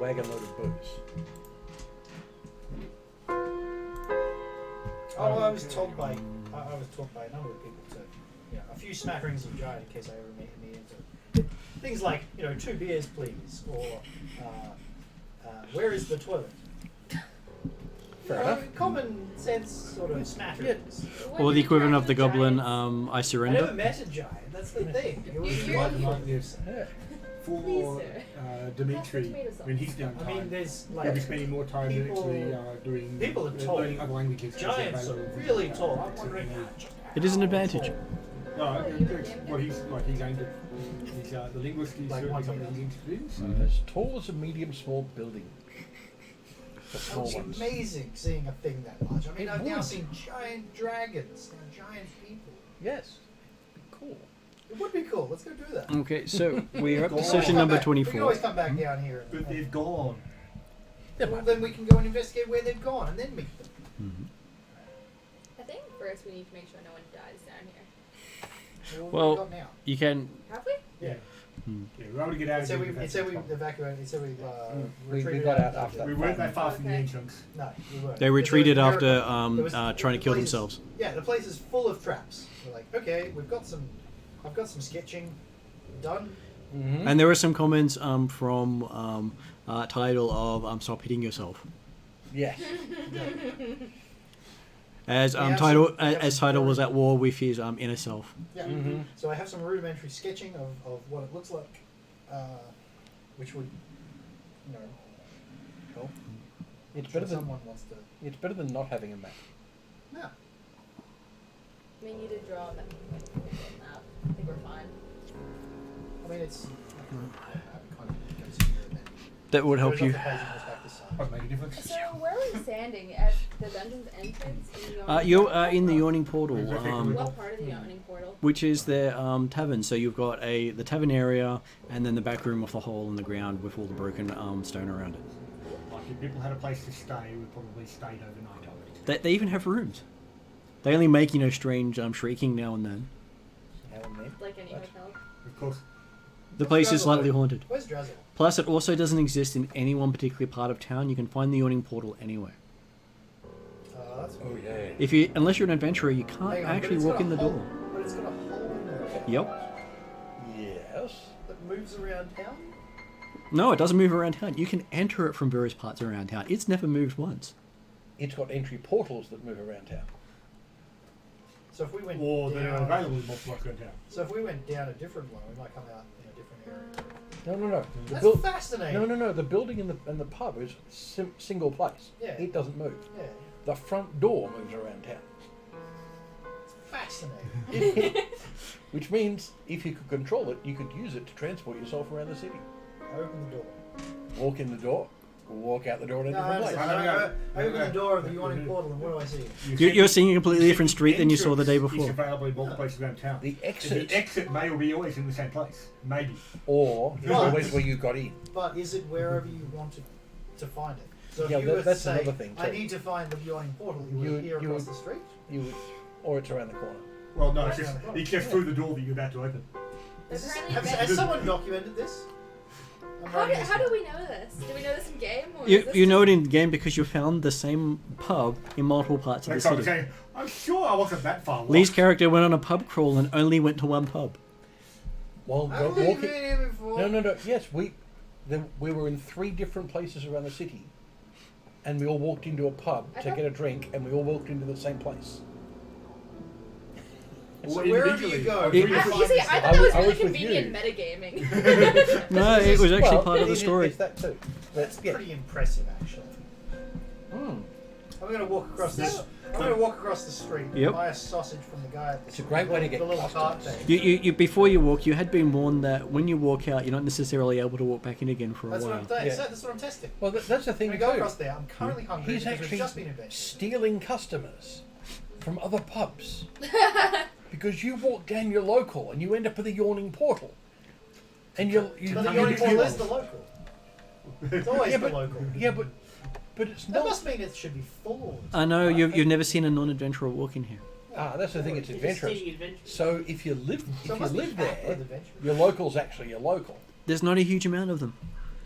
wagon load of booze. I was told by a number of people to, a few smackerings of giant in case I ever meet into things like, 2 beers please, or where is the toilet? Fair enough. Common sense sort of smatterings. Or the equivalent of the goblin, I I never surrender. met a giant. That's the thing. It was You're- wonderful. Like this. Yeah. For Dimitri, tomato sauce. when he's downtime, I mean, there's he'll be like spending more time people- actually doing people are told learning other languages. giants are really tall. I'm wondering. It is an advantage. No, it's what he's aimed at. He's the linguist is Like certainly one something something. he's interested in. So As tall as a medium small building. The That small was ones. amazing seeing a thing that large. I mean, It I've now would. seen giant dragons, now giant people. Yes. Cool. It would be cool. Let's go do that. Okay, so we're up to Go session on. number We can 24. always come back down here. But they've gone. Well, then we can go and investigate where they've gone and then meet them. Mhm. I think first we need to make sure no one dies down here. What Well, have we got now? You can. Have we? Yeah. Yeah, we were able to get out It of said here. we evacuated. It said we We retreated got out after that. We weren't that far from the Okay. entrance. No, we weren't. They retreated There after was- trying to the kill place is- themselves. Yeah, the place is full of traps. We're like, okay, I've got some sketching done. Mm-hmm. And there were some comments from Tidal of stop hitting yourself. Yes. As We have Tidal some- we have as some Tidal was very- at war with his inner self. Yeah. Mhm. So I have some rudimentary sketching of what it looks like, which would, help. It's Sure better than someone wants to. it's better than not having a map. Yeah. I mean, you did draw that. I think we're fine. I mean, it's. Kind of goes here and then That would help goes you. off the page and goes back this side. Might make a difference. So where are we standing? At the dungeon's entrance? You're in the yawning portal, What part of the yawning portal? which is their tavern. So you've got the tavern area, and then the back room with the hole in the ground with all the broken stone around it. Like if people had a place to stay, we probably stayed overnight already. They even have rooms. They only make strange shrieking now and then. Like any What? hotel? Of course. The place is slightly haunted. Where's Drazzle? Plus, it also doesn't exist in any one particular part of town. You can find the yawning portal anywhere. That's Oh yeah. Unless you're an adventurer, you can't Hang on, but actually it's walk got a in the hole- door. But it's got a hole in there Yep. Yes. that moves around town. No, it doesn't move around town. You can enter it from various parts around town. It's never moved once. It's got entry portals that move around town. So if we went Or down, they're available in multiple around town. So if we went down a different one, we might come out in a different area. No. The That's buil- fascinating. No. The building and the pub is single place. Yeah. It doesn't move. Yeah, The front door moves around town. it's fascinating. Which means if you could control it, you could use it to transport yourself around the city. Open the door. Walk in the door, walk out the door in a No, I different place. understand. I open the door of the yawning portal, and what do I see? You're seeing a completely different street than you saw the day It's before. available in multiple places around town. The The exit, exit may or be always in the same place. Maybe. or is But- always where you got in. But is it wherever you want to find it? So if Yeah, you that- were to that's say, another thing, I too. need to find the yawning portal, you You- would here you across would- the street? You, or it's around the corner. Well, no, Right it's around the corner. just through the door that you're about to open. Apparently, Has someone documented this? I'm How writing do, this how down. do we know this? Do we know this in game? Or is You this know it just- in the game because you found the same pub in multiple parts of the Like I'm city. saying, I'm sure I wasn't that far. Lee's lost. character went on a pub crawl and only went to one pub. While I've go, never walking. been here before. No. Yes, we were in 3 different places around the city, and we all walked into a pub I to thought- get a drink, and we all walked into the same place. So Or wherever individually. you go, It- you You find see, this I stuff. thought that was I really was with convenient you. metagaming. No, it was actually Well, part of the it- story. It's that too. That's yeah. pretty impressive, actually. Mm. I'm going to walk across this. So- I'm going to walk across the street, Yep. buy a sausage from the guy at the It's a great way to get the little cart customers. thing. You before you walk, you had been warned that when you walk out, you're not necessarily able to walk back in again for a That's what while. I'm saying. Yeah. That's what I'm testing. Well, that's the I'm thing going to go too. across there. I'm currently hungry He's because we've actually just been invented. stealing customers from other pubs because you walk down your local and you end up with a yawning portal, and you But the you- yawning you- portal is the local. It's always yeah, the but local. but it's That not. must mean it should be full. I know you've never seen a non-adventurer walk in here. That's the thing. It's adventurous. So if you live So it must be there, packed with adventure. your local's actually your local. There's not a huge amount of them.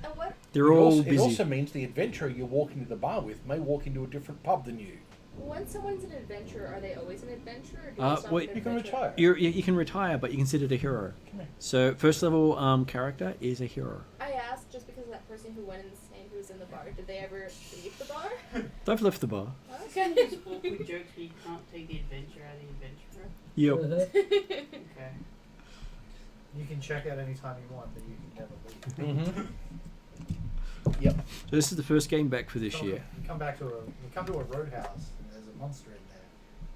And what? They're all It busy. also means the adventurer you're walking to the bar with may walk into a different pub than you. When someone's an adventurer, are they always an adventurer? Or do Uh, they stop well, an You can adventurer? retire. You can retire, but you're considered a hero. Come here. So first level character is a hero. I asked just because that person who went insane who was in the bar, did they ever leave the bar? They've left the bar. Okay. Just awkward jokes where you can't take the adventure out of the adventurer. Yep. Okay. You can check out anytime you want, but you can never leave. Mm-hmm. Yep. So this is the first game back for this Come- year. You come to a roadhouse and there's a monster in there,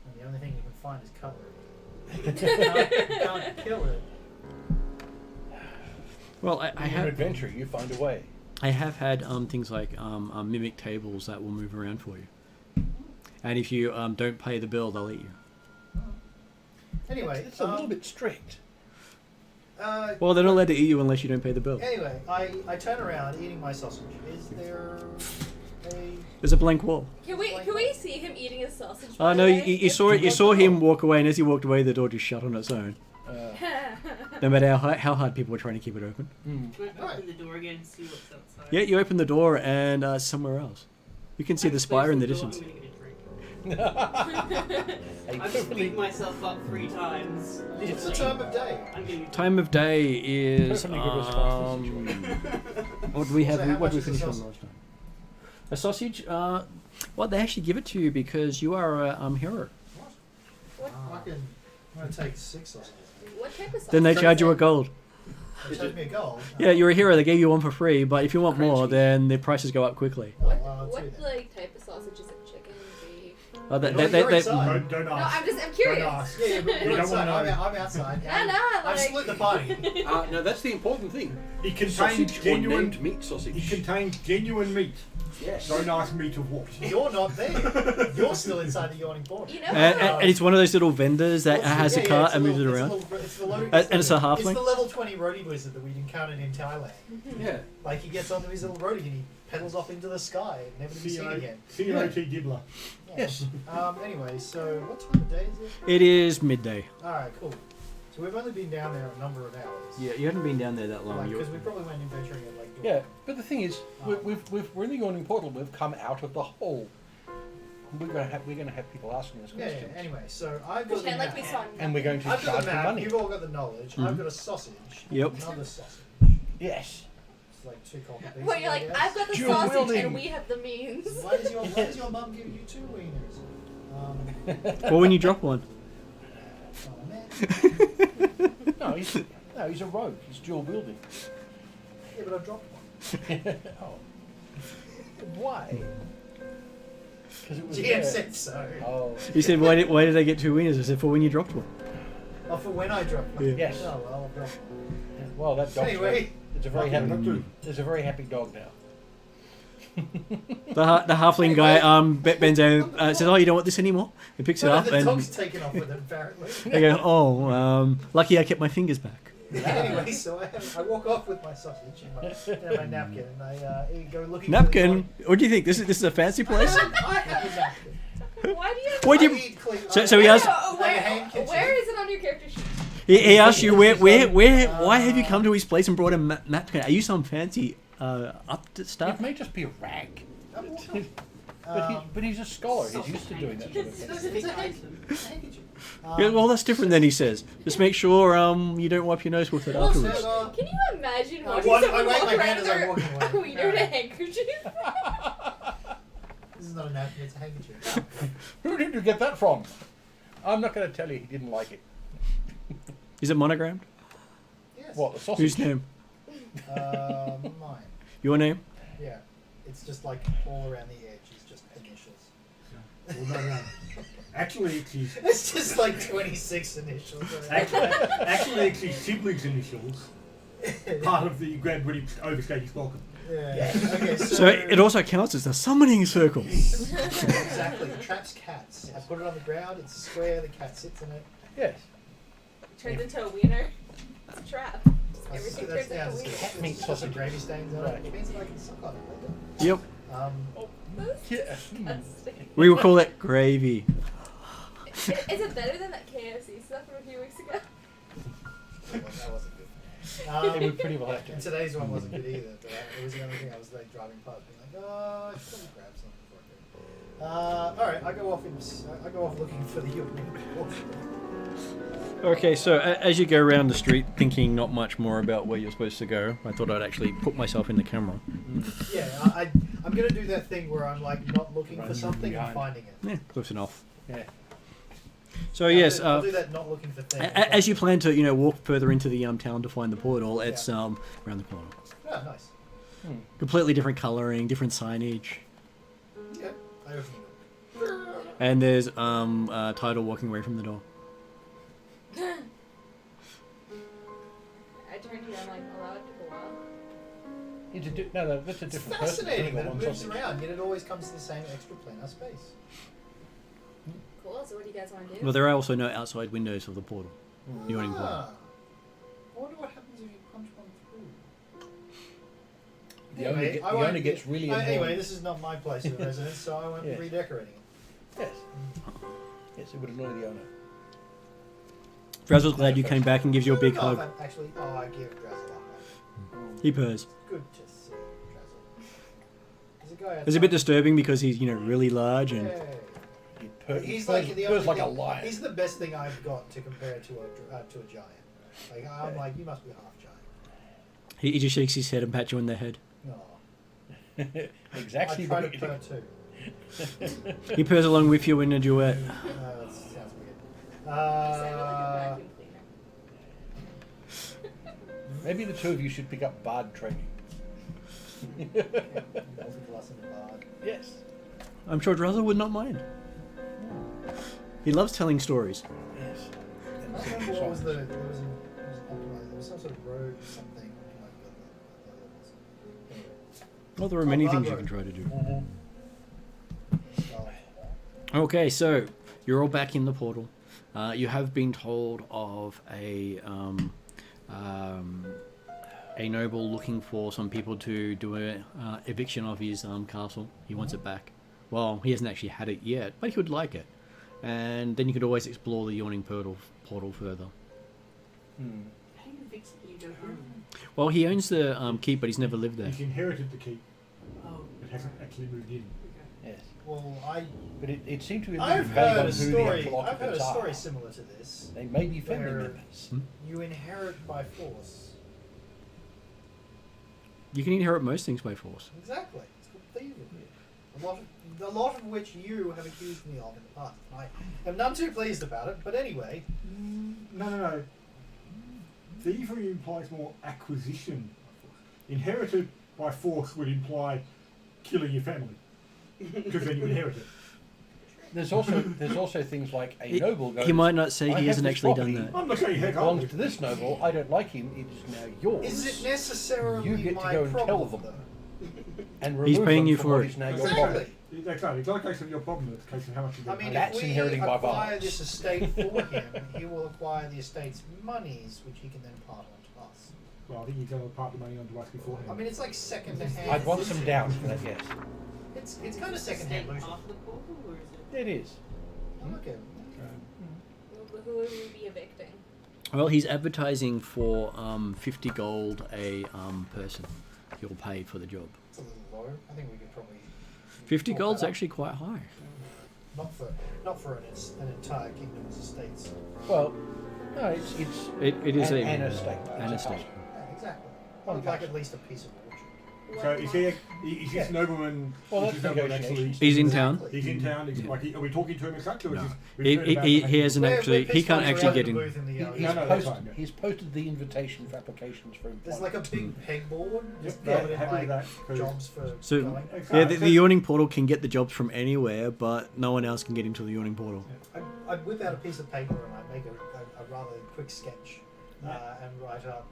and the only thing you can find is color. You can't kill it. Well, I You're an have adventurer. You find a way. I have had things like mimic tables that will move around for you, and if you don't pay the bill, they'll eat you. Anyway, It's a little bit strict. Well, they're not allowed to eat you unless you don't pay the bill. Anyway, I turn around eating my sausage. Is there a... There's a blank wall. Can we see him eating his sausage? Oh by no, the you, way? you saw it. You saw him walk away, and as he walked away, the door just shut on its own. No matter how hard people were trying to keep it open. Mm. Can I open the door again and see what's outside? Yeah, you open the door and somewhere else. You can see the spire in the distance. I'm gonna get a drink. I've just beat myself up 3 times. What's the time of day? I'm getting Time of day is Perfectly good response. what do we have? So how What much did we is the finish on sausage? last time? A sausage. Well, they actually give it to you because you are a hero. What, I'm going to take 6 sausages. what type of sausage? Then they is charge you a it? gold. They charge me a gold. Yeah, you're a hero. They gave you one for free, but if you want more, then the prices go up quickly. What, I'll do what that. like type of sausage is it? Chicken, beef? You're inside. Don't No, ask. I'm Don't curious. ask. Yeah, but You you're don't inside. wanna know. I'm outside. Nah, nah, I've like- split the party. No, that's the important thing. It contains Sausage or genuine named meat sausage. It contains genuine meat. Yes. Don't ask me to what. You're not there. You're still inside the yawning portal. You know, And it's one of those little vendors that has a cart and moves it around. It's the loading, And it's a It's halfling. the level 20 roadie wizard that we'd encountered in Thailand. Yeah. Like, he gets onto his little roadie and he pedals off into the sky, never to be seen again. C-O-T Dibbler. Yeah. Yes. Anyway, so what time of day is it? It is midday. Alright, cool. So we've only been down there a number of hours. Yeah, you haven't been down there that long. Because we probably went adventuring at like dawn. Yeah, but the thing is, we're in the yawning portal. We've come out of the hole. We're gonna have people asking us Yeah, questions, anyway, so I've got the pretend like map. we saw and we're going to I've got charge the the map, money. you've all got the knowledge, I've got a sausage, Yep. another sausage. Yes. It's like 2 copper pieces. where you're I like, guess. I've got the Dual sausage wielding. and we have the means. Why does your mum give you 2 wieners? Well, when you drop one. Oh man. No, he's a rogue. He's dual wielding. Yeah, but I dropped one. Oh. Why? Because it was GM there. said so. Oh. He said, why did I get 2 wieners? I said, for when you dropped one. Oh, for when I dropped one. Yeah. Yes. Oh, well, I'll drop one. Well, that dog's Anyway. it's a very happy. Not to. There's a very happy dog now. The halfling guy bends over, says, "Oh, you don't want this anymore?" He picks it Well, up the and dog's taken off with it, apparently. they go, "Oh, lucky I kept my fingers back." Anyway, so I walk off with my sausage and my napkin, and I go looking for Napkin? What do you think? This is a fancy place? the I have a napkin. Why do you? Why do you? I eat clean- So I- he I asked- know, I have a hand kitchen. where is it on your character sheet? He asked you why have you come to his place and brought a napkin? Are you some fancy up to It stuff? may just be a rag. I'm walking- But he's a scholar. He's used to doing that sort of thing. It's a handkerchief. Yeah, well, that's different than he says. Just make sure you don't wipe your nose with it Also, afterwards. Can you imagine I watching wave someone my walk hand around as with I'm walking away. a wiener and a handkerchief? This is not a napkin, it's a handkerchief. Who did you get that from? I'm not going to tell you. He didn't like it. Is it monogrammed? Yes. What, the sausage? Whose name? Mine. Your name? Yeah. It's just like all around the edge is just initials. Well, no. Actually, it's his. It's just like 26 initials. Actually, it's his siblings' initials. Part of the grab when he overstayed his welcome. Yeah. Okay, So it also counts as the summoning circle. Exactly. It traps cats. I put it on the ground, it's a square, the cat sits in it. Yes. Turns into a wiener. It's a trap. Everything turns into a It's wiener. cat meat sausage gravy stains on it. Right. It means that I can suck on it Yep. later. Yeah. Disgusting. We will call it gravy. Is it better than that KFC stuff from a few weeks ago? That wasn't good. It would pretty well have to And be. today's one wasn't good either. But it was the only thing I was like driving past, being like, oh, I should probably grab something before I go. All right, I go off looking for the Okay, so as you go around the street thinking not much more about where you're supposed to go, I thought I'd actually put myself in the camera. Yeah, I'm gonna do that thing where I'm like not looking for Running something and behind. finding it. Yeah, close enough. Yeah. So yes, I'll do that not looking for things. as you plan to, walk further into the town to find the portal, it's around the corner. Oh, nice. Completely different coloring, different signage, Yeah, I open it. and there's a title walking away from the door. I turned to you, I'm like, allow it to go up. No, that's a It's different fascinating that person. it moves around, yet it always comes to the same extra planar space. Cool, so what do you guys want to do? Well, there are also no outside windows of the portal. Yawning portal. Ah. I wonder what happens if you punch one through. The owner, Anyway, the owner gets really annoyed. Anyway, this is not my place of residence, so I won't Yes. be redecorating it. Yes. Yes, it would annoy the owner. Drazzle's glad you came back and gives you a big hug. Actually, I give Drazzle a hug. He purrs. Good to see Drazzle. There's a guy It's a bit outside. disturbing because he's really large and Yay. He's purrs like the only like a thing- lion. He's the best thing I've got to compare to a giant. Like I'm like, you must be half giant. he just shakes his head and pats you on the head. No, Exactly I try what to you purr do. too. He purrs along with you in a duet. That sounds weird. You sound like a vacuum cleaner. Maybe the two of you should pick up bard training. Multi-class and bard. Yes. I'm sure Drazzle would not mind. He loves telling stories. Yes. I don't remember what was there was some sort of road something like that. Anyway. Well, there are many things you can try to do. Oh, Okay, so you're all back in the portal. You have been told of a noble looking for some people to do a eviction of his castle. He wants it back. Well, he hasn't actually had it yet, but he would like it. And then you could always explore the yawning portal further. How do you fix it? You don't own Well, he owns the keep, but he's never lived there. He's inherited the keep. Oh, It hasn't actually moved in. Yes. well, But it seemed to have I've been vague heard on a who the story. actual I've heard a occupants story are. similar to this. They may be family Where- members. You inherit by force. You can inherit most things by force. Exactly. It's called thieving. A lot of which you have accused me of in the past. I am none too pleased about it, but anyway. No. Thievery implies more acquisition. Inherited by force would imply killing your family. Because then you inherit it. There's also things like a noble goes. He might not say "I he have hasn't this actually property. done that. I'm not saying heck It belongs on to this noble. I don't like him. It is now yours. Is it necessarily You get to my go and tell problem, them. though? And He's remove paying them you from for what it. is now your Exactly. property. Exactly. It's not a case of your problem, it's a case of how much you I get. mean, That's if we inheriting by acquire violence. this estate for him, he will acquire the estate's monies, which he can then part on to us. Well, I think he's going to part the money onto us beforehand. I mean, it's like second hand. I'd want some down for that, yes. It's kind of second hand Stay looting. off the portal, or is it? It is. I'm okay. Who would we be evicting? Well, he's advertising for 50 gold a person. He'll pay for the job. It's a little low. I think we could probably. 50 talk gold's that up. actually quite high. Not for an entire kingdom's estates. Well, no, it's It is an a estate. an It's a estate. castle. Yeah, exactly. One I'd like castle. at least a piece of orchard. So is this Yeah. nobleman? Well, is that's this nobleman actually? negotiations. He's in town. He's in town. He's, like, are we talking to him as such, or No. is He, this referred about he, the he hasn't We're actually. He pissed can't off actually around get the in. booth in the, He's, yeah. he's, No, that's posted, fine, yeah. he's posted the invitation for applications for employment. There's like a big pegboard. Just Yeah, covered in happy with like that, 'cause- jobs for So- going. Yeah, the yawning portal can get the jobs from anywhere, but no one else can get into the yawning portal. I'd whip out a piece of paper and I'd make a rather quick sketch and write up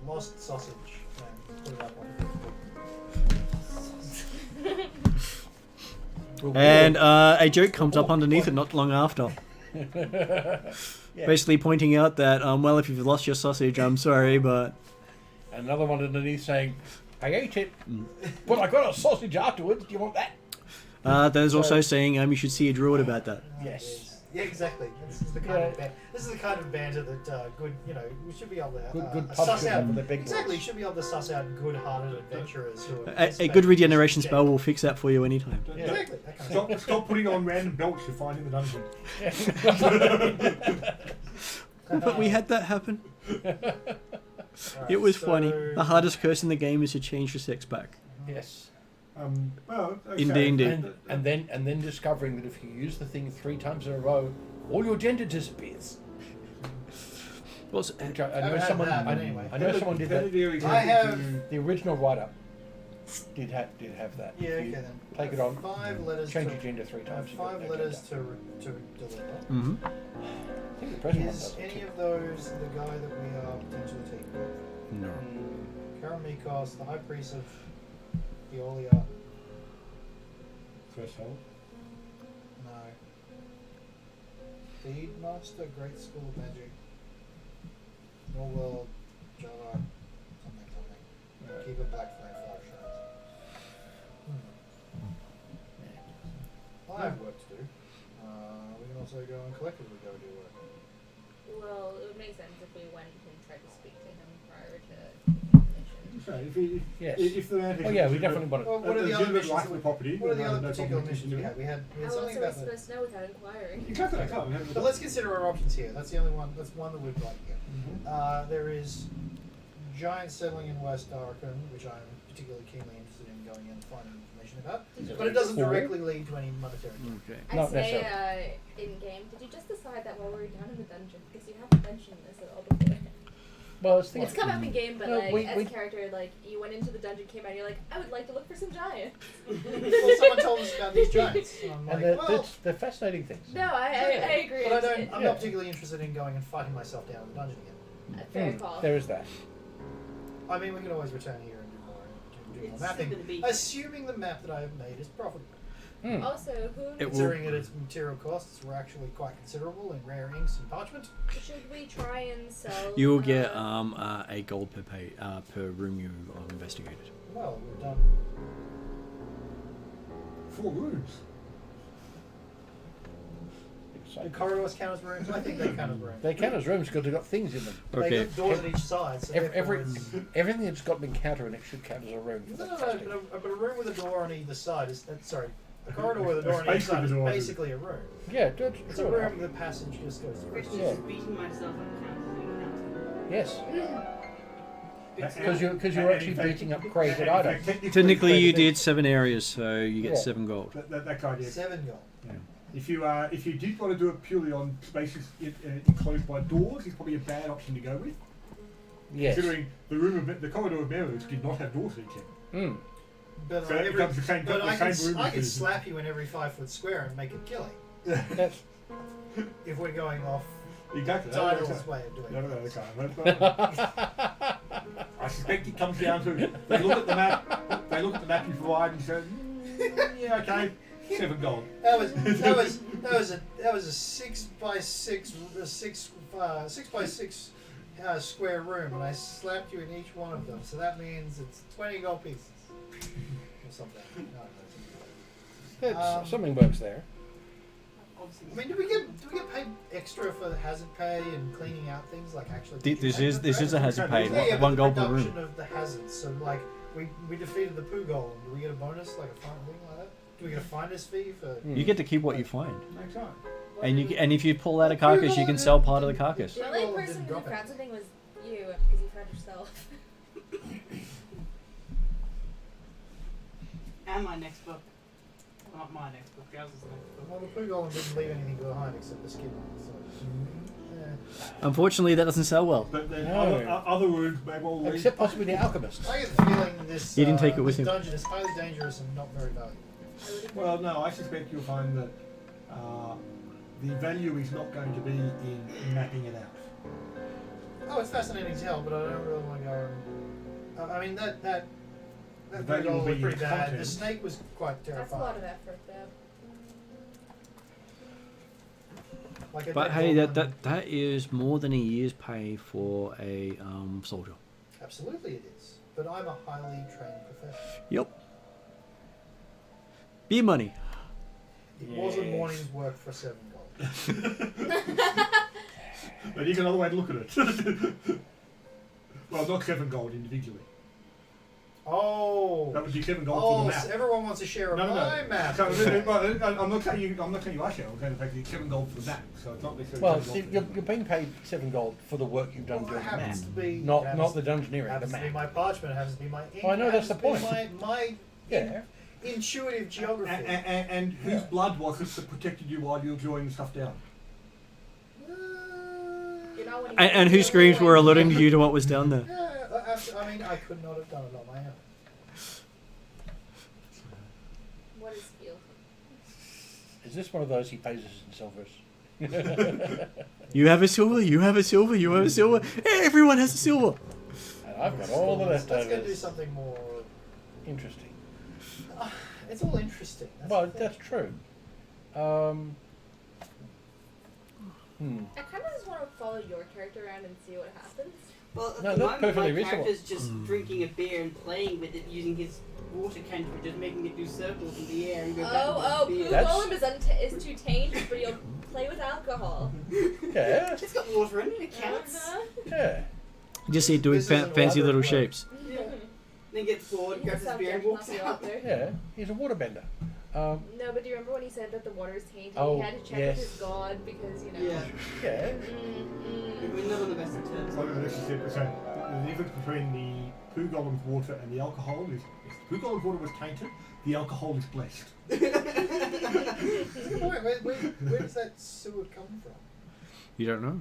lost sausage and put it up on the book. And a joke comes up underneath it not long after, Yeah. basically pointing out that, well, if you've lost your sausage, I'm sorry, but Another one underneath saying, I ate it, but I got a sausage afterwards. Do you want that? there's also saying you should see a druid about that. Yes. Yeah, exactly. This is the kind of this is the kind of banter that good, we should be able to Good pubs suss should out. have with the big Exactly, you boys. should be able to suss out good-hearted adventurers who are A good regeneration spell will fix that for you anytime. Yeah. Exactly. That kind of thing. Stop putting on random belts you find in the dungeon. But we had that happen. Alright, It was so- funny. The hardest curse in the game is to change your sex back. Yes. Well, okay. Indeed. And then discovering that if you use the thing 3 times in a row, all your gender disappears. What's Which I haven't know had someone. that, but anyway. I know someone did that. I have- The original writer did have that. Yeah, If you okay then. Take it on. 5 letters Change to your gender 3 times. you get 5 no letters gender. to deliver. Mm-hmm. I think the present one Is does it any too. of those the guy that we are potentially taking with? No. Karamikos, the High Priest of Eolia. Threshold. No. Feedmaster, Great School of Magic. Norwell, Java, something. Keep it black flame, 5 shards. I have work to do. We can also go and collectively go do work. Well, it would make sense if we went and tried to speak to him prior to taking permission. So Yes. if the man Oh yeah, we definitely want Well, to. what are the other legitimate missions? right for the property, What are the then other no particular problem missions we continuing. had? We had How else something are we about the. supposed to know without inquiring? Exactly, I can't. But let's consider our options here. That's the only one. That's one that we'd like here. There is giant settling in West Arkham, which I'm particularly keenly interested in going in and finding information about. But it doesn't directly lead to any monetary gain. Okay. I Not say, in game, did you just decide that while we were down in the dungeon? Because you haven't mentioned this at all before. Well, It's come up in game, but No, like, as we- a character, like, you went into the dungeon, came out, and you're like, I would like to look for some giants. Well, someone told us about these giants. And I'm And like, they're fascinating things. No, I agree. But I'm Yeah. not particularly interested in going and fighting myself down in the dungeon again. Fair call. There is that. I mean, we can always return here and do more It's mapping, gonna be- assuming the map that I have made is profitable. Hmm. Also, who It will- Considering that its material costs were actually quite considerable in rare inks and parchment. should we try and sell? You will get a gold per room you investigated. Well, we've done. 4 rooms. The corridors count as rooms. I think they count as rooms. They count as rooms because they've got things in them. They Okay. got doors at each side, so therefore Everything that's got an encounter in it should count as a room. No, but a room with a door on either side is sorry. A corridor with a door on each Space with side a is door. basically a room. Yeah, It's a room the passage just goes through. Rich Yeah. is beating myself up counting. yes, It's because you're And actually in fact- beating up created and in fact, items. Technically, you Created did 7 areas, so you get Yeah. 7 gold. That kind of. 7 gold. If you did want to do it purely on spaces enclosed by doors, it's probably a bad option to go with. Yes. Considering the corridor of mirrors did not have doors each end. Mm. But, So it becomes the same- but the I same can, room I can as- slap you in every 5-foot square and make it killing. That's If we're going off Exactly. Title's way of doing No, it. they can't. I suspect it comes down to they look at the map you provide and say, yeah, okay, 7 gold. That was a 6x6 square room, and I slapped you in each one of them. So that means it's 20 gold pieces or something. No, something works there. I mean, do we get paid extra for hazard pay and cleaning out things like actually? This is a hazard pay. Yeah, but 1 the gold per reduction room. of the hazards. So like we defeated the poo golem. Do we get a bonus like a fine thing like that? Do we get a finder's fee for? You get to keep what you find, Exactly. and if you pull out a carcass, you can sell part of the carcass. The only Well, person didn't who drop found it. something was you, because you found yourself. And my next book. Not my next book, Gauss's next book. Well, the poo golem didn't leave anything behind except the skin. So, yeah. Unfortunately, that doesn't sell well. But then No. other rooms may well lead. Except possibly the alchemists. I get the feeling this. He didn't take it with this him. dungeon is highly dangerous and not very valuable. Well, no, I suspect you'll find that the value is not going to be in mapping it out. Oh, it's fascinating as hell, but I don't really want to go. I mean that The poo value will golem be was in pretty its bad. The content. snake was quite That's a terrifying. lot of effort, though. Like a But dead hey, goblin. that is more than a year's pay for a soldier. Absolutely it is. But I'm a highly trained professional. Yep. Beer money. It was a Yes. morning's work for 7 gold. But here's another way to look at it. Well, not 7 gold individually. Oh. That would be 7 gold for the map. So everyone wants a share of my map. So, I'm not saying you are share. I'm saying the fact that it's 7 gold for the map. So it's not necessarily. Well, 7 gold you're being paid 7 gold for the work you've done Well, doing it the map. happens to be Not happens- the dungeoneering, the happens to be map. my parchment, happens to be my ink. I know, that's the happens to point. be My Yeah. intuitive geography. And whose blood was it that protected you while you were drawing the stuff down? You know, when you And whose screams were alerting you to what was down there? I mean, I could not have done it on my own. What is feel? Is this one of those he pays us in silvers? You have a silver, you have a silver, you have a silver. Everyone has a silver. And I've got all the Let's go do leftovers. something more. Interesting. It's all interesting. Well, the thing. that's true. I kind of just want to follow your character around and see what happens. Well, at No, the that's moment, perfectly my reasonable. character's just drinking a beer and playing with it using his water cantrip, just making it do circles in the air and go back Oh, and Pooh beer. That's- Golem is too tame, but he'll play with alcohol. Yeah, It's got water in it, it counts. Uh-huh. yeah. You just see it doing This isn't fancy little elaborate work. shapes. Yeah. Then gets bored, grabs his beer and walks out. Yeah, he's a waterbender. No, but do you remember when he said that the water is tainted? Oh, He had to check yes. with his god because, you know. Yeah. Yeah. We're not on the best of terms. So this is it. So the difference between the poo golem's water and the alcohol is if the poo golem's water was tainted, the alcohol is blessed. Where does that sewer come from? You don't know.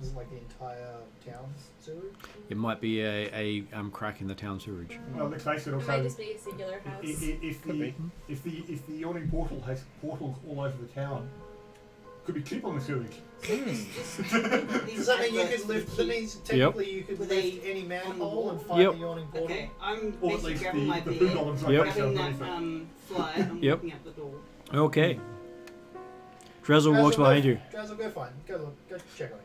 Is it like the entire town's sewer? It might be a crack in the town sewage. Well, let's face it. It Also, might just be a singular house. if the yawning portal has portals all over the town, could be clip on the sewage. Does that mean you could lift? That means technically you could With lift a- any on the manhole wall? and find Yep. the yawning portal? Okay, I'm Or at basically least grabbing my the poo beer, golem's Yep. like grabbing that. that fly, and Yep. walking out the door. Okay. Drezel walks behind you. Drazzle, go find. Go look. Go check on him.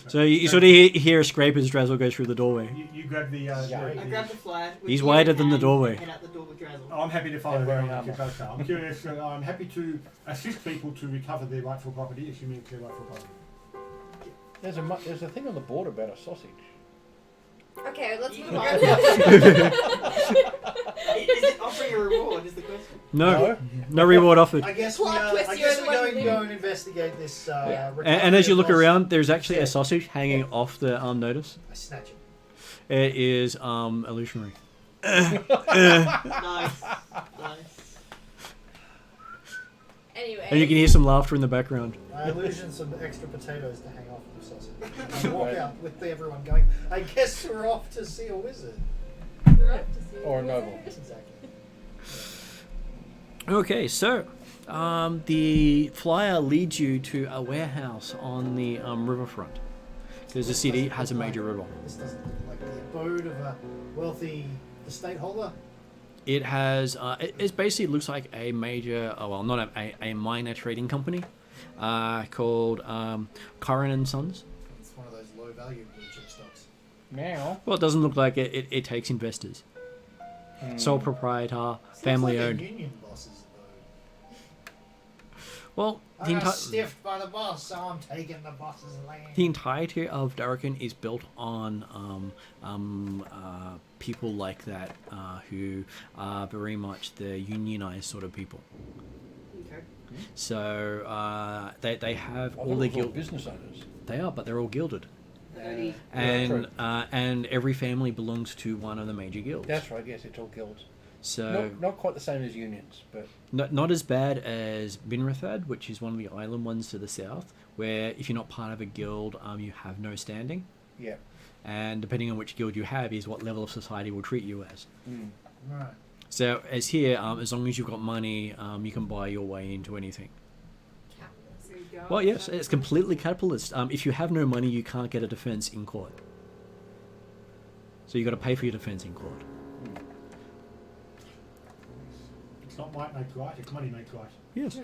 So you sort of hear a scrape as Drezel goes through the doorway. You grab the. Yeah. I grab the fly. with He's beer wider in than the hand, doorway. and Head out the door with Drazzle. I'm happy to follow And wearing them. armour. I'm curious. I'm happy to assist people to recover their rightful property, assuming it's their rightful property. There's a thing on the board about a sausage. Okay, let's You move can on. grab Is it offering a reward? Is the question. No reward offered. I guess Plot twist, I you're guess the we're one going to who- go and investigate this. And as you look recovery of around, there's actually Yeah. a sausage hanging off the notice. lost- I snatch it. It is illusionary. Nice. Nice. Anyway. And you can hear some laughter in the background. I illusion some extra potatoes to hang off the sausage. And walk out with everyone going, I guess we're off to see a wizard. We're up to see Or a the noble. wizard. Exactly. Okay, so the flyer leads you to a warehouse on the riverfront. Because the city has a major river. This doesn't look like the abode of a wealthy estate holder. It has, it basically looks like a major, not a minor trading company called Curran and Sons. It's one of those low value blue chip stocks. Now. Well, it doesn't look like it takes investors. Sole proprietor, family Sounds like owned. a union boss's abode. Well, I got stiffed by the boss, so I'm taking the boss's land. the entirety of Atruaghin is built on people like that who are very much the unionized sort of people. Okay. So they have I all thought their it was all guild. business owners. They are, but they're all gilded, Only and true. and every family belongs to one of the major guilds. That's right. Yes, it's all guilds. So Not quite the same as unions, but not as bad as Binrathad, which is one of the island ones to the south, where if you're not part of a guild, you have no standing. yeah. And depending on which guild you have is what level of society will treat you as. Right. So as here, as long as you've got money, you can buy your way into anything. Capitalist. there you go. Well, yes, it's completely capitalist. If you have no money, you can't get a defense in court. So you got to pay for your defense in court. It's not might make right, it's money makes right. Yes.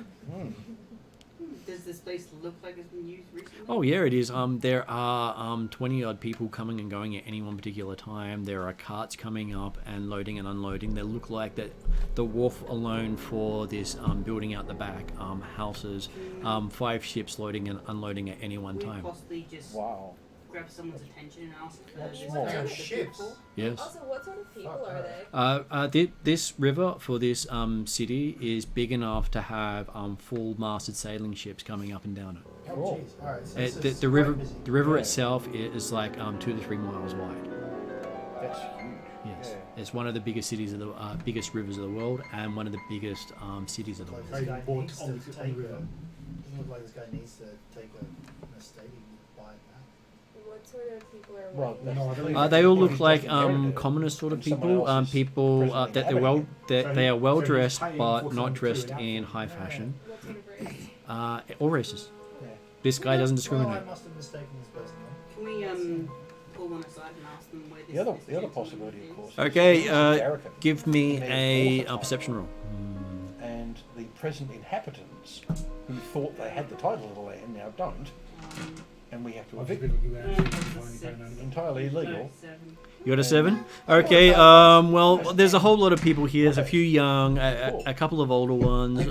Does this place look like it's been used recently? Oh yeah, it is. There are 20 odd people coming and going at any one particular time. There are carts coming up and loading and unloading. They look like that the wharf alone for this building out the back houses 5 ships loading and unloading at any one Can we time. possibly just Wow. grab someone's attention and ask for What's this more? person to Ships. people? Yes. Also, what sort of people Fuck, are they? This river for this city is big enough to have full masted sailing ships coming up and down it. Oh, Cool. jeez. Alright, so this is The river, quite busy. the river Yeah. itself is like 2 to 3 miles wide. That's huge. Yes, Yeah. it's one of the biggest cities of the biggest rivers of the world, and one of the biggest cities of the world. Like this guy Port needs to on the take river. doesn't look like this guy needs to take a estate and buy it now. What sort of people are Well, working no, there? I believe They all Or look he's like taking inheritance commoners sort of from someone people. else's People presently that they're well inhabiting they are well So he's dressed, paying but for not someone to dressed do it in out. high fashion. What sort of race? All races. Yeah. This guy doesn't Well, discriminate. I must have mistaken this person then. Can we pull one aside and ask them where this The other this the other gentleman possibility, of is? course. Okay, is American, give me And a then perception roll. and the present inhabitants who thought they had the title of the land now don't, and we have to I've evict been them. looking around. Trying to go Entirely illegal. No, 7. You got a 7? Okay. Well, there's a whole lot of people here. There's a few young, a couple of older ones.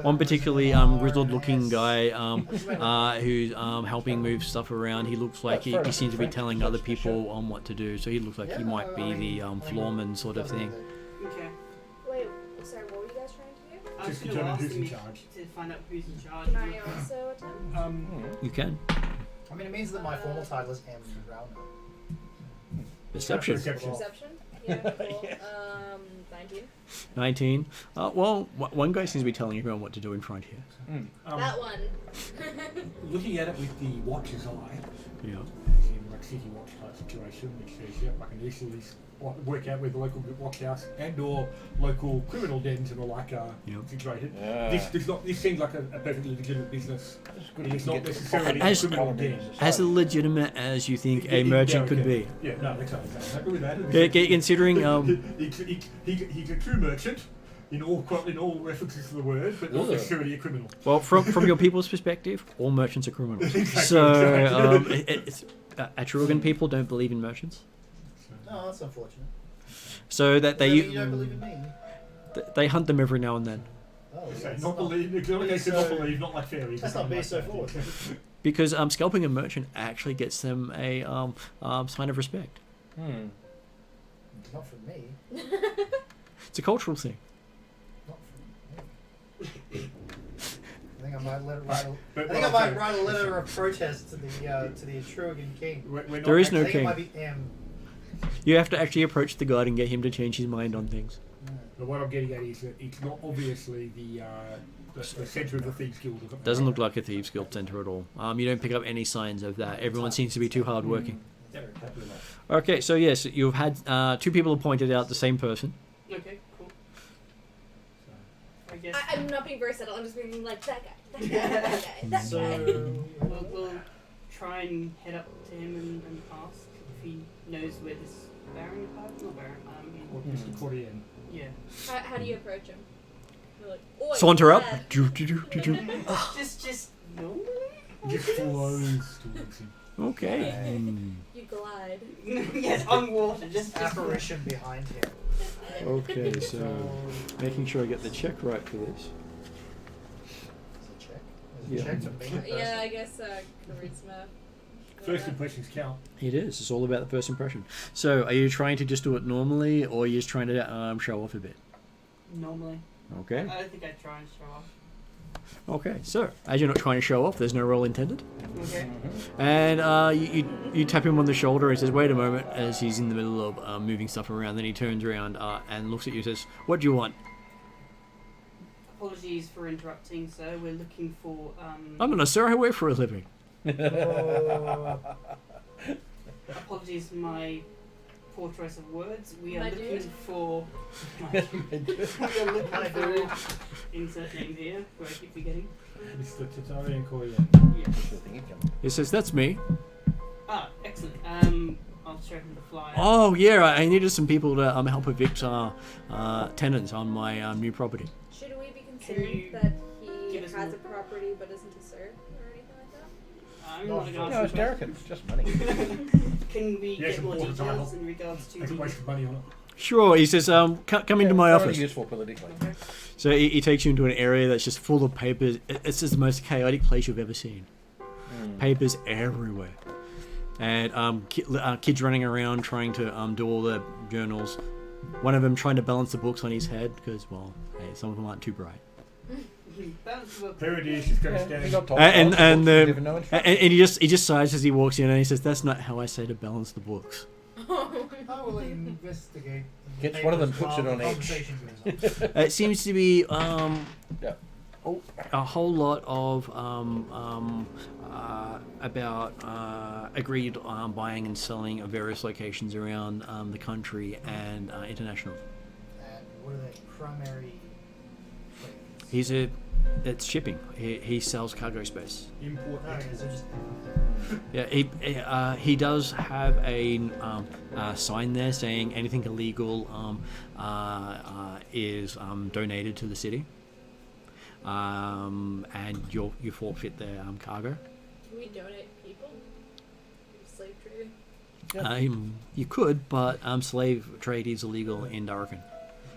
One particularly grizzled-looking guy who's helping move stuff around. He looks like he seems to be telling other people on what to do. So he looks like he might be the floorman sort of thing. Okay. Wait, sorry, what were you guys trying to do? I was Just going to determine ask who's them in if- charge. to find out who's in charge. Can I also attempt? You can. I mean, it means that my formal title is M. Rauner. Perception. Perception. Perception? Yeah, cool. 19. 19. Well, one guy seems to be telling everyone what to do in front here. That one. Looking at it with the watcher's eye, Yeah. as in like city watch type situation, which says, yep, I can easily work out where the local watch house and or local criminal dens and the like are situated. Yeah. This seems like a perfectly legitimate business. It's good It's to not get necessarily As- a criminal den. As legitimate as you think a merchant could be. Yeah, no, exactly. I agree with that. Okay, considering He's a true merchant in all references to the word, but not Ugh. necessarily a criminal. well, from your people's perspective, all merchants are criminals. Exactly, So exactly. Atruaghin people don't believe in merchants. No, that's unfortunate. So that Maybe you don't believe in me. they hunt them every now and then. Oh, So that's not believe, not so- believe, not like fairies. Let's or not be something so like that. forward. Because scalping a merchant actually gets them a sign of respect. Not from me. It's a cultural thing. Not from me. I think I might write But a what I'm saying- write a letter of protest to the Atruaghin king. We're There is I no think it king. might be M. You have to actually approach the guard and get him to change his mind on things. But what I'm getting at is that it's not obviously the centre of the Thieves Guild. Doesn't look like a thieves guild center at all. You don't pick up any signs of that. Everyone seems to be too hardworking. Yep, definitely Okay, so yes, you've had 2 people have pointed out the same person. Okay, cool. not. I guess I'm not being very subtle. I'm just being like that guy, that guy, that guy, that So guy. we'll try and head up to him and ask if he knows where this Baron is. Not Baron. Or Mr. Cordian. Yeah. How do you approach him? You're like, "Oi, Saunter up. lad." just normally. Just flows towards him. Okay. You glide. Yes, on water. Just apparition behind him. Okay, so making sure I get the check right for this. Is it check? Is Yeah. it check for me? Yeah, I guess charisma. First impressions count. It is. It's all about the first impression. So, are you trying to just do it normally, or are you just trying to show off a bit? Normally. Okay. I don't think I'd try and show off. Okay. So, as you're not trying to show off, there's no roll intended. Okay. And you tap him on the shoulder and says, "Wait a moment," as he's in the middle of moving stuff around. Then he turns around and looks at you and says, "What do you want?" Apologies for interrupting, sir. We're looking for I'm an sir. I work for a living. apologies for my poor choice of words. We are My looking dude. for we are looking for insert name here, where I keep forgetting. Mr. Tatarian Cordian. Yeah. He says, "That's me." Ah, excellent. I'll show him the flyer. Oh yeah, I needed some people to help evict tenants on my new property. Should we be you concerned that he give us has a property but isn't a serf or anything like that? I'm No, not gonna No, ask it's you Derek. It's just money. Can we Yes, get more important details title. in regards to I can waste money on it. Sure, he says, come into my Thoroughly office. useful politically. Okay. So he takes you into an area that's just full of papers. It's just the most chaotic place you've ever seen. Papers everywhere. And kids running around trying to do all the journals. One of them trying to balance the books on his head because, well, hey, some of them aren't too bright. Balance the book. Parodies is going to Yeah, stand. he got told And- to balance and the the- books, given no instructions. And he just sighs as he walks in and he says, "That's not how I say to balance the books." I will investigate. the Gets one of them, papers puts it while on the edge. conversation goes on. It seems to be Yeah. Oh, a whole lot of about agreed buying and selling of various locations around the country and international. And what are their primary trades? It's shipping. He sells cargo space. Import. Oh, yeah, so just Yeah, he does have a sign there saying anything illegal is donated to the city, and you forfeit their cargo. Can we donate people? Slave trading? You could, but slave trade is illegal in Darkin.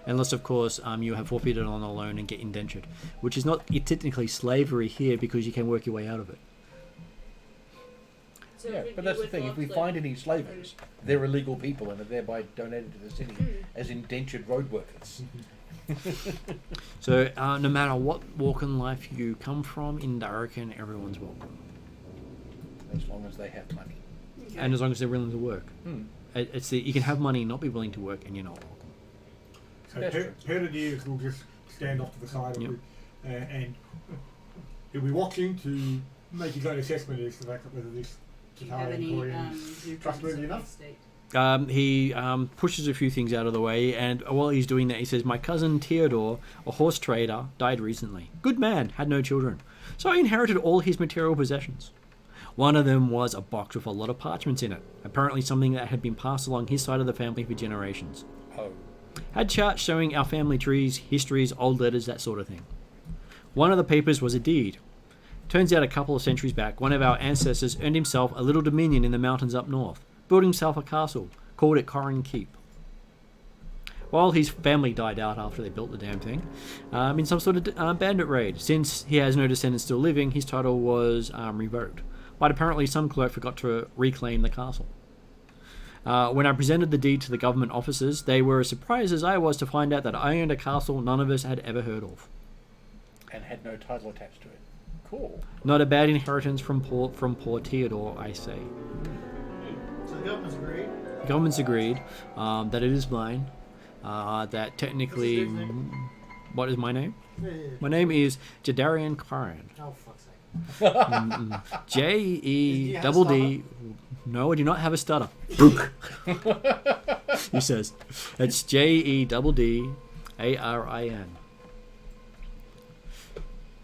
Unless, of course, you have forfeited on a loan and get indentured, which is not technically slavery here because you can work your way out of it. So yeah, we- but you that's the would thing. If love we to- find any slavers, they're illegal people and are thereby donated to the city as indentured road workers. So, no matter what walk in life you come from in Darkin, everyone's welcome, As long as they have money. Okay. and as long as they're willing to work. Hmm. It's you can have money, not be willing to work, and you're not welcome. So That's true. Parodies will just stand off to the side Yep. of it, and he'll be watching to make his own assessment as to whether this Do you have any employee is blueprints trustworthy of enough. the estate? He pushes a few things out of the way, and while he's doing that, he says, "My cousin Theodore, a horse trader, died recently. Good man, had no children. So I inherited all his material possessions. One of them was a box with a lot of parchments in it, apparently something that had been passed along his side of the family for generations. Oh. Had charts showing our family trees, histories, old letters, that sort of thing. One of the papers was a deed. Turns out a couple of centuries back, one of our ancestors earned himself a little dominion in the mountains up north, built himself a castle, called it Corrin Keep. While his family died out after they built the damn thing, in some sort of bandit raid. Since he has no descendants still living, his title was revoked. But apparently some clerk forgot to reclaim the castle. When I presented the deed to the government officers, they were as surprised as I was to find out that I owned a castle none of us had ever heard of. And had no title attached to it. Cool. Not a bad inheritance from poor Theodore, I say. So the government's agreed. The government's agreed that it is mine. That technically... What's his name? What is my name? Yeah. My name is Jadarian Karan. Oh, fuck's sake. J-E-double-D... No, I do not have a stutter. He says. It's J-E-double-D-A-R-I-N.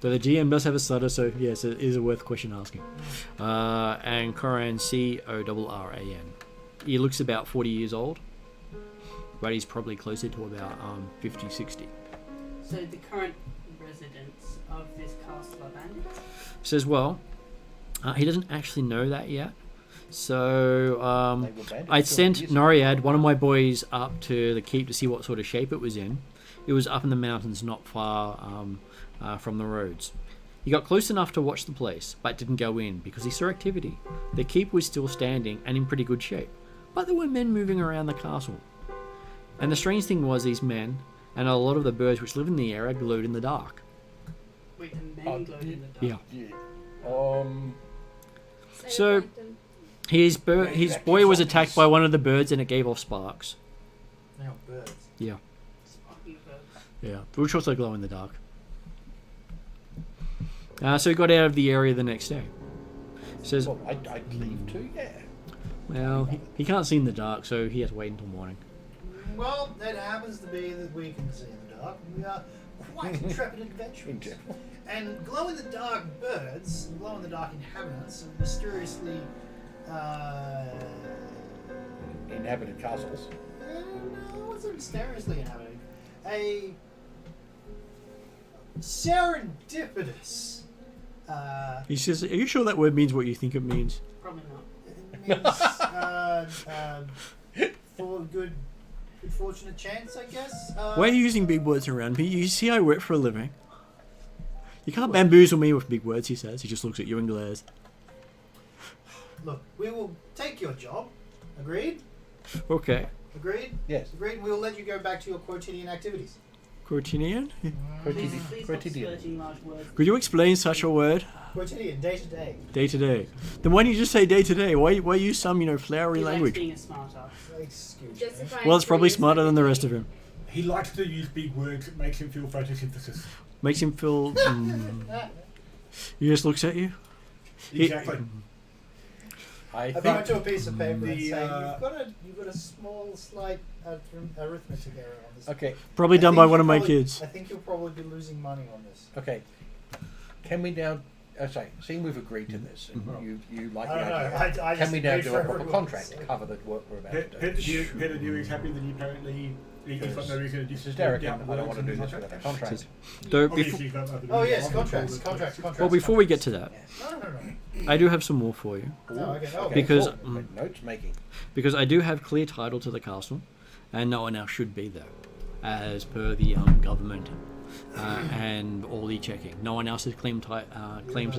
So the GM does have a stutter, so yes, it is a worth question asking. And Coran, C-O-R-R-A-N. He looks about 40 years old, but he's probably closer to about 50, 60. So the current residents of this castle are bandits? Says, well, he doesn't actually know that yet. So They were bandits I 200 sent years ago. Noriad, one of my boys, up to the keep to see what sort of shape it was in. It was up in the mountains, not far from the roads. He got close enough to watch the place, but didn't go in because he saw activity. The keep was still standing and in pretty good shape, but there were men moving around the castle. And the strange thing was these men and a lot of the birds which live in the area glowed in the dark. Wait, the men glowed in the dark? Yeah. Yeah. So- Cytoplankton. His Yeah, boy was zombies. attacked by one of the birds and it gave off sparks. Now birds. Yeah. Sparky birds. Yeah, which also glow in the dark. So he got out of the area the next day. Says, Well, I'd leave too, yeah. well, he can't see in the dark, so he has to wait until morning. Well, it happens to be that we can see in the dark. We are quite intrepid In adventurers. general. And glow-in-the-dark birds, glow-in-the-dark inhabitants of mysteriously, Inhabited castles. no, it's mysteriously inhabited. A serendipitous. He says, "Are you sure that word means what you think it means?" Probably not. It means for good fortunate chance, I guess. Why are you using big words around me? You see, I work for a living. You can't bamboozle me with big words, he says. He just looks at you and glares. Look, we will take your job. Agreed? Okay. Agreed? Yes. Agreed. We'll let you go back to your quotidian activities. Quotidian? Please stop Quotidian. splurging large words. Could you explain such a word? Quotidian, day to day. Day to day. Then why don't you just say day to day? Why use some, flowery He likes language? being a smart ass. Excuse me. Justifying Well, it's probably for smarter than the years rest of him. He likes to use big words. It makes him feel photosynthesis. Makes him feel... He just looks at you. Exactly. I I think point to a piece of paper and The, say, you've got a small, slight arithmetic error on this. okay. Probably I done think by you'll one of my probably- kids. I think you'll probably be losing money on this. Okay. Can we now? Seeing we've agreed to this, and you like the I don't know. idea. I Can just we now paid do for a proper everyone, contract so- to cover the work we're about Head to do? of Dew is happy that he apparently he's got no reason to This is just Derek, out and I don't want to words do in this the without a contract. So Obviously, before, he's got nothing to Oh do yes, with contracts. well, before we get to that, No. I do have some more for you. No, okay. Oh, Because- cool. Notes making. Because I do have clear title to the castle, and no one else should be there, as per the government and all the checking. No one else has claim to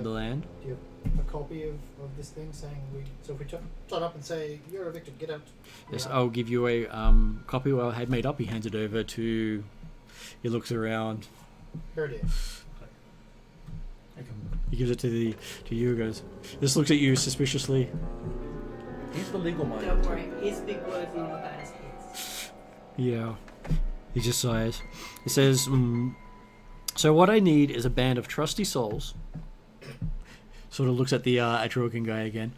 the land. Do you have a copy of this thing saying so if we turn up and say you're evicted, get out. Yes, I'll give you a copy I had made up. He hands it over to. He looks around. Here it is. He gives it to you guys. This looks at you suspiciously. He's the legal mind. Don't worry, his big words are not as bad as his. Yeah. He just sighs. He says, "So what I need is a band of trusty souls." Sort of looks at the Atruaghin guy again.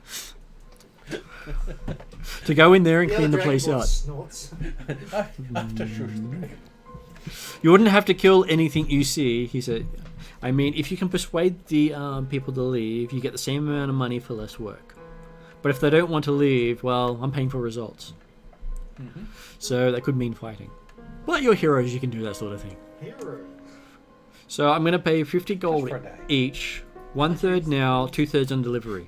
To go in there and clean the place out. Snorts. After shush. You wouldn't have to kill anything you see, he said. I mean, if you can persuade the people to leave, you get the same amount of money for less work. But if they don't want to leave, well, I'm paying for results. Mm-hmm. So that could mean fighting. But you're heroes, you can do that sort of thing. Hero. So I'm going to pay 50 gold for a day. each. 1/3 now, 2/3 on delivery.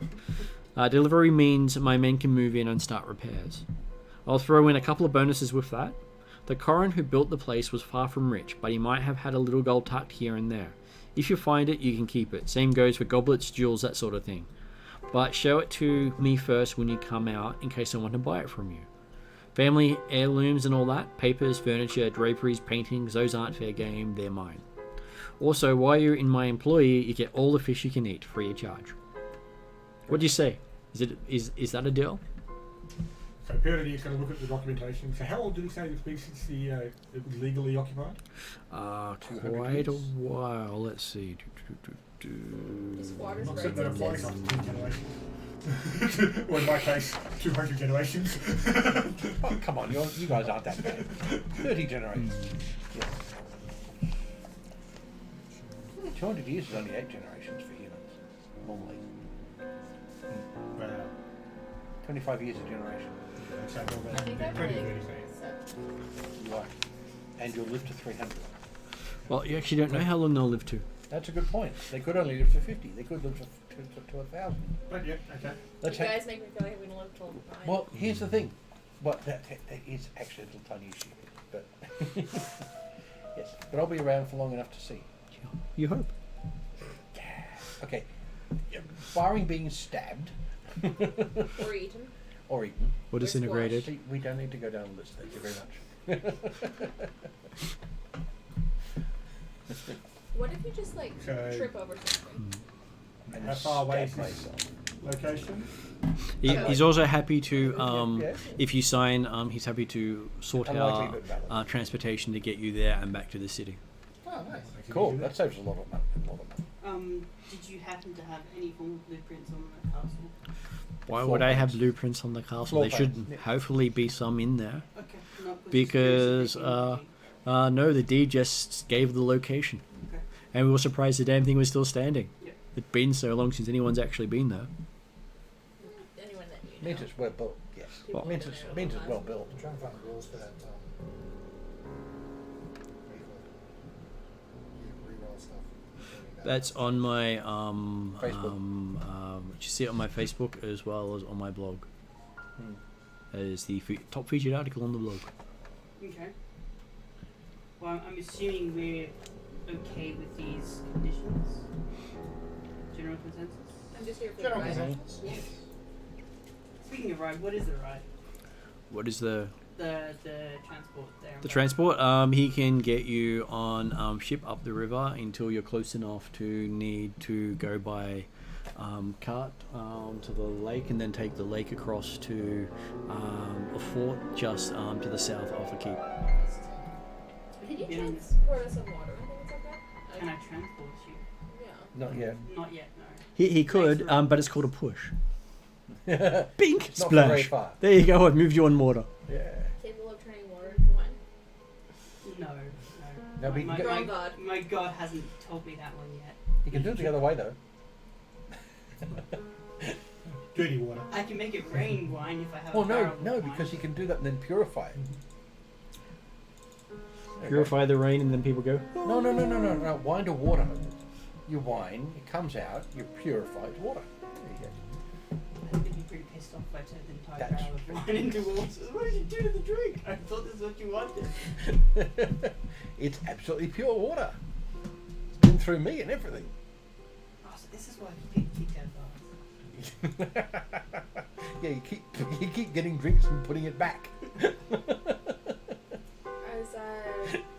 Delivery means my men can move in and start repairs. I'll throw in a couple of bonuses with that. The Corrin who built the place was far from rich, but he might have had a little gold tucked here and there. If you find it, you can keep it. Same goes for goblets, jewels, that sort of thing. But show it to me first when you come out, in case I want to buy it from you. Family heirlooms and all that, papers, furniture, draperies, paintings, those aren't fair game, they're mine. Also, while you're in my employee, you get all the fish you can eat, free of charge. What do you say? Is that a deal? So Purity is going to look at the documentation. So how old did he say it's been since it was legally occupied? 200 Quite a years. while. Let's see. This water's Not right certain that in applies this. after 2 generations. Or in my case, 200 generations. Oh, come on, you guys aren't that bad. 30 generations. Yes. 200 years is only 8 generations for humans, normally. Wow. 25 years a generation. I think I'm Pretty really good. set. You are. And you'll live to 300. Well, you actually don't know how long they'll live to. That's a good point. They could only live to 50. They could live to 1,000. But yeah, okay. Let's You ha- guys make me feel like I'm gonna live till 9. Well, here's the thing. Well, that is actually a little tiny issue. But yes, but I'll be around for long enough to see. You hope. Okay, barring being stabbed Or eaten. or eaten, Or disintegrated. see, we don't need to go down the list. Thank you very much. What if you just like So- trip over something? And How far away is stab this myself. location? He's also happy to, Yeah. if you sign, he's happy to sort Unlikely out but valid. transportation to get you there and back to the city. Oh, nice. Cool. That saves a lot of money. Did you happen to have any form of blueprints on the castle? Why Floor would I have plans. blueprints on the castle? Floor There should plans, yeah. hopefully be some in there. Okay, no, Because, no, the deed just gave the location. Okay. And we were surprised the damn thing was still standing. Yep. It's been so long since anyone's actually been there. Anyone that you know. Means it's well built. Yes. People Means that it's know means it's about well it. built. I'm trying to find the rules for that. Reroll stuff. That's on my Facebook. you see it on my Facebook as well as on my blog. Hmm. As the top featured article on the blog. Okay. Well, I'm assuming we're okay with these conditions. General consensus. I'm just here for General the ride. consensus. Yes. Speaking of ride, what is the ride? What is the The transport there. The transport, he can get you on ship up the river until you're close enough to need to go by cart to the lake, and then take the lake across to a fort just to the south of the keep. Can you Yeah. transport us on water and things like that? Can I transport you? Yeah. Not yet. Not yet, no. He could, Thanks for- but it's called a push. Not Bink! for very Splash! far. There you go, I've moved you on water. Yeah. Capable of turning water into wine. No. No, but my, you my, can God. my god hasn't told me that one yet. You can do it the other way though. Dirty water. I can make it rain wine if I have Well, a no, barrel of no, wine. because you can do that and then purify it. There you Purify the rain, and then people go. go. No. Wine to water. You wine, it comes out, you purify it to water. There you I think they'd be pretty pissed off if I turned the entire That's barrel of wine into water. What did you do to the drink? I thought this is what you wanted. go. It's absolutely pure water. It's been through me and everything. Oh, so this is why people kicked out bars. Yeah, you keep getting drinks and putting it back. I was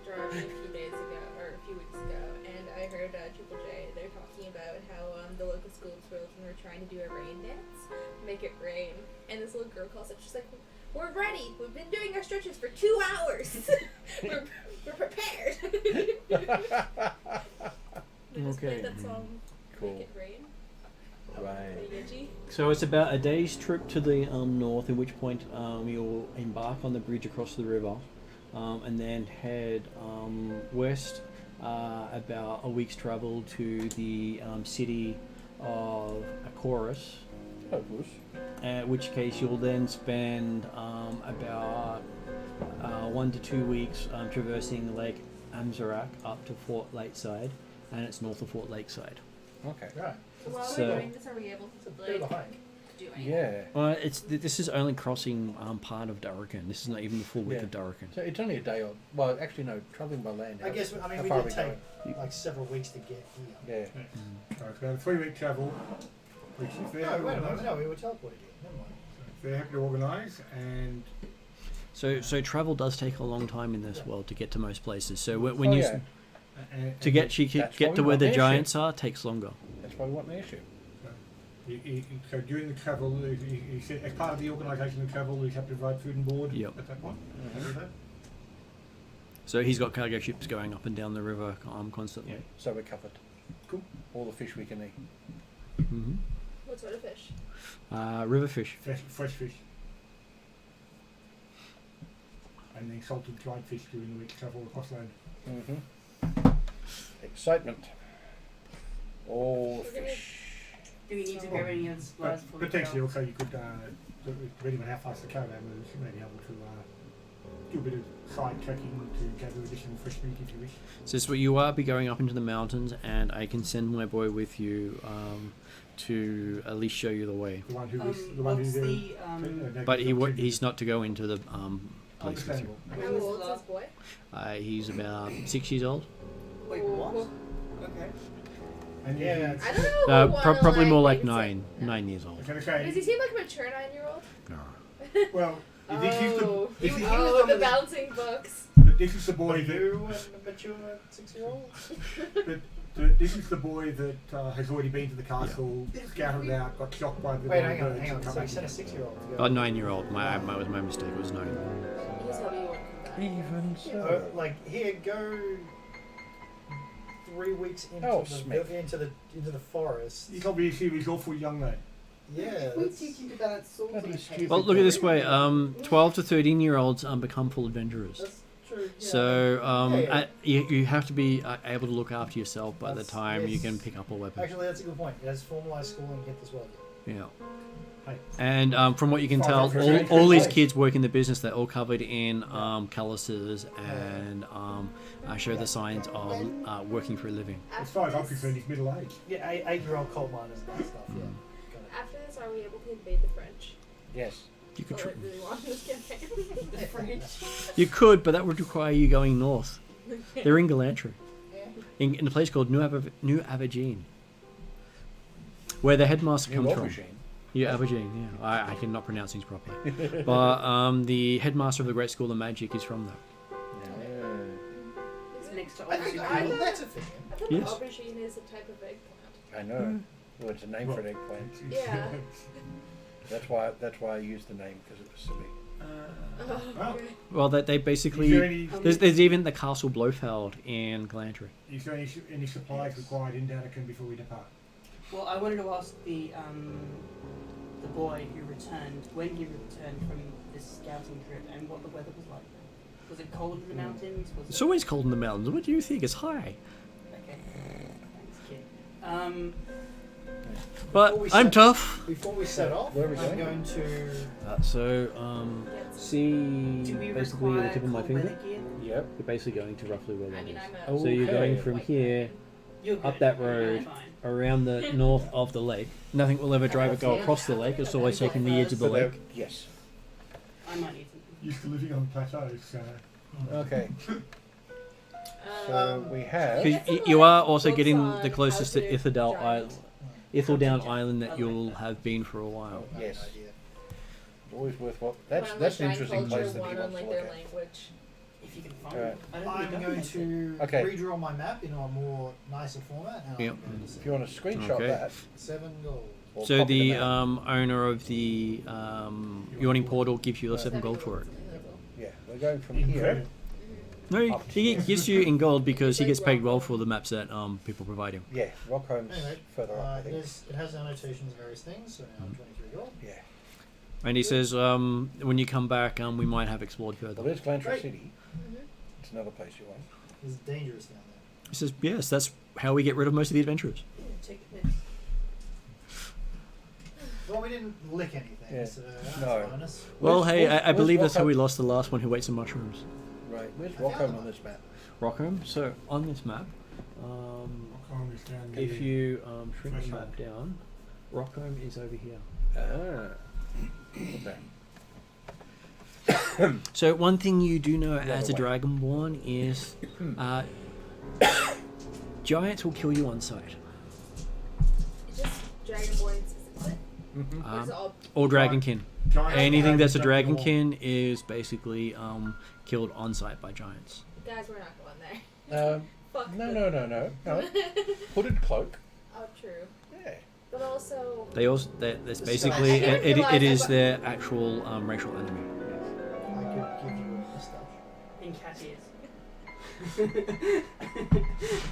driving a few days ago, or a few weeks ago, and I heard Triple J, they're talking about how the local school children were trying to do a rain dance, make it rain. And this little girl calls up, she's like, "We're ready! We've been doing our stretches for 2 hours! we're prepared!" They just played that song, Cool. Make It Rain. Right. Pretty edgy. So it's about a day's trip to the north, at which point you'll embark on the bridge across the river, and then head west about a week's travel to the city of Acorus, in which case you'll then spend about 1 to 2 weeks traversing Lake Amzarak up to Fort Lakeside, and it's north of Fort Lakeside. Okay. Right. While So- we're doing this, are we able It's a to bit of a hike. do anything? Yeah. This is only crossing part of Durrican. This is not even the full width Yeah. of Durrican. So it's only a day or well, actually no, travelling by land. I guess, I mean, how we far did are take going? like several weeks to get here. Yeah. So it's about a 3-week travel. Which if they're No, happy wait a to minute, organise, no, we were teleported here. Never mind. if they're happy to organise, and So travel does take a long time in this world to get to most places. So when Oh, you yeah. to get she could That's get why to we where want the airship. giants are takes longer. That's why we want an airship. so during the travel, he said as part of the organisation of travel, he's happy to provide food and board Yep. at that point. Mhm. Happy with that? So he's got cargo ships going up and down the river constantly. Yeah. So we're covered. Cool. All the fish we can eat. Mm-hmm. What sort of fish? River fish. Fresh fish. And then salted dried fish during the week travel across land. Mm-hmm. Excitement. All the We're gonna- fish. Do we need to grab any other supplies But before we potentially go? also you could, depending on how fast the caravan moves, you may be able to do a bit of side trekking to gather additional fresh meat if you wish. So this is what you are be going up into the mountains, and I can send my boy with you to at least show you the way. The one who is the one What's who's the But he's not to go into the place with you. understandable. How When was the old is this last- boy? He's about 6 years old. Wait, what? Okay. And Yeah, I don't know. Uh, who wanna, probably more like babysit. 9 years old. Okay, Does he seem like a mature 9-year-old? well, this is the Oh, this is, oh, the bouncing books. this is the boy that You and a mature 6-year-old? this is the boy that has already been to the castle, scouted it out, got shocked by the Wait, birds, hang on. and come So you back. said a 6-year-old. Oh, 9-year-old. My was my mistake. It was 9. He's probably won't come back. Even so. Like here, go 3 weeks into Oh, the Smith. into the forest. He's obviously he's awful young lad. Yeah. We that's- teach you to balance swords Bloody on stupid. Well, look at it this way. 12 to 13-year-olds become full adventurers. That's true. Yeah. So Yeah. you have to be able to look after yourself by the That's- time you yes. can pick up a weapon. Actually, that's a good point. It has formalized schooling. Get this well. Yeah. Hey. And from what you can Five tell, up for a all these place. kids work in the business. They're all covered in calluses and show the signs of working for a living. As far as I'm concerned, he's middle aged. Yeah, 8-year-old coal miners and that stuff. Yeah. Mm. Got it. After this, are we able to invade the French? Yes. You could, Oh, I really want this campaign. The French. you could, but that would require you going north. They're in Galantry, in a place called New Aubergine, where the headmaster New comes from. aubergine. Yeah, Aubergine. Yeah, I cannot pronounce things properly. But the headmaster of the Great School of Magic is from there. It's next to I think Aubergine. that's a thing. I thought Yes. aubergine is a type of eggplant. I know. Well, it's a name for an eggplant. Yeah. That's why I used the name, because it was silly. Well, Well, they is basically there any, there's even the Castle Blofeld in Galantry. is there any supplies required in Danakin before we depart? Well, I wanted to ask the boy who returned, when he returned from this scouting trip, and what the weather was like. Was it cold in the mountains? Was It's it... always cold in the mountains. What do you think? It's high. Okay. Thanks, kid. But Before we I'm set- tough. Before we set off, Where are we I'm going? going to. See Do we basically the require tip of my cold finger. weather gear? Yep. You're basically going to roughly where I that mean, is. I'm a So you're Okay. going from here You're up good. that I'm road fine. around the north of the lake. Nothing will ever drive it go across the lake. It's always taking the edge of the So there- lake. yes. I might need something. Used to living on plateaus, so. Okay. So Um, we have. Yeah. Because you are also Books getting on the closest how to to Ithildale giant. Island. Ithildown Island that I like you'll that. have been for a while. Oh, Yes. idea. Always worthwhile. one That's on, that's an like, interesting giant place that culture, he one on wants to like look their at. language. If you can find Alright. it. I don't I'm think going it. to Okay. redraw my map in a more nicer format. And Yep. I'm going to If you want to screenshot Okay. that, $7. or So copy the map. owner of the Yawning Portal gives you 7 gold for it. Yeah, we're going from In here. credit. No, he gives you in gold because he gets paid well for the maps that people provide him. Yeah, Rockholm's Anyway, further up, I think. it has annotations of various things, so now I'm 23 gold. Yeah. And he says when you come back, we might have explored Well, further. there's Glantry Right. City. It's another place you want. It's dangerous down there. He says yes, that's how we get rid of most of the adventurers. Take it next. Well, we didn't lick anything, Yeah. so that's No. a bonus. Well, Where's- hey, where's- I believe where's that's how we Rockholm? lost the last one who ate some mushrooms. Right, where's I found Rockholm them. on this map? Rockham. So on this map, Rockholm is down if near- you shrink the Threshold. map down, Rockham is over here. Okay. So one thing you do know The as a other way. Dragonborn is giants will kill you on sight. Just Dragonborn specifically. Mm-hmm. Or is it all Or Dragonkin. Giant Anything that's a dragons don't Dragonkin is basically killed on sight by giants. guys? We're not going there. Fuck. No, them. no. Hooded cloak. Oh, true. Yeah. But also, They also that's The basically I didn't it realize is that- their actual racial enemy. I could give you a mustache. In cat ears. It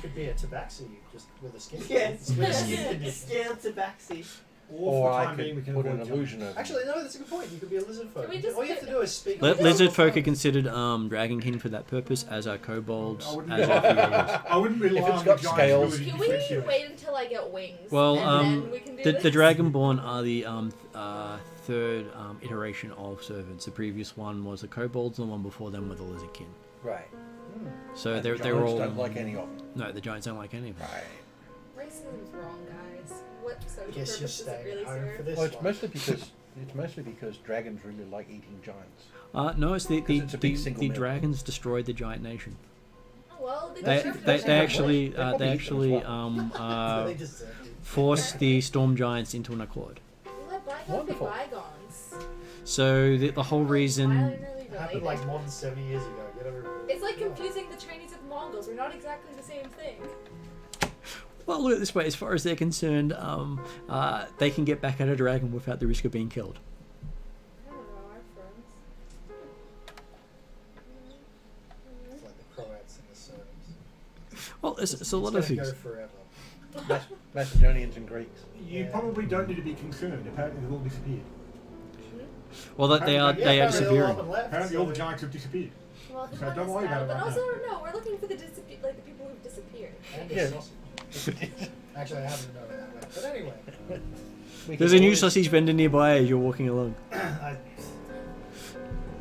could be a tabaxi just with a skin. Yes. With a skin condition. Scale tabaxi. Or for Or the I time being, we could can put an avoid illusion of. Actually, no, that's a good point. You could be a lizard folk. Can we just All you have to do is speak. Lizard folk are considered Dragonkin for that purpose, as are kobolds, I wouldn't as be- are creatures. I wouldn't rely If it's on got the giant's scales- ability to can we differentiate. wait until I get wings? Well, and then we can do the this? Dragonborn are the third iteration of servants. The previous one was the kobolds, and the one before them were the lizardkin. Right. So And they're the they're giants all don't like any of them. no, the giants don't like any of them. Right. Racism's wrong, guys. What social Guess you're purpose does it staying really at home for serve? this Well, it's one. mostly because dragons really like eating giants. No, it's the 'Cause it's a big single meal. dragons destroyed the giant nation. Oh, well, They deserve to they, die. they actually They probably they eat them as actually They deserve it. forced the storm giants into an accord. We let bygones Wonderful. be bygones. So the whole Why reason. are they really It happened related? like more than 70 years ago. Get over it. It's like confusing the Chinese with Mongols. We're not exactly the same thing. Well, look at it this way: as far as they're concerned, they can get back at a dragon without the risk of being killed. I don't know, our friends. It's like the Croats and the Serbs. Well, it's a lot of It's things. gonna go forever. Macedonians and Greeks. You probably don't need to be concerned. Apparently, they've all disappeared. Well, that they are Yeah, they are apparently they're all disappearing. up and left, Apparently, so all the giants have disappeared. Well, who So won don't this worry about battle? it But right also, no, we're looking for the the people who've disappeared. And Yeah. the sausage. Actually, I happen to know that. But anyway, We There's can a new always- sausage vendor nearby as you're walking along.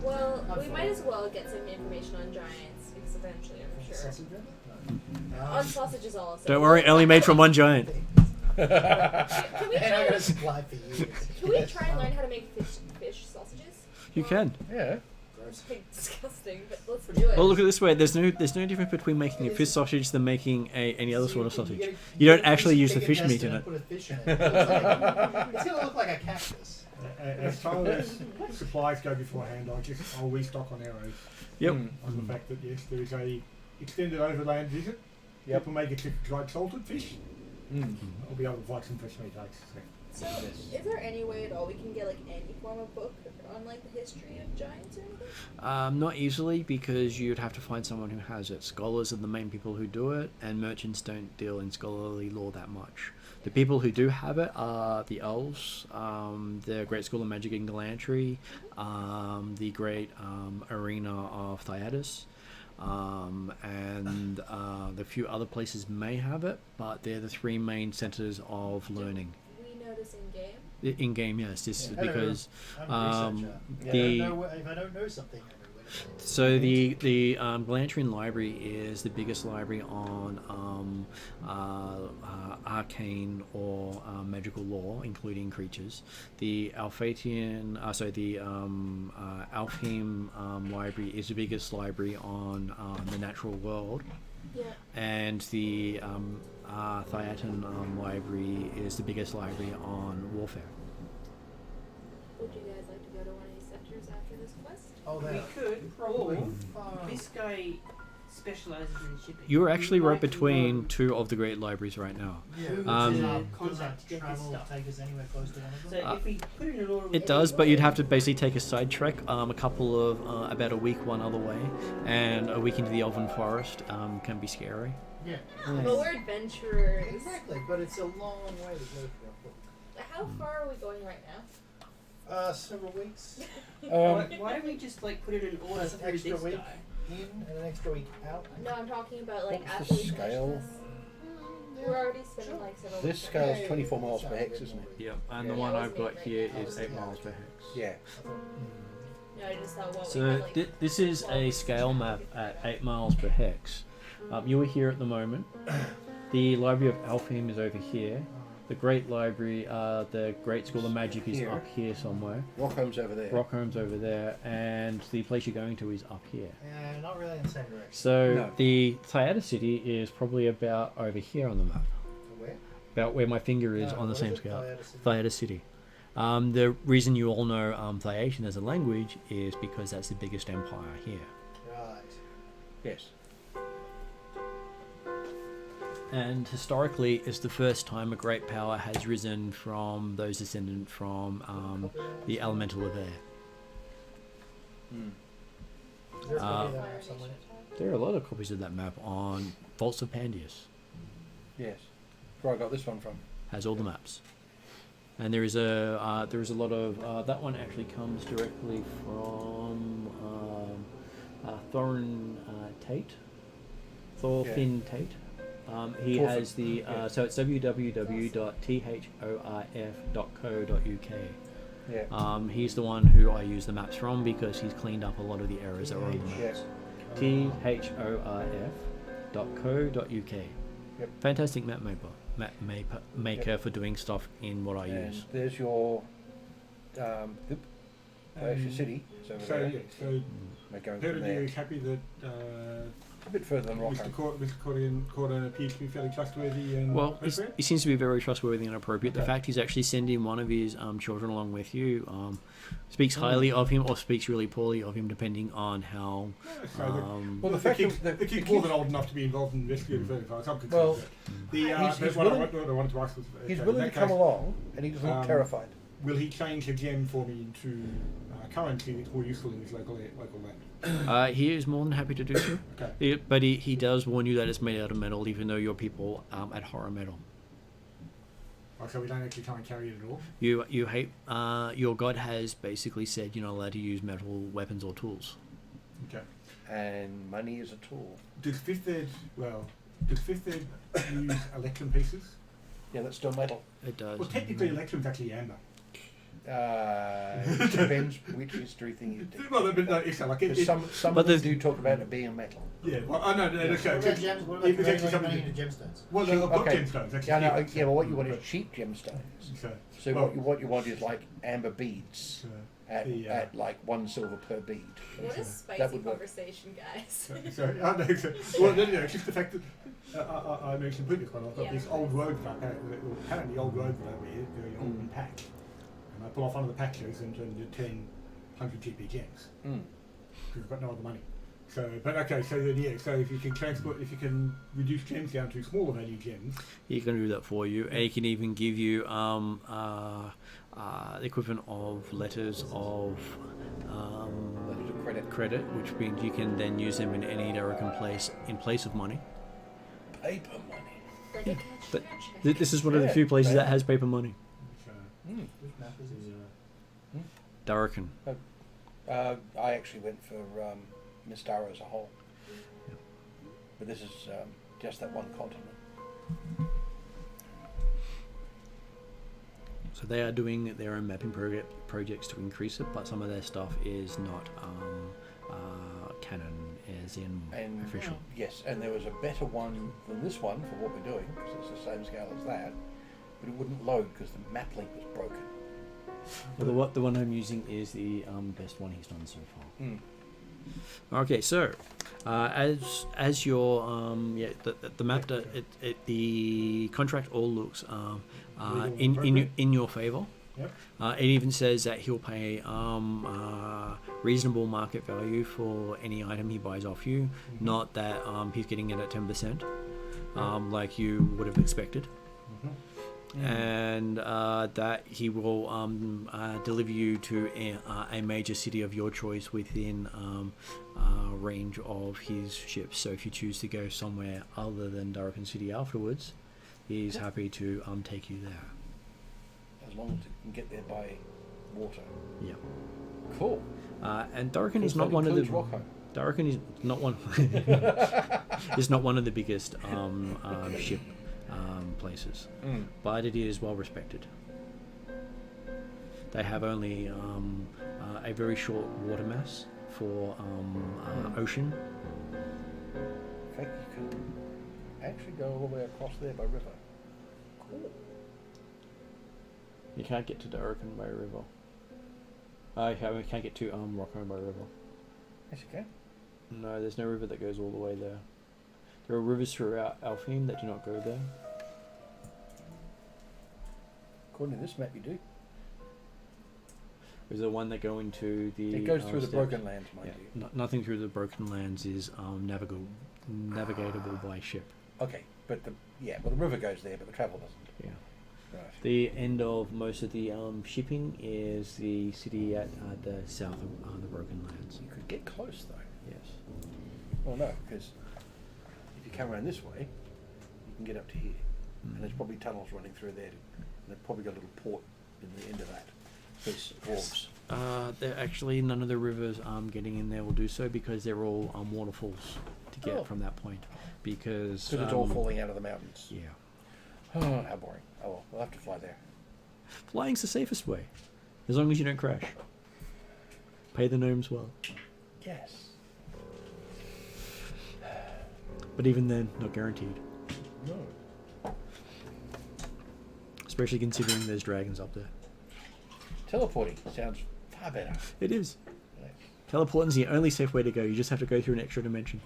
Well, we Unfold. might as well get some information on giants because eventually, I'm sure. sausage vendor? No. On sausages also. Don't worry, only made from one giant. Can we And I'm try? gonna supply for you. Can we try and learn how to make fish sausages? You can. Yeah. Gross. Like, disgusting, but let's do it. Well, look at it this way. There's no difference between making a fish sausage than making any other sort of You sausage. get a- You don't get a actually piece use of the fish chicken meat breast in and it. Put a fish in it. It's gonna look like a cactus. As far as supplies go beforehand, I'll restock on arrows. Yep. On the fact that yes, there is a extended overland visit. Yep. People may get to dried salted fish. Mm. I'll be able to provide some fresh meat. So, is there any way at all we can get like any form of book on like the history of giants or anything? Not easily, because you'd have to find someone who has it. Scholars are the main people who do it, and merchants don't deal in scholarly lore that much. The people who do have it are the elves, the Great School of Magic in Galantry, the Great Arena of Theatis, and the few other places may have it, but they're the three main centers of learning. We notice in game. In game, yes, just Yeah. because I'm a researcher. yeah. If I don't know something, I know where to go. so the Galantrian Library is the biggest library on arcane or magical lore, including creatures. The Alphatian, Alfheim Library is the biggest library on the natural world, Yeah. and the Theatan Library is the biggest library on warfare. Would you guys like to go to one of these centers after this quest? Oh, We there. could, Probably. or this guy specializes in shipping. You're actually We'd right like to between know two of the great libraries right now. Yeah. who Um, to Does contact that to get this travel stuff. take us anywhere close to one of So them? if we put in an order, It does, but you'd have to basically take a side trek, a couple of about a week one other way, and a week into the Elven Forest can be scary. Yeah. But we're adventurers. Exactly, but it's a long way to go for a book. How far are we going right now? Several weeks why don't we just like put in an order That's an through extra this week. guy? in and an extra week out. No, I'm talking about like What's after the we finish scale? this. We're already spending like several This weeks. scale is 24 miles per hex, isn't it? Yep, and and the the Yeah. one one I've I've got got here here is is 8 8 miles per hex. Yeah. No, I just thought, well, we So had, like, this is a scale map at 8 miles per hex. You are here at the moment. The Library of Alfheim is over here. The Great Library, the Great School of Magic is Here. up here somewhere. Rockholm's over there. Rockholm's over there, and the place you're going to is up here. Yeah, not really in the same direction. So No. the Theater City is probably about over here on the map, Where? about where my finger is No, on the what same is it? scale. Theater City. Theater City. The reason you all know Theatian as a language is because that's the biggest empire here. Right. Yes. And historically, it's the first time a great power has risen from those descendant from the elemental of air. Mm. Is there a copy of that Fire map somewhere? Nation. There are a lot of copies of that map on Vaults of Pandius. Yes. Where I got this one from. Has all the maps. And there is a lot of that one actually comes directly from Thorin Tate, Thorfinn Tate. He Thorfinn, has the so it's www.thorf.co.uk. Yeah. He's the one who I use the maps from because he's cleaned up a lot of the errors that were on the maps. Yes. thorf.co.uk. Yep. Fantastic map maker for doing stuff in what I And use. there's your there's your city. So So, yeah, so we're going Peter from is there. happy that A bit further than Mr. Rockholm. Cordon appears to be fairly trustworthy and Well, appropriate. he seems to be very trustworthy and appropriate. The Okay. fact he's actually sending one of his children along with you speaks highly of him or speaks really poorly of him, depending on how. So Well, the the fact kid's, that the kid's more than old enough to be involved in investigative further, as I'm concerned. Well, the, he's what I willing- wanted to ask was, He's okay, willing in to that come case, along, and he doesn't look terrified. Will he change a gem for me into currency that's more useful in his local land? He is more than happy to do so. Okay. But he does warn you that it's made out of metal, even though your people at horror metal. Oh, so we don't actually try and carry it at all? You hate your god has basically said you're not allowed to use metal weapons or tools. Okay. And money is a tool. Does Fifth Ed use electrum pieces? Yeah, that's still metal. It does. Well, technically, electrum's actually amber. It depends which history thing you do. Well, but no, it's like it, 'Cause some But of them there's- do talk about it being a metal. yeah. Well, I know. What about gems? What about It was actually converting something money into gemstones? Well, no, I've got Okay. gemstones. Actually, Yeah, no, yeah, yeah, but what you want is cheap gemstones. So, So well, what you want is like amber beads at, the, at like 1 silver per bead. What a That spicy would work. conversation, guys. Sorry, I know. Well, no, it's just the fact that I mentioned previous one. I've got Yeah. this old road that apparently old road that over here, very old and packed. And I pull off one of the patches and turn into 100 GP gems Mm. because I've got no other money. So, but okay, so then yeah, so if you can reduce gems down to smaller value gems. He can do that for you, and he can even give you the equivalent of letters of Letters of credit. credit, which means you can then use them in any Darrocan place in place of money. Paper money. Like a But catch This is one of the Yeah, few places yeah. that has paper money. So, Mm. Which map is it? Darrocan. I actually went for Mystara as a whole. But this is just that one continent. So they are doing their own mapping projects to increase it, but some of their stuff is not canon, as in And official. yes, and there was a better one than this one for what we're doing, because it's the same scale as that, but it wouldn't load because the map link was broken. Well, the one I'm using is the best one he's done so far. Mm. Okay, so as your the map the contract all looks in your favor. Yep. It even says that he'll pay reasonable market value for any item he buys off you, Mhm. not that he's getting it at 10%, like you would have expected. And that he will deliver you to a major city of your choice within range of his ships. So if you choose to go somewhere other than Darrocan City afterwards, he's happy to take you there. As long as it can get there by water. Yeah. Cool. And Darrocan is That not one of the includes Rocco. Darrocan is not one is not one of the biggest ship places, Mm. but it is well respected. They have only a very short water mass for ocean. In fact, you can actually go all the way across there by river. Cool. You can't get to Darrocan by river. We can't get to Rocco by river. Yes, you can. No, there's no river that goes all the way there. There are rivers throughout Alfheim that do not go there. According to this map, you do. There's the one that go into the. It goes through the steppes. Broken Lands, mind Yeah, you. nothing through the Broken Lands is navigatable by ship. Okay, but the river goes there, but the travel doesn't. Yeah. Right. The end of most of the shipping is the city at the south of the Broken Lands. You could get close though. Yes. Well, no, because if you come around this way, you can get up to here, and there's probably tunnels running through there, and they've probably got a little port in the end of that. There's dwarves. Actually, none of the rivers getting in there will do so because they're all waterfalls to get Oh. from that point. Because Because it's all falling out of the mountains. Yeah. Oh, how boring. Oh well, we'll have to fly there. Flying's the safest way, as long as you don't crash. Pay the gnomes well, Yes. but even then, not guaranteed. No. Especially considering there's dragons up there. Teleporting sounds far better. It is. Yes. Teleporting's the only safe way to go. You just have to go through an extra dimension.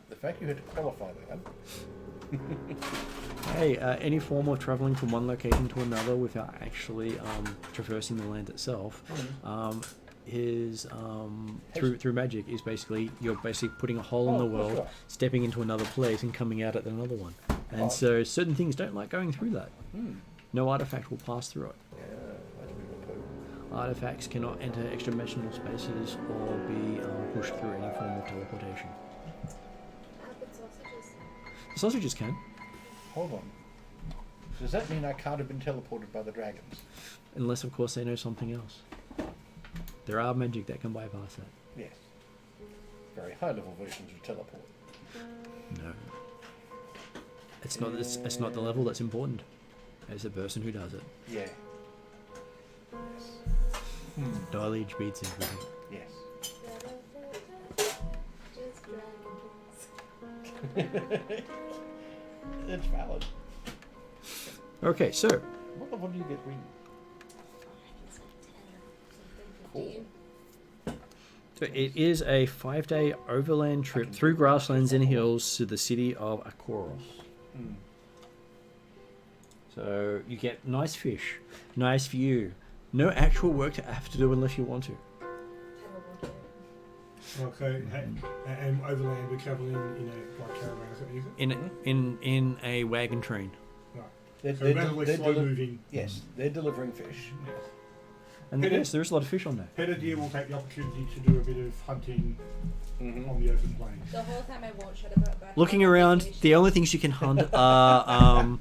The fact you had to qualify that. Hey, any form of traveling from one location to another without actually traversing the land itself, through magic is basically you're basically putting a hole in Oh, the of course world, you are. stepping into another place and coming out at another one. And Oh. so certain things don't like going through that. Hmm. No artifact will pass through it. Yeah, that's a bit of a poo. Artifacts cannot enter extra-dimensional spaces or be pushed through any form of teleportation. But sausages. The sausages can. Hold on. Does that mean I can't have been teleported by the dragons? Unless, of course, they know something else. There are magic that can bypass that. Yes. Very high level versions of teleport. No. It's not the level that's important. It's the person who does it. Yeah. Knowledge beats everything. Yes. Just dragons. That's valid. Okay, so What level do you get ring? Cool. it is a 5-day overland trip through grasslands and hills to the city of Akoros. Mm. So you get nice fish, nice view. No actual work to have to do unless you want to. Okay, and overland we're travelling in a like caravan, is it? In a wagon train. They're, So they're, relatively they're slow deli- moving. Yes, they're delivering fish. And It yes, is. there's a lot of fish on there. Petter Deer will take the opportunity to do a bit of hunting Mm-hmm. on the open plains. The whole time I won't shut about back. Looking on around, vacation. the only things you can hunt are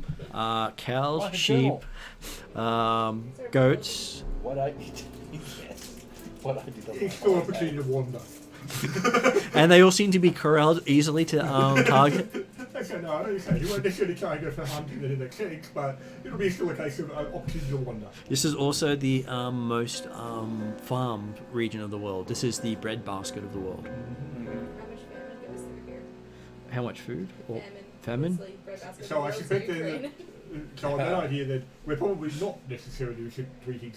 cows, Like a sheep, journal. goats. What I did. Yes. What I did. on It's my still an holiday. opportunity to wander. And they all seem to be corralled easily to target. Okay, no, I know you say you won't necessarily try and go for hunting in the next sense, but it'll be still a case of opportunity to wander. This is also the most farmed region of the world. This is the breadbasket of the world. How much famine goes through here? How much food? Or Famine. famine? It's like breadbasket So I of the suspect world, that, Ukraine. so on that idea that we're probably not necessarily eating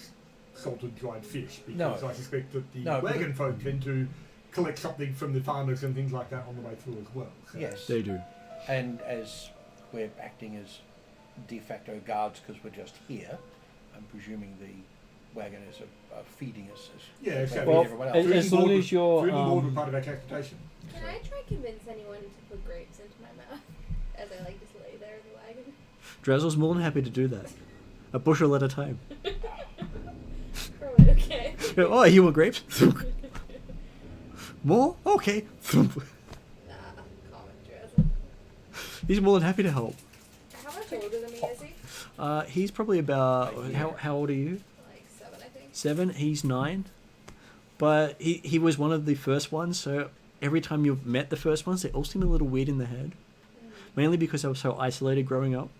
salted dried fish, because No. I suspect that the No, but wagon folk tend to collect something from the farmers and things like that on the way through as well. So Yes. They do. And as we're acting as de facto guards because we're just here, I'm presuming the wagoners are feeding us as Yeah, they so feed Well, everyone as- else. food as and long board as was- you're, food and board were um, part of our transportation. Can I try convince anyone to put grapes into my mouth as I like just lay there in the wagon? Drazzle's more than happy to do that. A bushel at a time. Or what? Okay. Oh, you want grapes? More? Okay. Nah, common Drazzle. He's more than happy to help. How much older than me is he? He's probably about how old are you? Like 7, I think. 7. He's 9. But he was one of the first ones, so every time you've met the first ones, they all seem a little weird in the head. Mainly because I was so isolated growing up.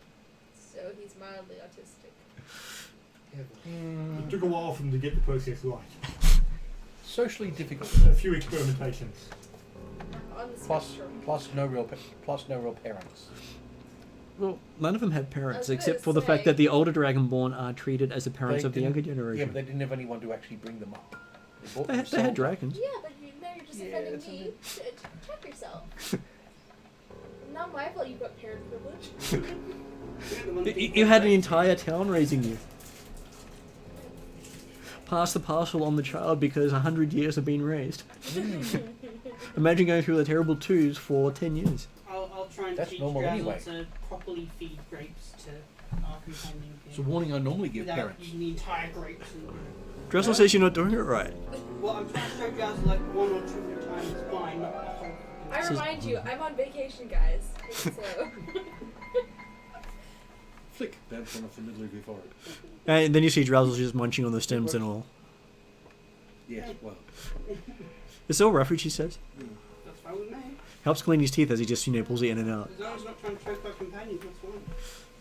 So he's mildly autistic. It took a while for them to get the process right. Socially difficult. A few experimentations. On the Plus spectrum. no real parents. Well, none of them had parents, I was except gonna for the fact say- that the older Dragonborn are treated as the parents They of the younger didn't- Yeah, generation. but they didn't have anyone to actually bring them up. bought They had themselves. dragons. Yeah, but now you're just Yeah, offending that's me. Check yourself. Not my fault you've got parent privilege. You had an entire town raising you. Pass the parcel on the child because 100 years have been raised. Imagine going through the terrible twos for 10 years. I'll try and That's teach normal Drazzle anyway. to properly feed grapes to our companion It's a here. warning I normally give Without parents. using the entire grapes. And, Dressel says you're not doing it right. well, I'm trying to show Drazzle like 1 or 2 at a time is fine, not the whole. I Says- remind you, I'm on vacation, guys. Take it slow. Flick. That's one off the middle of your forehead. And then you see Drowsel just munching on the stems and all. Yes, well. It's all rough, she says. That's fine with me. Helps clean his teeth as he just, pulls it in and out. As long as I'm not trying to choke my companions, that's fine.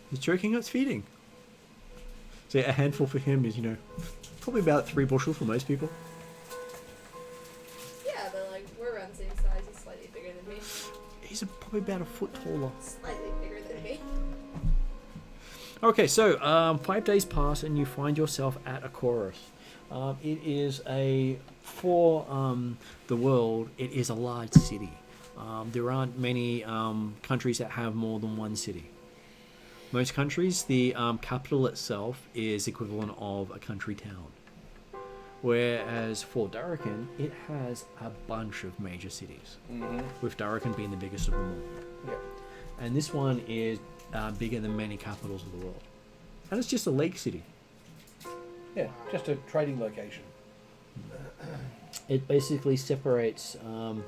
He's choking, it's feeding. So yeah, a handful for him is, probably about 3 bushel for most people. Yeah, but like, we're around the same size. He's slightly bigger than me. He's probably about a foot taller. Slightly bigger than me. Okay, so 5 days pass and you find yourself at Akoros. It is for the world, it is a large city. There aren't many countries that have more than one city. Most countries, the capital itself is equivalent of a country town. Whereas for Darrakan, it has a bunch of major cities, Mm-hmm. with Darrakan being the biggest of them all. Yeah. And this one is bigger than many capitals of the world. And it's just a lake city. Yeah, just a trading location. It basically separates the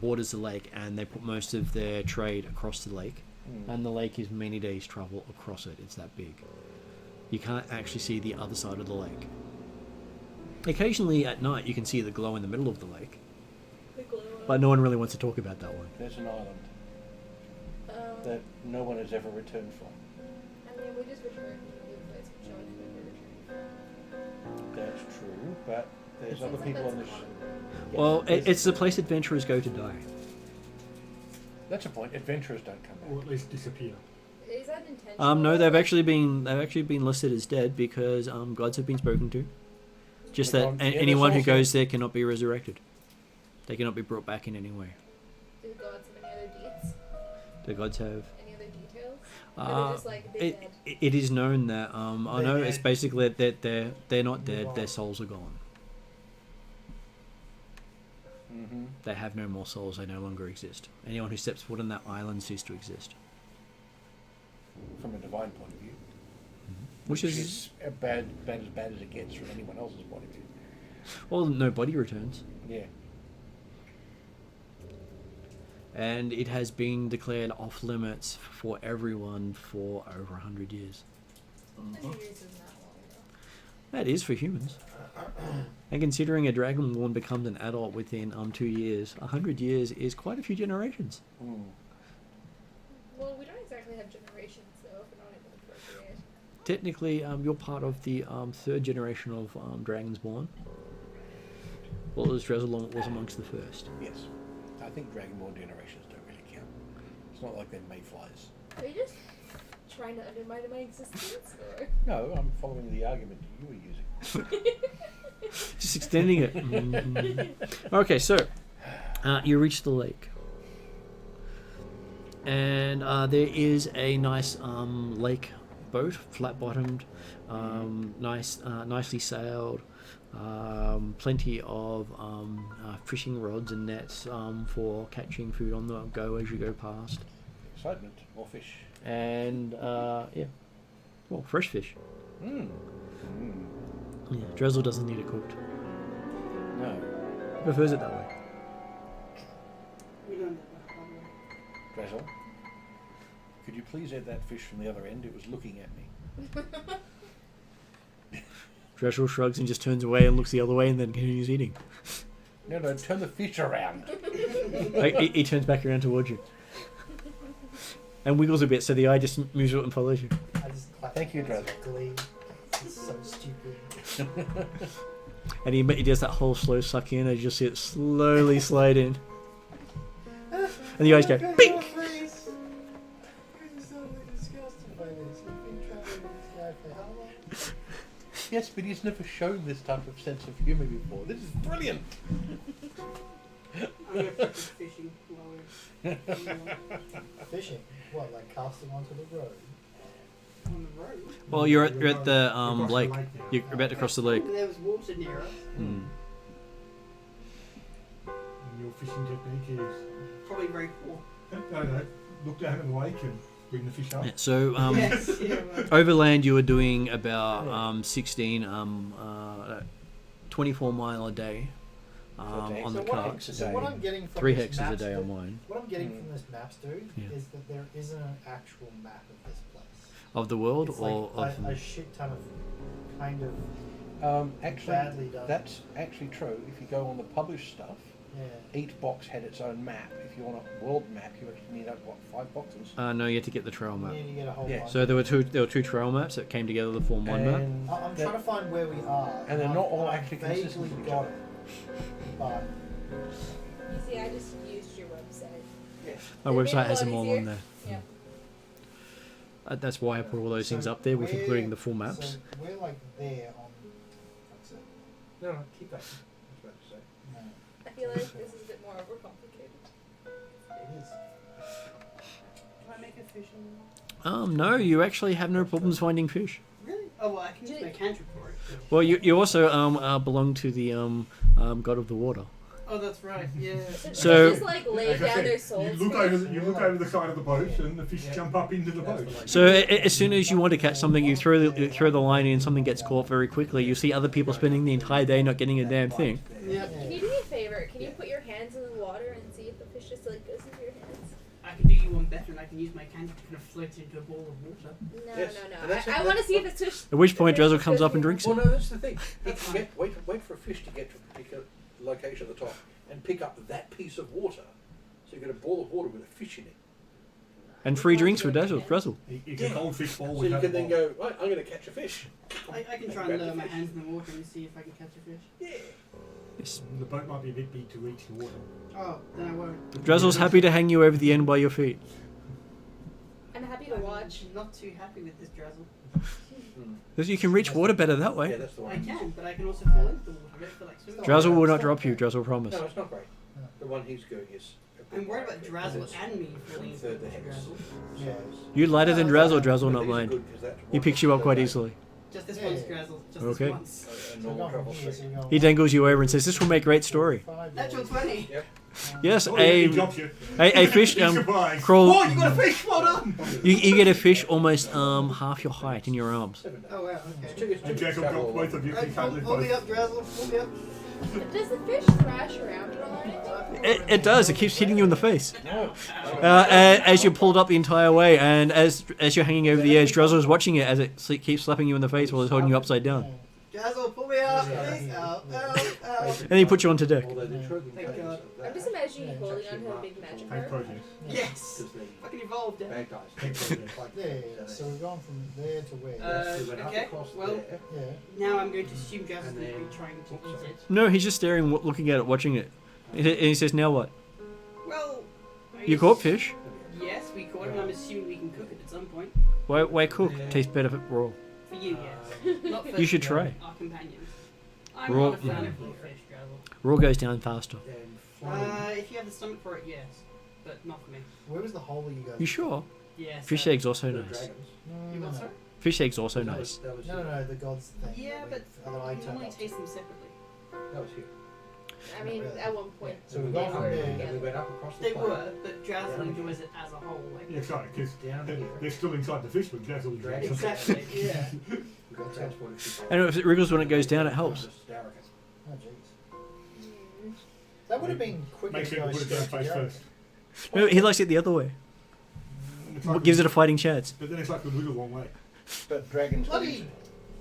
borders of the lake, and they put most of their trade across the lake. And the lake is many days' travel across it. It's that big. You can't actually see the other side of the lake. Occasionally at night you can see the glow in the middle of the lake, The glow up. but no one really wants to talk about that one. There's an island. that no one has ever returned from. I mean, we just returned to the place which no one could ever return from. That's true, but there's It other seems like people on that's this. common. Yes, Well, there's- it's the place adventurers go to die. That's a point. Adventurers don't come Or back. at least disappear. Is that intentional? No, though? they've Like, actually been listed as dead because gods have been spoken to. Just They're that gone. Yeah, their anyone who souls goes there cannot be resurrected. They cannot be brought back in any way. Do the gods have any other deeds? The gods have. Any other details? Or they're just like, they're dead? It is known that I know it's dead. basically that they're not dead. Wow. Their souls are gone. Mm-hmm. They have no more souls. They no longer exist. Anyone who steps foot on that island ceases to exist. From a divine point of view. Which is bad as it gets from anyone else's point of view. well, no body returns, Yeah. and it has been declared off limits for everyone for over 100 years. 100 years isn't that long though. That is for humans. And considering a dragonborn becomes an adult within 2 years, 100 years is quite a few generations. Mm. Well, we don't exactly have generations though, if we're not able to procreate. Technically, you're part of the third generation of dragons born. Well, as Drezelon was amongst the first. Yes. I think Dragonborn generations don't really count. It's not like they're mayflies. Are you just trying to undermine my existence? Or? No, I'm following the argument you were using. Just extending it. Mhm. Okay, so you reach the lake, and there is a nice lake boat, flat-bottomed, nicely sailed, plenty of fishing rods and nets for catching food on the go as you go past, Excitement. More fish. and yeah, well, fresh fish. Mm. Mm. Yeah, Drezel doesn't need it cooked. No. He prefers it that way. We learned that the hard way. Drezel, could you please add that fish from the other end? It was looking at me. Drezel shrugs and just turns away and looks the other way and then continues eating. No, turn the fish around. He turns back around towards you. And wiggles a bit so the eye just moves up and follows you. I just clap Thank you, my hands Drazzy. with glee. It's so stupid. And he does that whole slow suck in and you just see it slowly slide in. And the eyes go, bink! Please. You're just so disgusted by this. You've been traveling with this guy for how long? Yes, but he's never shown this type of sense of humour before. This is brilliant. I'm gonna practice fishing while we're Fishing? What, like casting onto the road? on the road. Well, you're at the Across the lake. now. You're about to cross the lake. There was water near us. Hmm. And your fishing technique is Probably very poor. no, look down at the lake and bring the fish up. Yeah, so Yes, yeah, well, overland you were doing about 24 mile a day Okay, on so the what cart. I'm- what I'm getting from 3 this hexes a maps day that- on mine. What I'm getting Mm. from this maps, dude, Yeah. is that there isn't an actual map of this place. Of the world It's or like of a shit ton of kind of Actually, badly done. that's actually true. If you go on the published stuff, Yeah. each box had its own map. If you want a world map, you actually need, what, 5 boxes? no, you had to get the trail map. You need to get a whole Yeah. bunch. So there were two trail maps that came together to form one map. And I'm that- trying to find where we are. And they're not all I've actually consistent vaguely with each got other. it, but You see, I just used your website. Yes. My It'd be a website has lot them all easier. on there. Yeah. That's why I put all those things So up there with we're- including the full maps. So we're like there on. What's it? No, keep that. I was about to say. No, I feel like this is a bit more overcomplicated. it is. can I make a fishing? No, you actually have no problems finding fish. Really? Oh well, I can use my cantrip for it. Well, you also belong to the god of the water. Oh, that's right. Yeah. So- They just like lay Like I down said, their souls. you look for over, it. you look over the side of the boat, and the fish Yeah. jump up into the That's boat. what I So do. as soon as you want to catch something, you throw the line in, something gets caught very quickly. You see other people spending the entire day not getting a damn thing. Yeah. Can you do me a favor? Can you put your hands in the water and see if the fish just like goes into your hands? I can do you one better, and I can use my cantrip to kind of float it into a ball of water. No, Yes. no, And no. that's I what- want to see if it's fish. At which point the fish Drezel comes goes up and in your drinks Well, it. no, that's the thing. That's You get, wait for a fish to get to a particular location at the top and pick up that piece of water. So you get a ball of water with a fish in it. And free drinks for Drizzle. It's a goldfish ball. So with you no can then ball. go, right, I'm going to catch a fish. I can try and lower my hands in the water and see if I can catch a fish. Yeah. Yes. The boat might be a bit big to reach the water. Oh, then I won't. Drizzle's happy to hang you over the end by your feet. I'm happy to watch. I'm not too happy with this Drizzle. Because you can reach water better that Yeah, way. that's the one. I can, but I can also fall into the water. I don't feel like swimming. Drizzle will not drop you, Drizzle promise. No, it's not great. The one he's going is. I'm worried about Drizzle and me falling into the Third the water, hex. Drizzle. Yeah. You're lighter than Drizzle, Drizzle not These are mine. good 'cause that's He one picks you up per quite day. easily. Just this Yeah, once, yeah. Drizzle. Just Okay. this once. A So normal we're travel going from here, street. so we're going He dangles you over and says, "This will make great story." 5 Natural days. 20. Yep. Yes, Oh, yeah, he a drops you. fish Big surprise. crawl. Oh, you got a fish! Well done! You get a fish almost half your height in your arms. 7 days. Oh, wow, It's okay. too, it's too And Jack will travel drop both of you. Right, You can't live pull me both. up, Drizzle. Pull me up. Does the fish thrash around at all or anything? It does. It keeps hitting you in the face. No. As you're pulled up the entire way, and as you're hanging over the edge, Drizzle is watching it as it keeps slapping you in the face while it's holding you upside down. Drizzle, pull me up, Yeah. please. Ow, ow, ow. And then he puts you onto deck. Although the Atruaghin Thank claims God. that I'm just imagining you holding onto a big magic Thank carp. protein. Yes. because the Fucking evolved, yeah. bad guys. Yeah, so we've gone from there to where? We went up okay, across well- there. Yeah. Now I'm going to assume Drizzle's And going to then- be trying to Oops, eat sorry. it. No, he's just staring, looking at it, watching it. And he says, "Now what? Well, I You guess- caught fish? Yes, we caught it, and I'm assuming we can cook it at some point. Why cook? Yeah. Tastes better raw." For you, yes. Not for You should try. our companions. I'm Raw- not a fan of raw fish, Drizzle. Raw goes down faster. And flying. If you have the stomach for it, yes. But not for me. Where was the hole that you guys? You sure? Yes. Fish eggs also the nice. dragons. No, You no, got no. sorry? Fish eggs also That nice. was- that was No, here. no, the gods thing. Yeah, but That I you turned normally up. taste them separately. That was here. I mean, at one point. So we've they gone from were there. And we together. went up across the They plain. were, but Drizzle Yeah. enjoys it as a whole. Like, Yeah, sorry, because Down here. they're still inside the fish, but Jazzle is Dragon. exactly, yeah. We got transported to And if it wriggles when it goes down, it helps. Darrican. Oh, jeez. Mm. That would have been quicker Make to sure go you put it down straight face together. first. No, he likes it the other way. It's like Gives it a fighting chance. But then it's like the wiggle one way. But dragons. Bloody!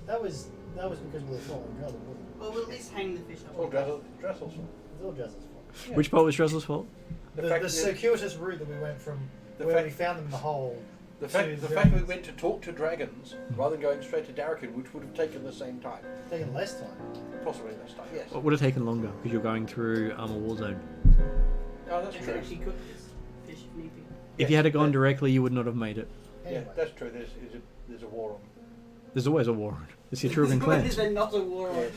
That was because we were following Drizzle, wasn't it? Well, we'll at least hang the fish up. Oh, Dressel's one. It was all Drizzle's fault. Yeah. Which part was Drizzle's fault? The The, fact the that- circuitous route that we went from The where fact- we found them in the hole. The to fact we dragons. went to talk to dragons rather than going straight to Darrican, which would have taken the same time. Taking less time. Possibly less time, yes. It would have taken longer because you're going through a war zone. Oh, that's I true. can actually cook this fish if need be. If you had gone that- directly, you would not have made it. Anyway. Yeah, that's true. There's a war on. There's always a war on. It's the Atruaghin clans. Is there not a war on? Yeah.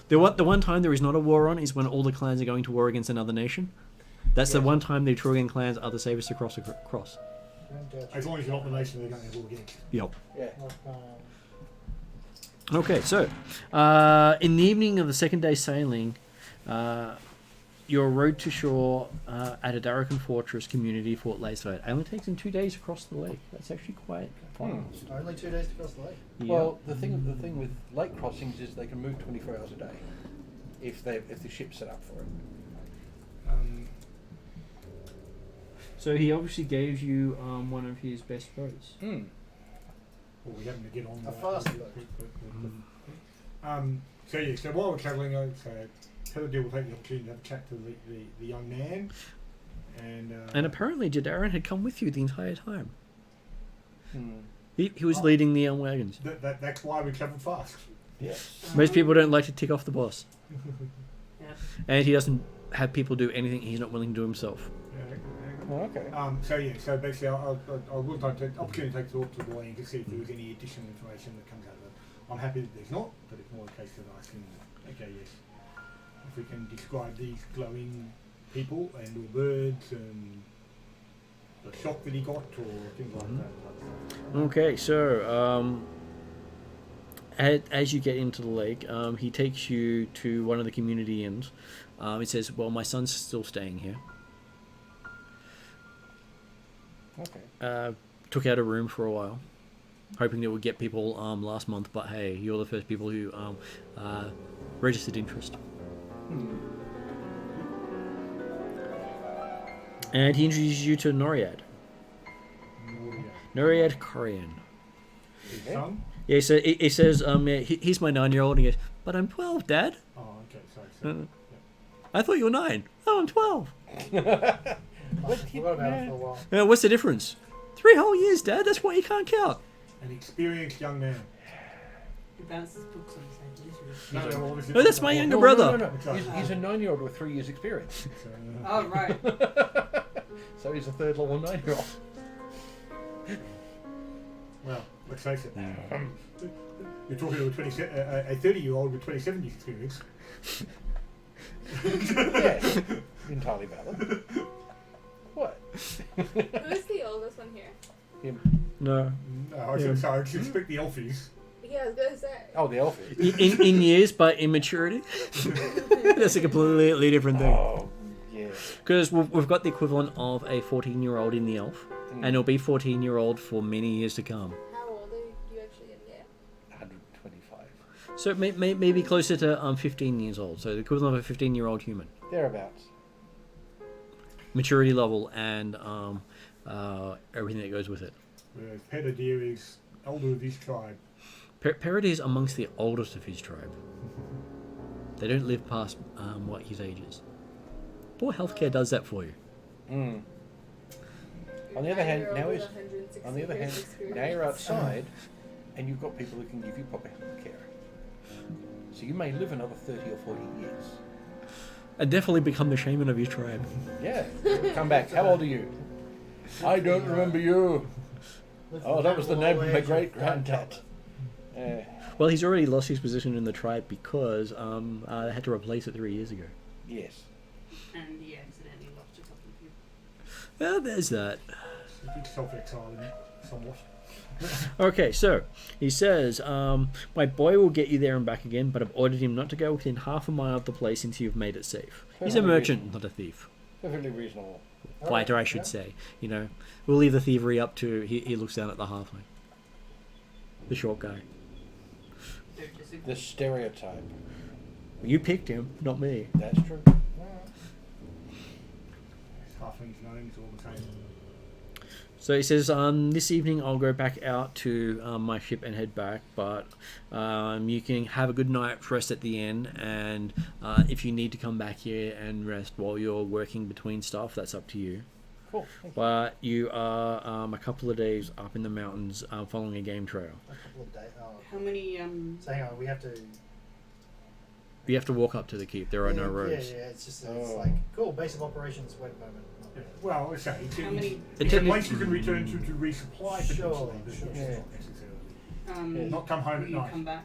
The one time there is not a war on is when all the clans are going to war against another nation. That's the Yeah. one time the Atruaghin clans are the safest to cross. As long as you're not the nation they're going to have war against. Yep. Yeah. Okay, so in the evening of the second day sailing, you're rowed to shore at a Darrican fortress community, Fort Layside. It only takes them 2 days across the lake. That's actually quite fun. Only 2 days to cross the lake. Yeah. Well, the thing with lake crossings is they can move 24 hours a day if the ship's set up for it. So he obviously gave you one of his best boats. Well, we happen to get on A that. fast boat. So yeah, so while we're travelling, Heather will take the opportunity to have a chat to the young man, And apparently Jadarin had come with you the entire time. Hmm. He was Oh. leading the wagons. that's why we travel fast. Yes. Most people don't like to tick off the boss. Yeah. And he doesn't have people do anything he's not willing to do himself. Oh, okay. So basically, I will take the opportunity to talk to the boy and to see if there was any additional information that comes out of it. I'm happy that there's not, but it's more a case that I can, okay, yes, if we can describe these glowing people and or birds and the shock that he got or things like that. Okay, so as you get into the lake, he takes you to one of the community inns. He says, "Well, my son's still staying here. Okay. Took out a room for a while, hoping that would get people last month. But hey, you're the first people who registered interest." And he introduces you to Noriad. Noriad Korean. His Yeah. son? Yeah, so he says, he's my 9-year-old, and he goes, "But I'm 12, Dad." Oh, okay, sorry. I thought you were 9. Oh, I'm 12. I forgot about it for a while. What's the difference? 3 whole years, Dad. That's why you can't count. An experienced young man. Who bounces books on the same issue. No, well, this is- No, that's my younger No, brother. No. He's a 9-year-old with 3 years experience. So, Oh, right. So he's a third level 9-year-old. well, let's face it. You're talking to a 30-year-old with 27 years experience. Yeah, entirely valid. What? Who's the oldest one here? Him. No. No, I was going to say, I should expect the elfies. Yeah, I was gonna say. Oh, the elf is. In years, but in maturity, that's a completely different thing. Oh, yeah. Because we've got the equivalent of a 14-year-old in the elf, and it'll be 14-year-old for many years to come. How old are you actually in there? 125. So maybe closer to 15 years old. So the equivalent of a 15-year-old human. Thereabouts. Maturity level and everything that goes with it. Whereas Pedadir is elder of his tribe. Parrot is amongst the oldest of his tribe. They don't live past what his age is. Poor healthcare does that for you. Mm. Your On the other hand, 9-year-old now with is 160 on the other hand, years experience. now you're outside, and you've got people who can give you proper health care. So you may live another 30 or 40 years. And definitely become the shaman of his tribe. Yeah. Come back. How old are you? I don't remember you. Oh, that was the name of my great granddad. Well, he's already lost his position in the tribe because they had to replace it 3 years ago. Yes. And he accidentally lost a couple of people. Well, there's that. It's self-exile, isn't it? Somewhat. Okay, so he says, my boy will get you there and back again, but I've ordered him not to go within half a mile of the place until you've made it safe. He's a Perfectly merchant, not a thief. Perfectly reasonable. Fighter, I should say. You know, we'll leave the thievery up to. He looks down at the halfling, the short guy. Don't disagree. The stereotype. You picked him, not me. That's true. Halflings' names all the same. So he says, this evening I'll go back out to my ship and head back, but you can have a good night's rest at the inn, and if you need to come back here and rest while you're working between stuff, that's up to you. Cool. Thank you. But you are a couple of days up in the mountains following a game trail. A couple of days. Oh. How many, So hang on, we have to. You have to walk up to the keep. There are no Yeah, roads. yeah. It's just it's Oh. like cool. Base of operations. Wait a moment. Yeah. Well, it's a, how many, it's a place you can return to resupply Sure, potentially, but sure. it's Yeah. not necessarily. Not come home will at you night. come back?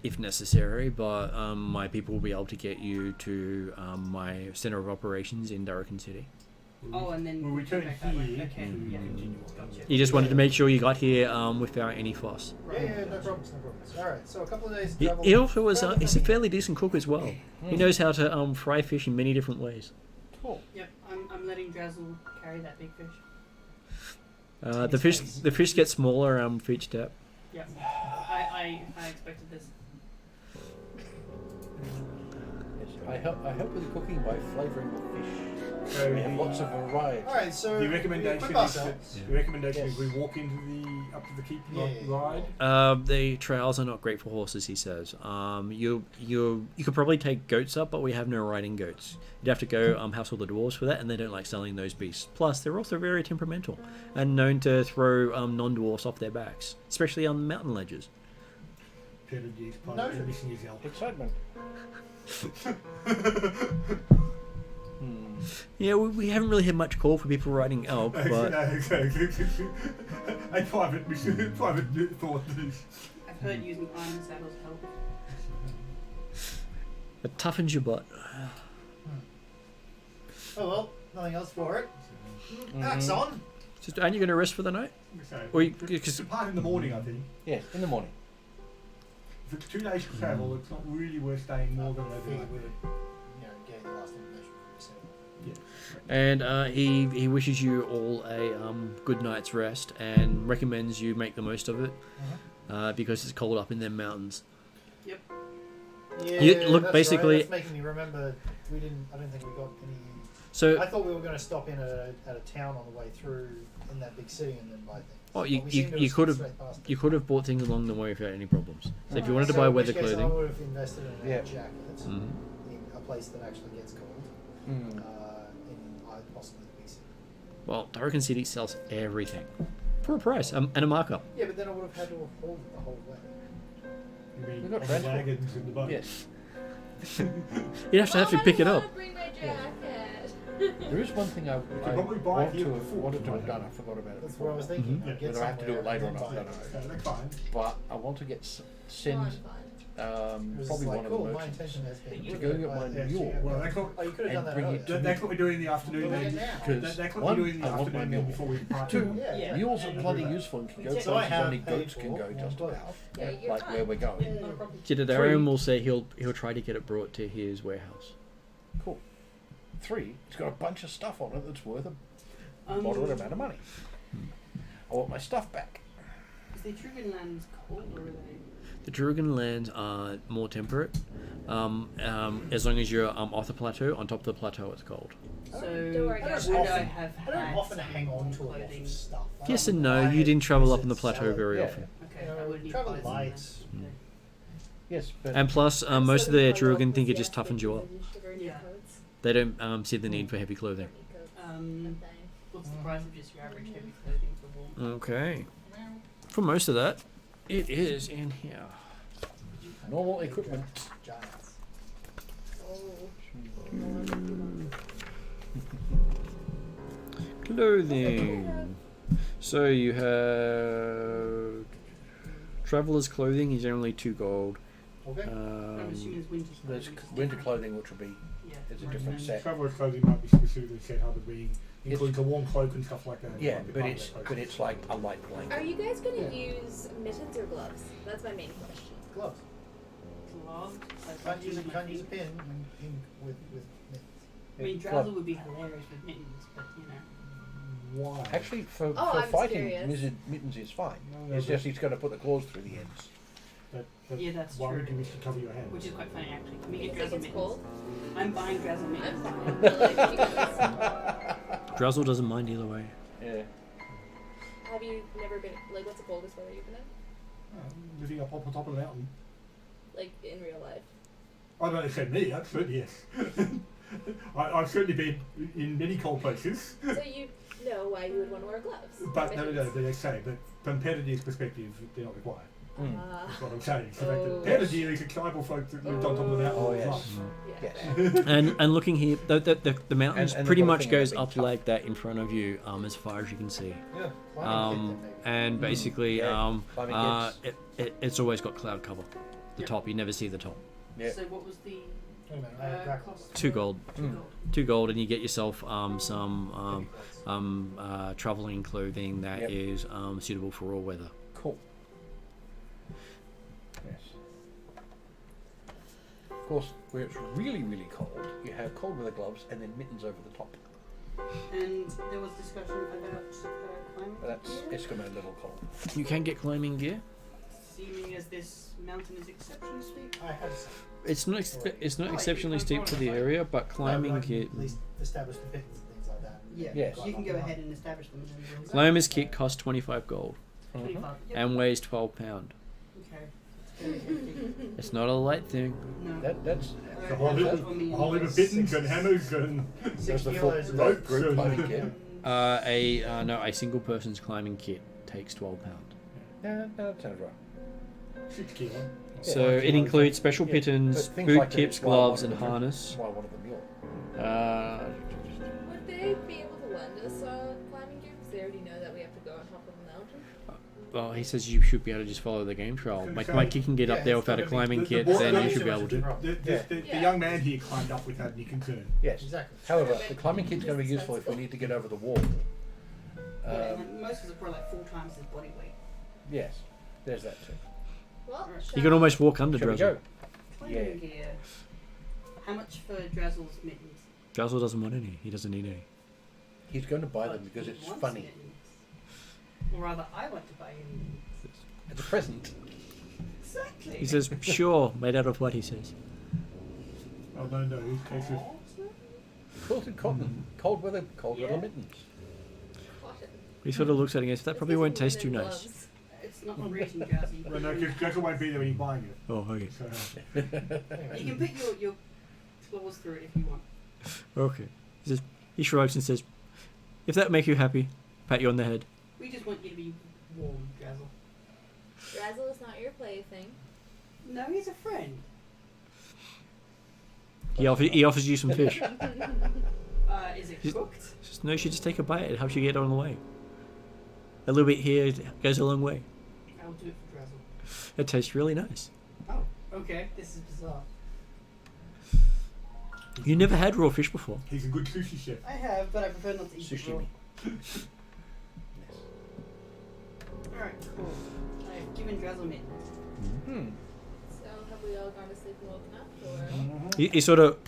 If necessary, but my people will be able to get you to my center of operations in Durrican City. Oh, and then We'll we come return back that way. here Okay, to yeah. continue on. Gotcha. He just wanted to make sure you got here without any fuss. Yeah, no problems, no problems. All right, so a couple of days. He, travel. he also was travel he's a back. fairly decent cook as well. He knows how to fry fish in many different ways. Cool. Yep, I'm letting Drazzle carry that big fish. The fish gets smaller for each step. Yep. I expected this. Yes. I help with the cooking by flavouring the fish. So We have lots of variety. All right, so the we recommendation equip is ourselves. the recommendation is Yes. we walk into the up to the keep Yeah, ride. The trails are not great for horses, he says. You could probably take goats up, but we have no riding goats. You'd have to go hassle the dwarves for that, and they don't like selling those beasts. Plus, they're also very temperamental and known to throw non-dwarfs off their backs, especially on mountain ledges. Peter D's part No. of missing his elk. Excitement. Yeah, we haven't really had much call for people riding elk, but A private mission, private thought. I've heard using iron saddles help. it toughens your butt. Oh well, nothing else for it. Mm-hmm. Axe on. Just, aren't you going to rest for the night? So, Or you- it's 'cause- depart in the morning, I think. Yes, in the morning. If it's 2 days travel, it's not really worth staying more than I overnight. think we would, get the last information we received. And he wishes you all a good night's rest and recommends you make the most of it because it's cold up in them mountains. Yep. Yeah, You- look, that's basically- right. That's making me remember. I don't think we got any. So I thought we were going to stop in at a town on the way through in that big city and then buy things. Oh, But we seem to you have could skimmed have straight past it. you could have bought things along the way without any problems. So if you wanted to So buy in which weather case I clothing, would have invested in a Yeah. jacket Mhm. in a place that actually gets cold, Mm. in possibly the big city. Well, Dorrigan City sells everything for a price and a markup. Yeah, but then I would have had to have hauled it the whole way. You mean We've got on the transport. wagons in the boat? Yes. You'd have to pick it up. Bring my jacket. There is one thing I probably buy want it here to have, before wanted to have you done. buy I it. forgot about it That's before. what I was thinking. Mhm. Like, get Whether I have to do it somewhere later or and not, then I don't buy know. it. Yeah, that's fine. But I want to get send Fun. It was probably like, one of cool, the my merchants intention has been to go get my Yeah, mule well, that's what, Oh, you could have and done that bring it earlier. to me. that's what we're doing in the afternoon. Well, Then. now. Because That's what one, we're doing in the I want my afternoon mule. then before we depart. Two, Yeah. Yeah. mules are And- bloody useful and can go So I places have only paid goats can for go one just boat. about. Yeah, you're Like fine. where we're going. Yeah, not a problem. Jedediah will say he'll try to get it brought to his warehouse. Cool. 3, it's got a bunch of stuff on it that's worth a Um, moderate amount of money. I want my stuff back. Is the Atruaghin lands cold or are they? The Druigan lands are more temperate. As long as you're off the plateau, on top of the plateau it's cold. So Don't worry, guys. would I often- have I don't had often hang on to a lot clothing? of stuff. I Yes don't and no, buy you it, didn't travel use up it, on the sell plateau it. very Yeah. often. Okay, You I know, would need travel clothes light. then. Yes, but And plus, I'm most of so the hung up Druigan think with it just the toughens you up. sugar in your coats. They don't see the need for heavy clothing. Um, That thing. what's the price of just your average heavy clothing for wool? Okay. For most of that, it is in here. normal equipment. Giants. Oh. Clothing. So you have traveler's clothing is only 2 gold. Okay. I'm assuming it's winter There's clothing. winter clothing, which will be Yeah. it's a different And set. Traveller's clothing might be specifically set how to be, includes a warm cloak and stuff like that. Yeah, Might be but part of it's that but it's like a light blanket. Are you guys gonna Yeah. use mittens or gloves? That's my main question. Gloves. Gloves. Can't use a pen with mittens. I mean, Glove. Drowsel would be hilarious with mittens, but you know. Why? Actually, for Oh, I'm fighting, serious. mittens is fine. No, It's but- just he's going to put the claws through the ends. Yeah, that's why would true. you wish to cover your hands? Which is quite funny actually. Can we You get think Drowsel it's mittens? cold? I'm buying Drowsel I'm mittens. fine. But like, you guys, Drowsel doesn't mind either way. Yeah. have you never been like? What's the coldest weather you've been in? Living up on top of the mountain. Like in real life? I don't say me, absolutely yes. I've certainly been in many cold places. So you know why you would want to wear gloves? or But no, mittens. they say, but from Pettidear's perspective, they're not required. Mm. That's what I'm saying. So Oh. Pettidear is a tribal folk that lived on top of the mountain. Oh, all yes. life. Yeah. Yes. And looking here, the mountains And pretty the whole much thing goes about up being like that in front of you, as far as you can see. Yeah. And basically, Yeah, climbing it's always got cloud cover. The Yep. top, you never see the top. Yeah. So what was the Wait a minute, I have black cost? 2 gold. Mm. 2 gold, and you get yourself some traveling clothing that Yep. is suitable for all weather. Cool. Yes. Of course, where it's really, really cold, you have cold weather gloves and then mittens over the top. And there was discussion about climate. But that's Eskimo level cold. You can get climbing gear. Seeming as this mountain is exceptionally steep. I have some. It's not Oh, exceptionally it's steep for the area, but climbing No, but I gear. can at least establish the mittens and things like that. Yeah. Yes. You can go ahead and establish them. And then Climber's kit costs 25 gold 25. Yep. and weighs 12 pound. Okay. It's very hefty. It's not a light thing. No. That's A whole heap of mittens and hammers and 6 there's the full kilos of rope. group climbing kit. A single person's climbing kit takes 12 pound. Yeah, no, that sounds right. 6 kilo. So it includes special Yeah, pittons, but things boot like that tips, is why I wanted gloves, and the- harness. That's why I wanted the mule. Would they be able to lend us climbing gear? Because they already know that we have to go on top of the mountain. Well, he says you should be able to just follow the game trail. My kid can get up there without a climbing kit, then you should be able to. The young man here climbed up without any concern. Yes. Exactly. However, the climbing kit's going to be useful if we need to get over the wall. Yeah, and most of us are probably like 4 times his body weight. Yes, there's that too. Well, You can almost walk under Shall we Drowsel. go? Climbing gear. How much for Drowsel's mittens? Drowsel doesn't want any. He doesn't need any. He's going to buy them But because he it's wants funny. mittens. Or rather, I want to buy him mittens. It's a present. Exactly. He says, sure, made out of what he says. Oh no, his case is Quilted cotton, cold weather Yeah. mittens. Cotton. He sort of looks at it and goes, that probably This won't isn't taste too linen nice. gloves. It's not written, Drowsy. well, no, because Jackal won't be there when you're buying it. Oh, okay. So, You can put your claws through it if you want. Okay. He shrugs and says, If that make you happy, pat you on the head. We just want you to be warm, Drazzle. Razzle is not your plaything. No, he's a friend. He offers you some fish. Is it Just- cooked? No, you should just take a bite. It helps you get on the way. A little bit here goes a long way. I'll do it for Drazzle. It tastes really nice. Oh, okay. This is bizarre. You never had raw fish before. He's a good sushi chef. I have, but I prefer not to eat it raw. Sushi. Alright, cool. I've given Drazzle mittens. Hmm. So have we all gone to sleep and woken up, or? He sort of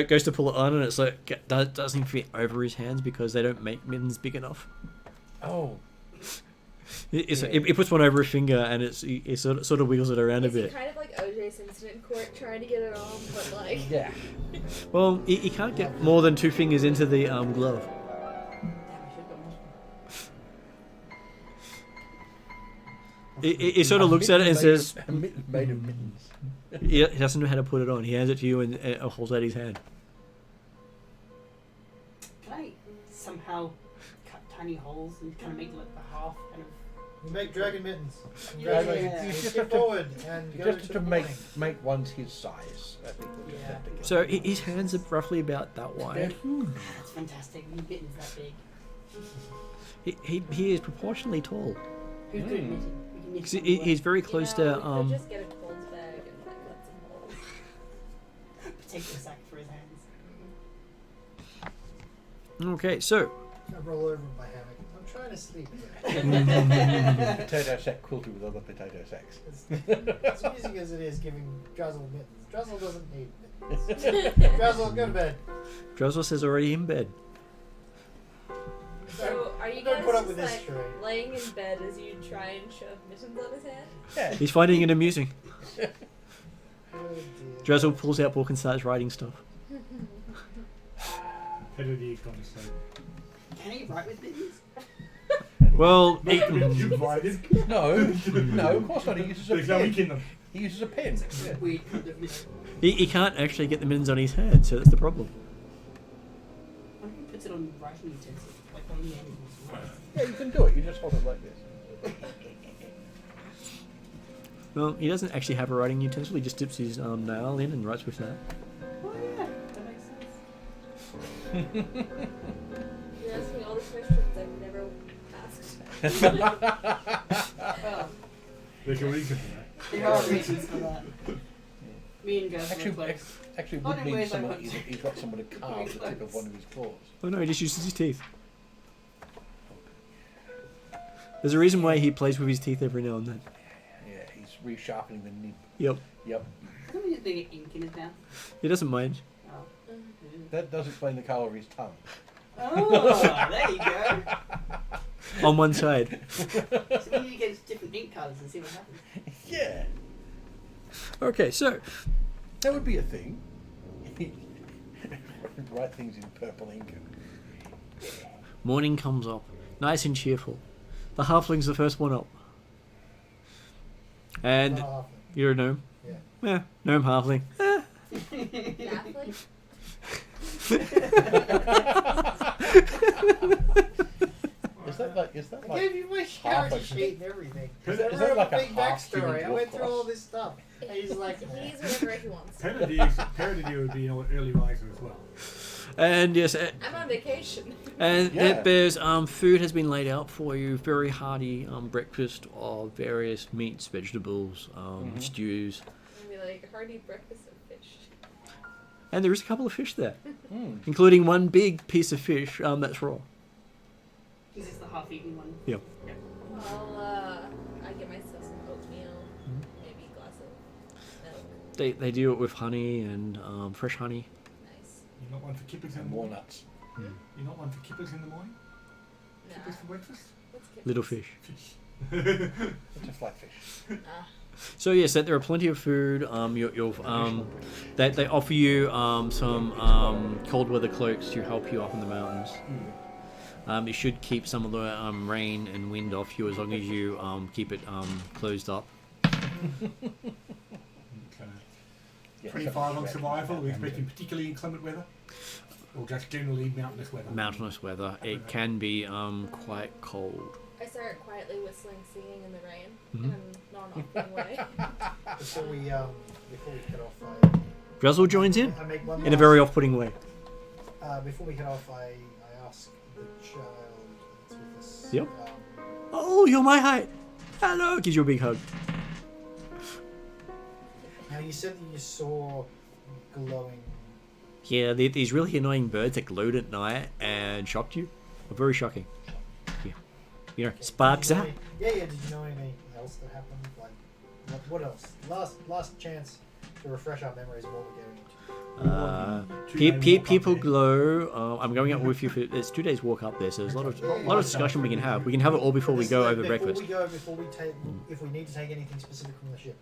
goes to pull it on, and it's like doesn't fit over his hands because they don't make mittens big enough. Oh. He puts one over his finger, and he sort of wiggles it around a It's bit. kind of like O.J. Simpson in court trying to get it on, but like. Yeah. Well, he can't get more than 2 fingers into the glove. Damn, I should have got more. He sort of looks at it and says, A mitten made of mittens. he doesn't know how to put it on. He hands it to you and holds out his hand. Can I somehow cut tiny holes and kind of make like the half kind of? We make dragon mittens. Yeah. Congratulations. You just Skip have to- forward and You go just to have to the make morning. ones his size. I think we'll just Yeah. have to get So his hands are roughly about that They're wide. huge. That's fantastic. We mittens that big. He is proportionally tall. Who's good at knitting? We can knit 'Cause some he's work. very close you to know, we could just get a Coles bag and like cut some holes. potato sack for his hands. Okay, so I roll over in my hammock. I'm trying to sleep. Potato sack quilted with other potato sacks. As amusing as it is giving Drazzle mittens, Drazzle doesn't need mittens. Drazzle, go to bed. Drazzle says already in bed. So are you Don't guys put up just with this like charade. laying in bed as you try and shove mittens on his hand? Yeah. He's finding it amusing. Oh dear. Drazzle pulls out book and starts writing stuff. Peter the Egg's gone to sleep. Can he write with mittens? Well, Not the mittens you provided. No, no, of course not. He uses a There's no ink pen. in them. He uses a pen. Yeah. Weird kind of mitten. he can't actually get the mittens on his hand, so that's the problem. What if he puts it on writing utensils, like on the animals? Yeah, you can do it. You just hold it like this. Well, he doesn't actually have a writing utensil. He just dips his nail in and writes with that. Oh yeah, that makes sense. You're asking all the questions I've never asked. Well, There's a reason for that. there are reasons for that. Me and Gus were Actually, close. actually, Oh, would no, need where's my someone. punch? He's got someone to carve the tip of one of his claws. Oh no, he just uses his teeth. There's a reason why he plays with his teeth every now and then. Yeah, he's resharpening the nib. Yep. Yep. Doesn't he get ink in his mouth? He doesn't mind. Oh. That does explain the colour of his tongue. Oh, there you go. On one side. So you need to get different ink colours and see what happens. Yeah, Okay, so that would be a thing. Write things in purple ink. morning comes up, nice and cheerful. The halfling's the first one up. And Not often. you're a gnome. Yeah. Yeah, gnome halfling. Daphne? Is that I like? gave you my half character a- sheet and everything. Is I that wrote like a a big half backstory. human I went dwarf through all class? this stuff. And he's like, He's whatever he wants. Peter the would be an early riser as well. And yes, I'm on vacation. and Yeah. it bears food has been laid out for you. Very hearty breakfast of various meats, vegetables, stews, I'd be like, hearty breakfast of fish. and there is a couple of fish there, Hmm. including one big piece of fish that's raw. Is this the half-eaten one? Yeah. I get myself some oatmeal, maybe a glass of milk. They do it with honey and fresh honey. Nice. You're not one for kippers in And the morning? walnuts. You're not one for kippers in the morning? Nah. Kippers for breakfast? Let's get Little this. fish. Fish. It's a flatfish. Ah. So yes, there are plenty of food. They offer you some cold weather cloaks to help you up in the mountains. It should keep some of the rain and wind off you as long as you keep it closed up. Okay. Yeah, 25 on something survival, we're about expecting particularly inclement weather. Or just generally mountainous weather? Mountainous weather. It can be quite cold. I start quietly whistling, singing in the rain, Mhm. in a non-off-putting way. Before we head off, Guzzle joins in I make one in a very off-putting way. before we head off, I ask the child that's with us. Yep. Oh, you're my height. Hello. Gives you a big hug. Now you said that you saw glowing. Yeah, these really annoying birds that glowed at night and shocked you. Were very shocking. Yeah. You know, sparks Did you know up. Did you know anything else that happened? Like, what else? Last chance to refresh our memories of what we're getting into. People glow. I'm going up with you. It's 2 days walk up there, so there's a lot of discussion we can have. We can have it all before we go over breakfast. Before we take, if we need to take anything specific from the ship.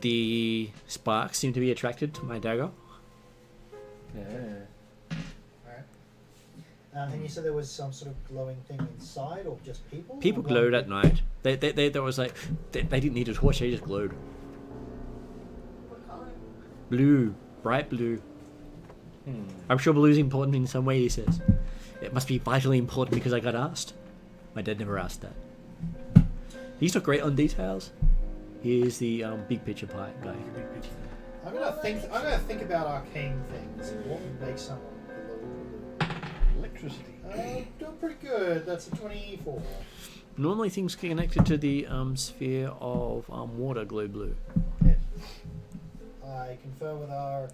The sparks seem to be attracted to my dagger. Yeah. Alright. And you said there was some sort of glowing thing inside, or just people? People Or glowed at night. There was like they didn't need a torch. They just glowed. What color? Blue, bright blue. I'm sure blue's important in some way. He says it must be vitally important because I got asked. My dad never asked that. He's not great on details. He is the big picture pie guy. I'm gonna think about arcane things and what would make someone glow blue. Electricity. Doing pretty good. That's a 24. Normally things connected to the sphere of water glow blue. Yes. I confer with our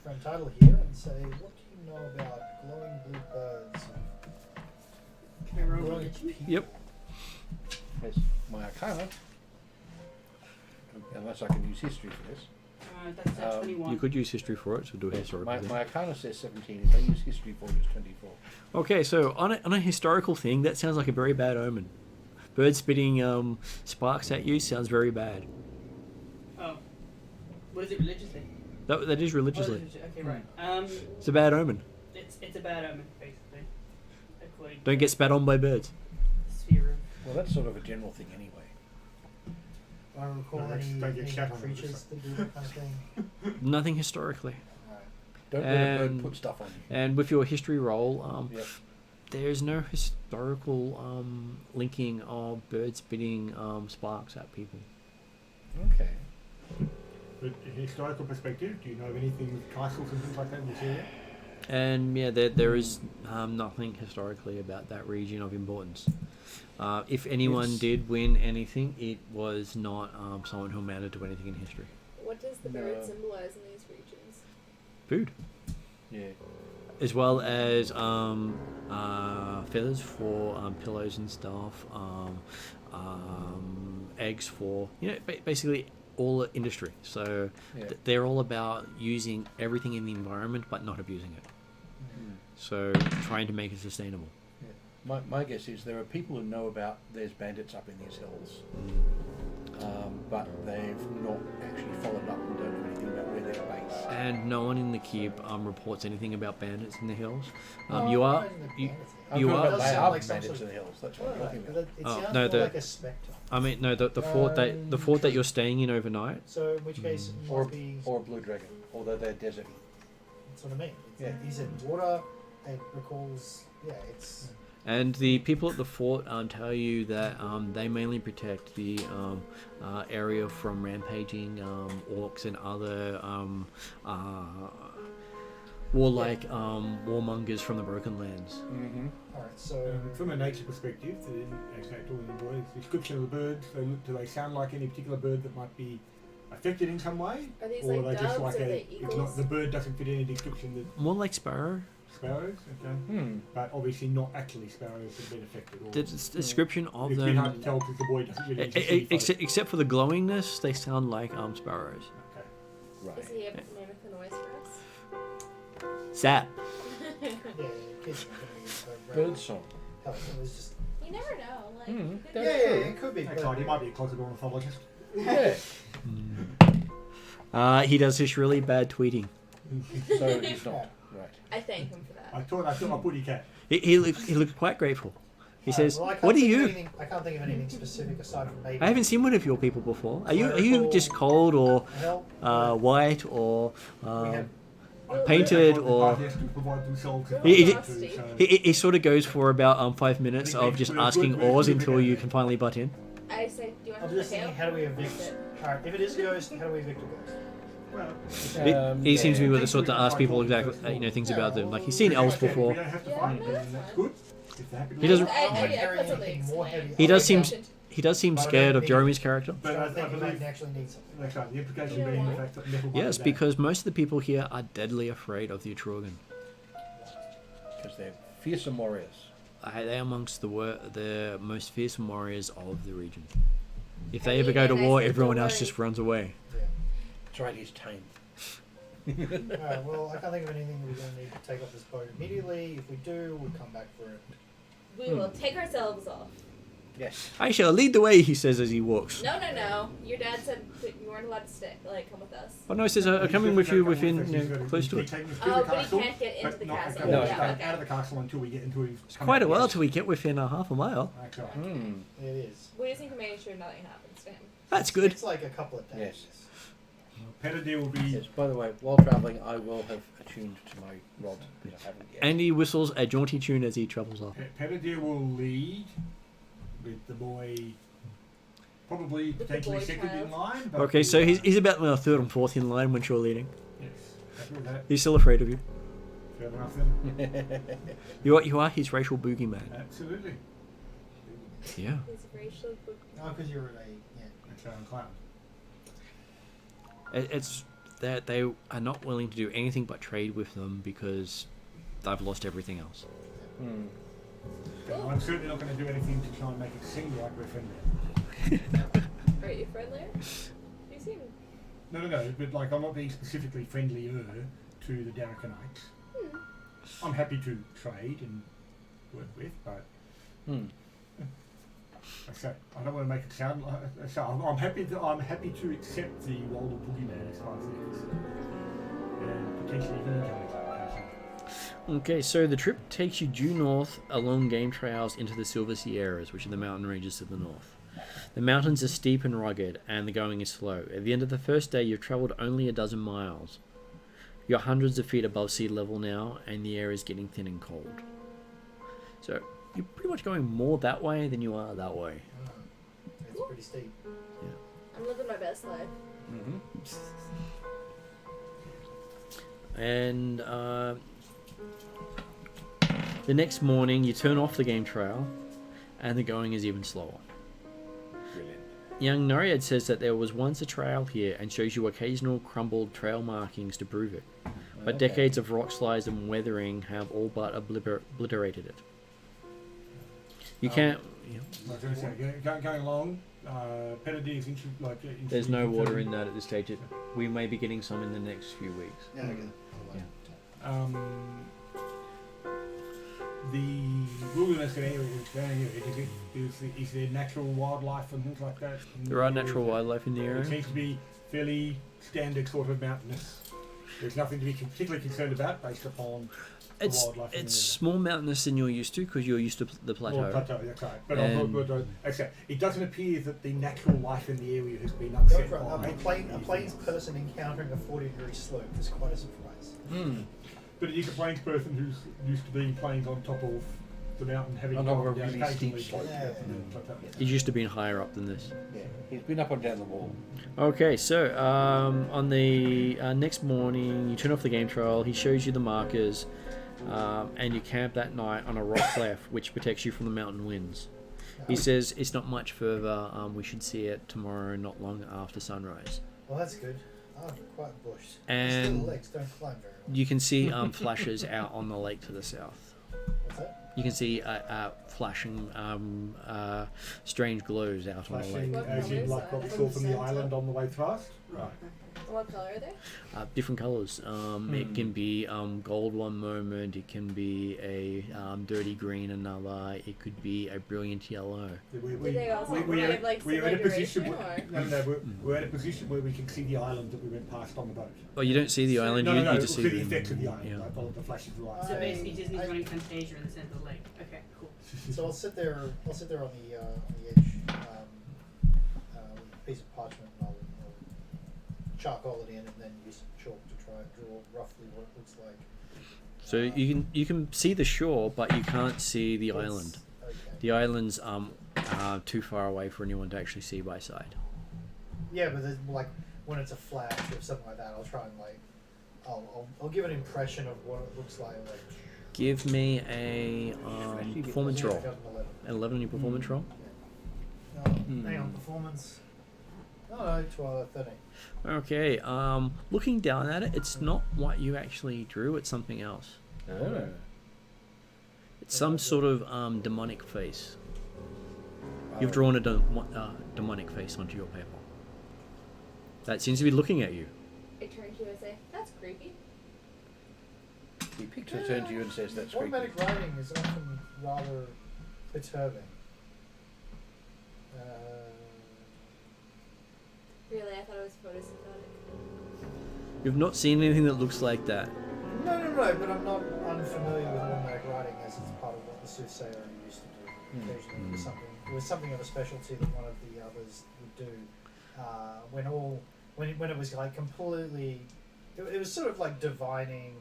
friend Title here and say, what do you know about glowing blue birds? Can I roll Glowing religion? people? Yep. Yes, my arcana. Unless I can use history for this. That's at 21. You could use history for it, so do a historical My thing. arcana says 17. If I use history for it, it's 24. Okay, so on a historical thing, that sounds like a very bad omen. Birds spitting sparks at you sounds very bad. Oh. What is it religiously? That is Oh, religiously. okay, right. It's a bad omen. It's a bad omen, basically. According Don't to get spat on by birds. the sphere of... Well, that's sort of a general thing anyway. I don't recall No, any don't get shat on creatures that do that kind of thing. Nothing historically. Alright. Don't let a bird And- put stuff on you. And with your history roll, Yep. there's no historical linking of birds spitting sparks at people. Okay. But in a historical perspective, do you know of anything with castles and things like that in this area? And yeah, there is nothing historically about that region of importance. If anyone It's- did win anything, it was not someone who amounted to anything in history. What does the bird No. symbolize in these regions? Food, Yeah. as well as feathers for pillows and stuff, eggs for basically all industry. So Yeah. they're all about using everything in the environment but not abusing it. So trying to make it sustainable. My guess is there are people who know about there's bandits up in these hills, but they've not actually followed up and don't know anything about where they're based. And no one in the keep reports anything about bandits in the hills. No, you I are imagine they're you, bandits. you I'm talking are. about Does they sound are like some bandits sort in of- the hills. That's what I'm Alright, talking but about. it Oh, sounds no, more the- like a spectre. I mean, no, the fort that you're staying in overnight. So in which case it Or must be... or a blue dragon, although they're desert. That's what I mean. Yeah. He said water, it recalls... Yeah, it's... And the people at the fort tell you that they mainly protect the area from rampaging orcs and other warlike warmongers from the Broken Lands. Mm-hmm. Alright, so... From a nature perspective, they didn't actually talk in the boys. Description of the birds, do they sound like any particular bird that might be affected in some way? Are these Or are like they just doves like or a... are they It's not, eagles? the bird doesn't fit any description that More like sparrow. sparrows, okay? Hmm. But obviously not actually sparrows that have been affected. Or The description of it's a bit hard to them, tell because the boy doesn't really see except for the glowingness, they sound like sparrows. Okay. Right. Is he able to mimic the noise for us? Zap. Yeah, kids are gonna use the Bird song. Hell, it was just... You never know. Like, Hmm, you could that's Yeah, true. it could be. Next but- time, he might be a closet ornithologist. Yeah. He does this really bad tweeting. So he's not. Right. I thank him for I that. thought my booty cat. He looked quite grateful. He says, well, I can't "What are think of you?" anything- I can't think of anything specific aside from maybe. I haven't seen one of your people before. Are you just cold or Help. white or We have- painted The or? party has to provide themselves with He- food, so- He sort of goes for about 5 minutes of just asking ores until you can finally butt in. I say, do you want I'm to just tail? thinking, how do we evict? Alright, if it is a ghost, how do we evict a ghost? Well, He seems to be yeah. with the sort to ask people exactly things about them. Like he's seen elves We before. don't have to Yeah, fight no, them, that's that's fine. good. If they're happy to He doesn't- I don't want to Yeah, carry that's anything something more explain. heavy. He does Oh, seem yeah. he does seem But I don't scared of think- Jeremy's character. But So I I think we might believe actually need something. that's right. The implication Yeah, being the why? fact that metal Yes, body because most of the people here are deadly afraid of the Atruaghin. Because they're fearsome warriors. They are amongst the most fearsome warriors of the region. If I they ever mean, go to and I war, said everyone don't else worry. just runs away. Yeah. That's right, he's tame. Alright, well, I can't think of anything that we're going to need to take off this boat immediately. If we do, we'll come back for it. We will take ourselves off. Yes. I shall lead the way, he says as he walks. No, no, no. Your dad said that you weren't allowed to stay. Like, come with us. Oh no, he says, I'm coming with you within close to it. Oh, but he can't get into the castle. No, Yeah, out okay. of the castle until we get into it. It's quite a while till we get within a half a mile. That's right. Hmm. It is. We just need to make sure nothing happens to him. That's good. It's like a couple of days. Yes. Pedadir will be. Yes. By the way, while travelling, I will have attuned to my rod, but I haven't yet. And he whistles a jaunty tune as he travels off. Pedadir will lead with the boy, probably With the potentially boy second child. in line. But Okay, so he's about third and fourth in line when you're leading. Yes, happy with that. He's still afraid of you. Fair enough then. You are his racial boogeyman. Absolutely. Yeah. He's racial book. Oh, because you're That's our clown. It's that they are not willing to do anything but trade with them because they've lost everything else. Hmm. Well, I'm certainly not going to do anything to try and make it seem like we're friendly. Are you friendlier? You seem. No, but like I'm not being specifically friendlier to the Darrakanites. I'm happy to trade and work with, but Hmm. I don't want to make it sound like. So I'm happy to accept the role of boogeyman as far as they're concerned, and potentially even encourage that. Okay, so the trip takes you due north along game trails into the Silver Sierras, which are the mountain ranges to the north. The mountains are steep and rugged, and the going is slow. At the end of the first day, you've travelled only a dozen miles. You're hundreds of feet above sea level now, and the air is getting thin and cold. So you're pretty much going more that way than you are that way. It's pretty steep. I'm living my best life. Mm-hmm. And the next morning, you turn off the game trail, and the going is even slower. Brilliant. Young Noriad says that there was once a trail here and shows you occasional crumbled trail markings to prove it. But Okay. decades of rock slides and weathering have all but obliterated it. You can't... Yeah. Like I was going to say, going along, Pedadir is There's no water in that at this stage. We may be getting some in the next few weeks. Yeah, okay. The wilderness area is there natural wildlife and things like that? in There are the natural area? wildlife in the It area. seems to be fairly standard sort of mountainous. There's nothing to be particularly concerned about based upon It's wildlife in the area. more mountainous than you're used to because you're used to the plateau. Well, plateau, that's right. But And- okay, it doesn't appear that the natural life in the area has been Go upset for it. by A plains person encountering a 40-degree slope is quite a surprise. Hmm. But it is a plains person who's used to being plains on top of the mountain, having On top of gone a down really occasionally steep slope. to Yeah. the plateau. He's used to being higher up than this. Yeah. He's been up and down the wall. Okay, so on the next morning, you turn off the game trail. He shows you the markers, and you camp that night on a rock cleft, which protects you from the mountain winds. He says it's not much further. We should see it tomorrow, not long after sunrise. Well, that's good. Oh, quite bush. And- These little legs don't climb very well. You can see flashes out on the lake to the south. What's that? You can see flashing strange glows out on the Flashing lake. as in like what we saw from the island on the way past. Right. What color are they? Different colors. It can be gold one moment. It can be a dirty green another. It could be a brilliant yellow. Do they also we have like we're in a position duration where, or? no, we're at a position where we can see the island that we went past on the boat. Well, you don't see the island. No, you, no, you we'll just see see the them. effects of the island, Yeah. like the flashes of light. So basically, Disney's running Fantasia in the centre of the lake. Okay, cool. So I'll sit there on the edge with a piece of parchment, and I'll charcoal it in, and then use some chalk to try and draw roughly what it looks like. So you can see the shore, but you can't see the island. Okay. The island's too far away for anyone to actually see by sight. Yeah, but then, like when it's a flash or something like that, I'll try and I'll give an impression of what it looks like. Give me a performance roll. I got an 11. An 11 on your performance roll. Hang on, performance. No, 12, 13. Okay. Looking down at it, it's not what you actually drew. It's something else. Oh. It's some sort of demonic face. You've drawn a demonic face onto your paper. That seems to be looking at you. I turn to you and say, "That's creepy." He picks a turn to you and says, "That's creepy." Automatic writing is often rather perturbing. Really, I thought it was photosynthetic. You've not seen anything that looks like that. No, but I'm not unfamiliar with automatic writing as it's part of what the soothsayer used to do. Occasionally, it was something of a specialty that one of the others would do. When it was like completely, it was sort of like divining,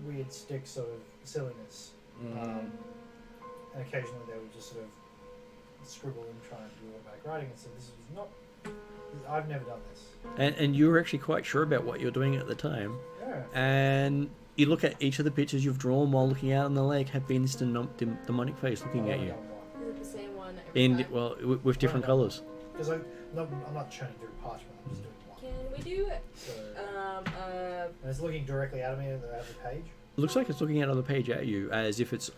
weird stick sort of silliness. And occasionally they would just sort of scribble and try and do automatic writing and say, "This is not. I've never done this." And you were actually quite sure about what you're doing at the time. Yeah. And you look at each of the pictures you've drawn while looking out on the lake have been this demonic face looking at you. Is it the same one every time? With different colours. Because I'm not churning through parchment. I'm just doing one. Can we do So, and and it's looking directly at me at the page. It looks like it's looking out on the page at you as if it's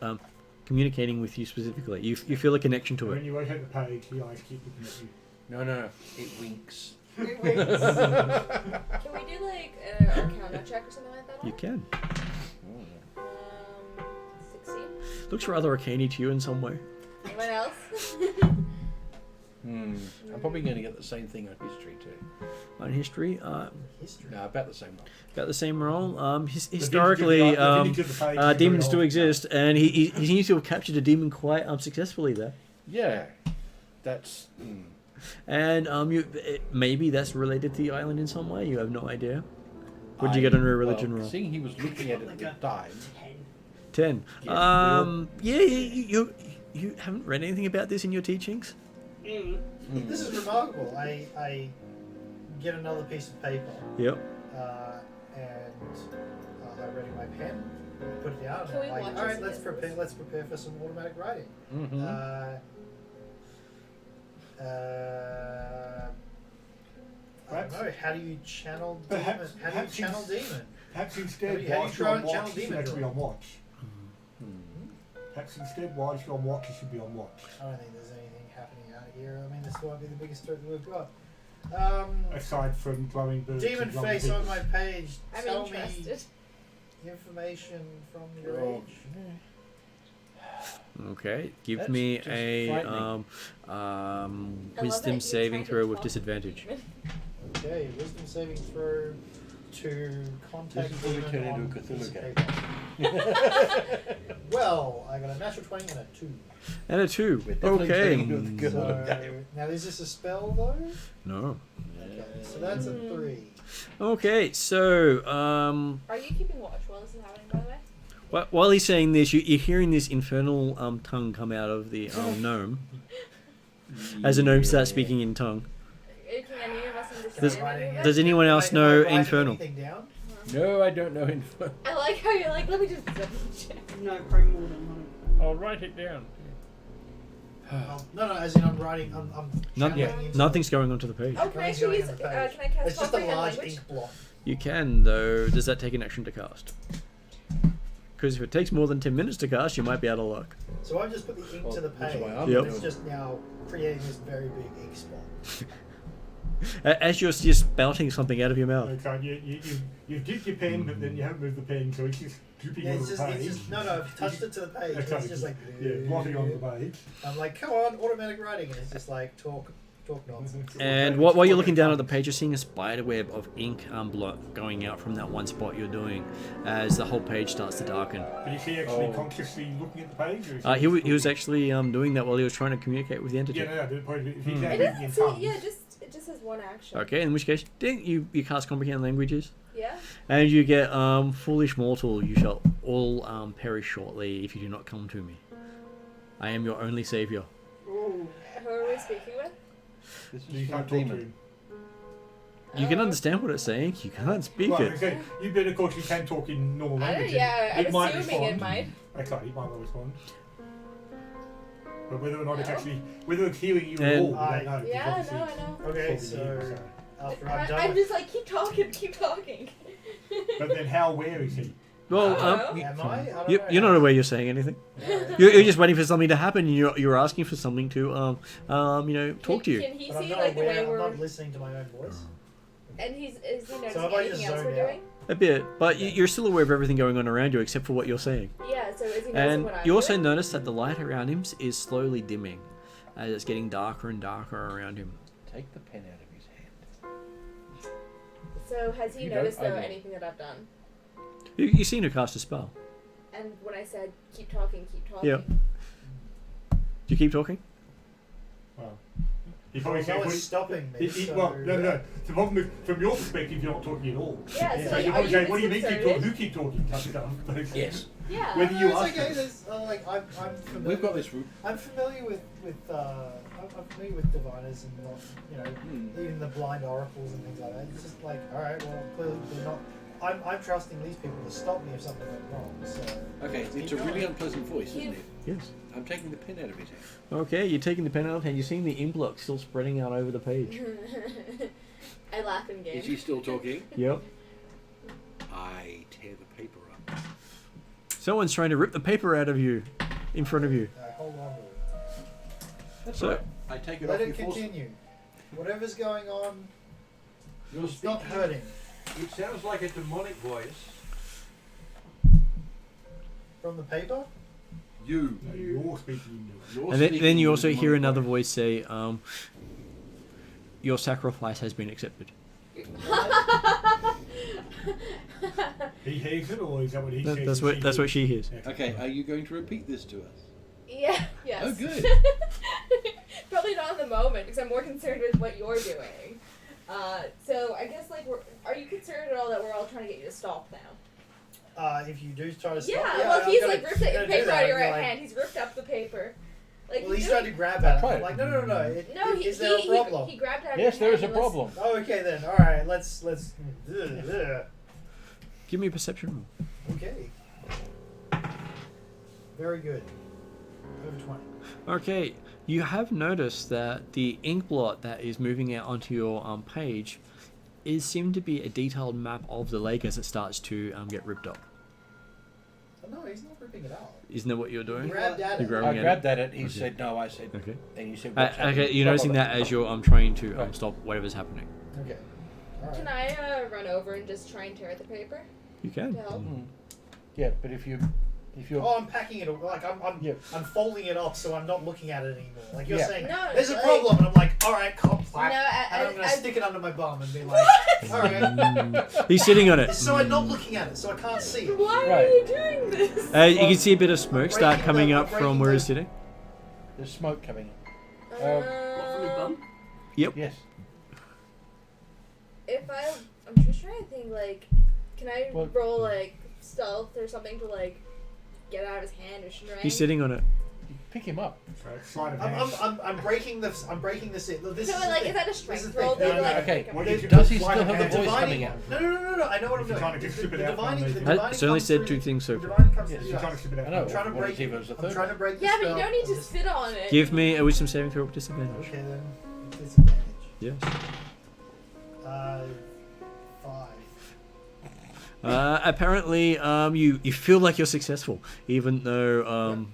communicating with you specifically. You feel a connection to When it. you look at the page, the eyes keep looking at you. No, it winks. Can we do like an Arcana check or something like that? You can. 16. Looks rather arcane to you in some way. Anyone else? I'm probably going to get the same thing on history too. On history, History. No, about the same one. about the same role. Historically, demons do exist, and he seems to have captured a demon quite successfully there. Yeah, that's. And maybe that's related to the island in some way. You have no idea. What did you get on a religion roll? Seeing he was looking at it at the time. 10. Yeah, You haven't read anything about this in your teachings? This is remarkable. I get another piece of paper. Yep. And I ready my pen, put it down, Can and we I'm like, watch all right, this let's prepare for some automatic writing. I don't know. How do you channel demon? How do you channel demon? Perhaps instead, How do you whilst try you're on and channel watch, you should demon actually be draw? on watch. Perhaps instead, whilst you're on watch, you should be on watch. I don't think there's anything happening out here. I mean, this might be the biggest threat that we've got. Aside from glowing birds. Demon and glowing face on pigs. my page. I'm Tell interested. me information from your Oh, age. Okay. Give That's me just a frightening. I love that wisdom you're saving trying to throw with talk disadvantage. demon. Okay, wisdom saving throw to contact This is where we demon turn on into a piece of Cthulhu paper. Well, I got a natural 20 and a 2. And a 2. We're definitely turning into a Okay. Cthulhu So, game. now is this a spell though? No. Okay, so that's a 3. Okay, so Are you keeping watch while this is happening, by the way? while he's saying this, you're hearing this infernal tongue come out of the gnome as the gnome starts speaking in tongue. Can any of us Does- understand any of it? does anyone else Am I know writing infernal? anything down? No, I don't know info. I like how you're like, let me just double check. No, primordial. I'll write it down. No, as in I'm writing. I'm channeling into Nothing's going onto the page. Oh, can I actually use, can I cast It's just a comprehend large language? ink blot. You can, though. Does that take an action to cast? Because if it takes more than 10 minutes to cast, you might be out of luck. So I've just put the ink Well, to the that's page. what I'm Yep. It's just now creating this very big ink spot. As you're just spouting something out of your mouth. Okay, you've dipped your pen, but then you haven't moved the pen, so it's just dripping Yeah, on it's the just, page. no, I've touched it to the page. Okay, It's just like, yeah, blotting on the page. I'm like, come on, automatic writing. And it's just like, talk Talk nonsense. And while you're looking down at the page, you're seeing a spider web of ink going out from that one spot you're doing as the whole page starts to darken. But is he actually consciously looking at the page? Or is He was actually doing that while he was trying to communicate with the entity. Yeah, no, the point is, if he's It actually in doesn't tongues, say, yeah, it just has one action. Okay, in which case, you cast comprehend languages, Yeah. and you get foolish mortal. You shall all perish shortly if you do not come to me. I am your only savior. Who are we speaking with? This you is can't from talk a to demon. him. You can understand what it's saying. You can't speak Well, it. okay, you better, of course, you can talk in normal I don't, language. yeah, I'm it might assuming respond. it might. Okay, it might not respond. But whether or not it's No? actually, whether it's hearing you at And- all, we don't know. because Yeah, obviously no, I know. Okay, it's talking to you, so after I'm done I'm with just like, keep talking. But then how aware is he? Well, Hello? am I? I don't you, know. you're not aware you're saying anything. Yeah. You're just waiting for something to happen. And you're asking for something to talk to you. Can he But I'm see not like the aware, way I'm we're not listening to my own voice. and is he noticing have I anything just else we're zoned out? doing? A bit, but you're still aware of everything going on around you except for what you're saying. Yeah, so is he noticing And what I'm you also doing? notice that the light around him is slowly dimming as it's getting darker and darker around him. Take the pen out of his hand. So has he You don't, noticed I though don't. anything that I've done? You seem to cast a spell. And when I said keep talking, Yep. Do you keep talking? Well, he probably No said, one's stopping me. So, well, no. The problem is, from your perspective, you're not talking at all. Yeah, Yeah. so So like, you are probably you say, what do you mean keep talking? disconcerted? Who keep talking? Type of stuff. Yes. Yeah. Whether No, you it's ask okay. him. There's, I'm familiar. We've got this route. I'm familiar with I'm familiar with diviners and not, even the blind oracles and things like that. It's just like, all right, well, clearly they're not. I'm trusting these people to stop me if something went wrong. So Okay, let's it's keep a really going. unpleasant voice, isn't it? Yes. I'm taking the pen out of his hand. Okay, you're taking the pen out and you're seeing the ink block still spreading out over the page. I laugh in game. Is he still talking? Yep. I tear the paper up. Someone's trying to rip the paper out of you, in front of you. Hold on to it. That's So- right. I take it Let off it you force. continue. Whatever's going on, You're it's not speaking. hurting. It sounds like a demonic voice. From the paper? You. No, you're speaking into it. You're And then speaking you in a also hear demonic another voice. voice say, your sacrifice has been accepted. He hears it, or is that what he says? That's what she hears. Okay, are you going to repeat this to us? Yeah. Yes. Oh, good. Probably not in the moment because I'm more concerned with what you're doing. So I guess like are you concerned at all that we're all trying to get you to stop now? If you do try to stop, Yeah. yeah, well, I'm he's gonna- like ripped the gonna do paper that. out of your I'd be right like, hand. He's ripped up the paper. Like Well, he's doing- trying to grab at it. Try I'm it. like, no. No, is there a problem? He grabbed out. Yes, there is a and was- problem. Oh, okay then. All right, let's. Give me a perception roll. Okay. Very good. Over 20. Okay, you have noticed that the ink blot that is moving out onto your page seemed to be a detailed map of the lake as it starts to get ripped up. Oh, no, he's not ripping it out. Isn't that what you're doing? He grabbed at You're it. grabbing I at grabbed it? at it. He Okay. said no. I said. Okay. And you said. What's Okay, happening? you're Blah, noticing blah, that blah. as you're trying to Right. stop whatever's happening. Okay. All right. Can I run over and just try and tear at the paper You can. to help? Yeah, but if you're. Oh, I'm packing it. Like I'm Yeah. I'm folding it up so I'm not looking at it anymore. Like you're Yeah. saying, No, there's a like- problem, and I'm like, all right, come No, clap, and I'm gonna I stick it under my bum and be like, all right. He's sitting on it. So I'm not looking at it, so I can't see it. Why are Right. you doing this? You can see a bit of smoke start breaking coming the- up I'm from breaking where the- he's sitting. There's smoke coming in. What from his bum? Yes. If I'm just trying to think, like, can I Well- roll, like, stealth or something to, like, get it out of his hand or strength? He's sitting on it. Pick him up. So, sleight of hand. I'm breaking this. I'm breaking this. This So, is the like, thing. is that a This is strength the roll? thing. Then, No, like, okay. pick What up- did you Does he do? still Sleight of have the hand. voice Divining- coming out? No. I know what I'm If you're doing. trying to strip it out from the- It's only said two things so far. Divining comes Yes, to You're the trying to eyes. strip it out. I know. I'm trying to What break. is he, was the I'm third trying to one? break. the Yeah, but you spell. don't need I'm to just- sit on it. Give me a wisdom saving throw with disadvantage. Okay then. Disadvantage. Yes. 5. Apparently, you feel like you're successful, even though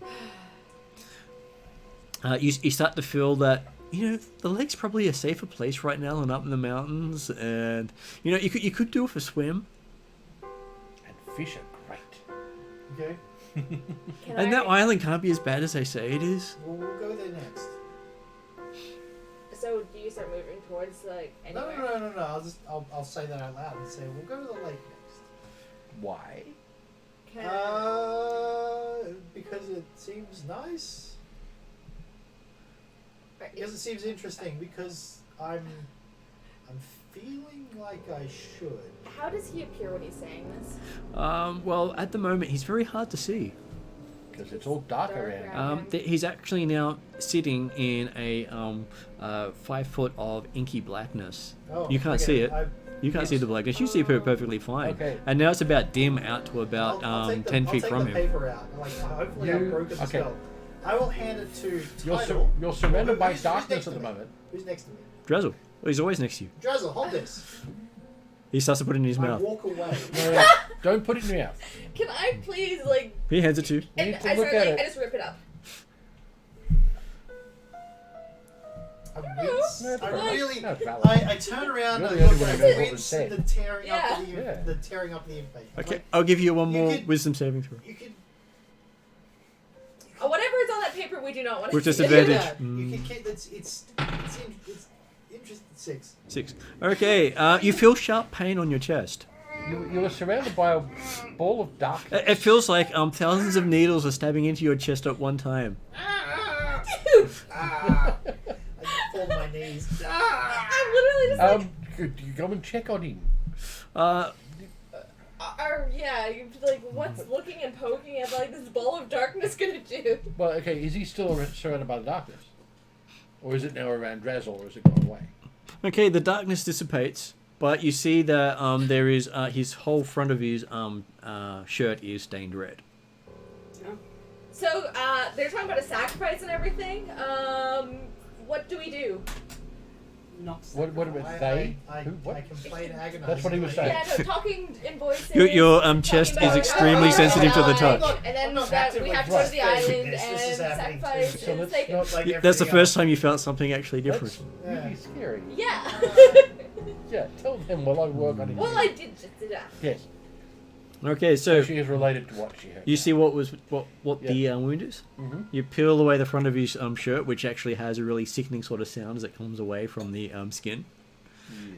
you start to feel that the lake's probably a safer place right now than up in the mountains, and you could do it a swim, And fish are great. Okay. Can and I, that island can't be as bad as they say it is. Well, we'll go there next. So, do you start moving towards like No, anywhere. no. I'll say that out loud and say we'll go to the lake next. Why? Because it seems nice. Because it seems interesting. Because I'm feeling like I should. How does he appear when he's saying this? Well, at the moment, he's very hard to see. Because it's all dark around. He's actually now sitting in a 5 foot of inky blackness. Oh, You can't okay, see it. I- You can't see the blackness. You see it perfectly fine. Okay. And now it's about dim out to about I'll take 10 feet I'll from take the him. paper out. Like, hopefully I've broken the Okay. spell. I will hand it to You're, Tidal. you're surrounded by Who's darkness next at to the me? moment. Who's next to me? Drizzle. Well, he's always next to you. Drizzle, hold this. He starts to put it in his I mouth. walk away. No, don't put it in your mouth. Can I please like? He hands it to you. You And need to I look start at like it. I just rip it up. I wince. No, it's I valid. really. No, it's valid. I turn around You're and the I only look one at who knows the what was wince, said. the tearing Yeah. up the tearing up the information. Okay, Like, I'll give you one you more could- wisdom saving throw. you could. Whatever is on that paper, we do not want to. With see. disadvantage. Yeah, you Mm. can keep. It's interesting. 6. 6. Okay, you feel sharp pain on your chest. You were surrounded by a ball of darkness. It feels like thousands of needles are stabbing into your chest at one time. I fall to my knees. I'm literally just like, Could you go and check on him? yeah, you're like, what's looking and poking at like this ball of darkness gonna do? Well, okay, is he still surrounded by the darkness? Or is it now around Drazzle, or has it gone away? Okay, the darkness dissipates, but you see that there is his whole front of his shirt is stained red. So they're talking about a sacrifice and everything. What do we do? Not What about they? I Who? What? complain agonize. That's what he was saying. Yeah, no, talking in voices. Your talking chest about is extremely how sensitive to the we're touch. dying, And then I'm not that we actively have to go to the frustrated. island This is and happening too. sacrifice. So and let's take- not Like That's the everything first else. time you felt something actually different. That's really scary. Yeah. Yeah, tell them while I work on it. Well, I did just do that. Yes. Okay, So so she is related to what she heard. you see what Yeah. the wound is? Mm-hmm. You peel away the front of his shirt, which actually has a really sickening sort of sound as it comes away from the skin.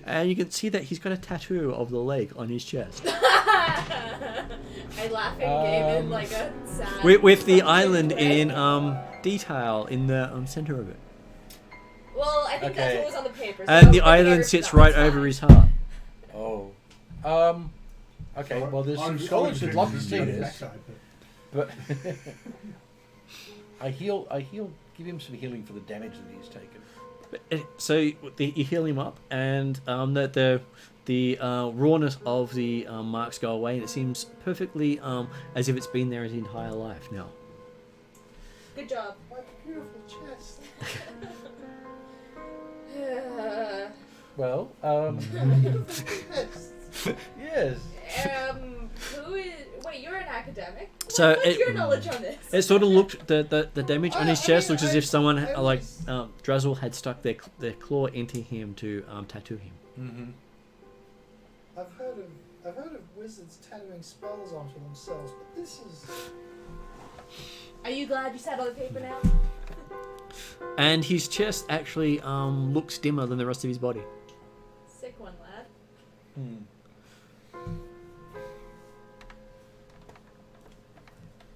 And you can see that he's got a tattoo of the lake on his chest. I laugh and gave him like a sad. With the island in detail in the center of it. Well, I think Okay. that's what was on the paper. so And the maybe I island ripped sits it off, right it's over fine. his heart. Oh. Okay, well, there's some I scholars who'd love to see on the this, backside, but I heal. Give him some healing for the damage that he's taken. So you heal him up, and the rawness of the marks go away, and it seems perfectly as if it's been there his entire life now. Good job. My beautiful chest. Well, yes. Who is? Wait, you're an academic. So What's it- your knowledge on this? It sort of looked the damage on his chest looks as if someone I like was- Drazzle had stuck their claw into him to tattoo him. Mm-hmm. I've heard of wizards tattooing spells onto themselves, but this is. Are you glad you sat on the paper now? And his chest actually looks dimmer than the rest of his body. Sick one, lad. Hmm.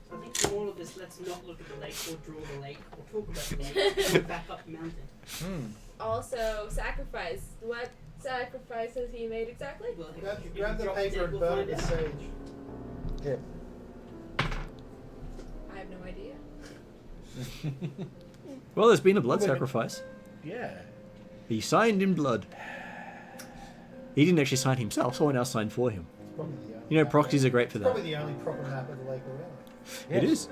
So I think for all of this, let's not look at the lake or draw the lake or talk about the lake. Go back up the mountain. Also, sacrifice. What sacrifice has he made exactly? Well, if Grab you the drop paper dead, and we'll burn find it with out. sage. Yeah. I have no idea. Well, there's been a blood Wait a minute. sacrifice. Yeah. He signed in blood. He didn't actually sign himself. Someone else signed for him. It's probably the only You know, map proxies of- are great for it's that. Probably the only proper map of the lake around. It is.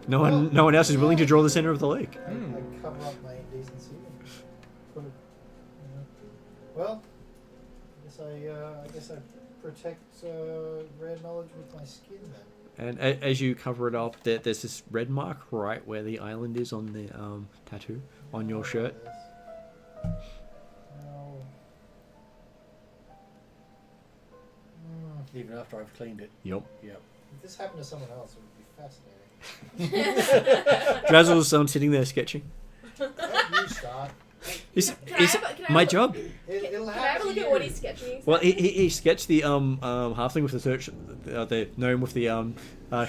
No one else is willing to draw the center of the lake. I cover up my indecency and put it. Well, I guess I protect rare knowledge with my skin then. And as you cover it up, there's this red mark right where the island is on the tattoo on your shirt. No. Even after I've cleaned it. Yep. Yep. If this happened to someone else, it would be fascinating. Drazzle's sitting there sketching. Don't you start. It's, Can I it's have a- can I my have a- job. It'll Can I have a look at what he's sketching? Well, he sketched the halfling with the search, the gnome with the shirt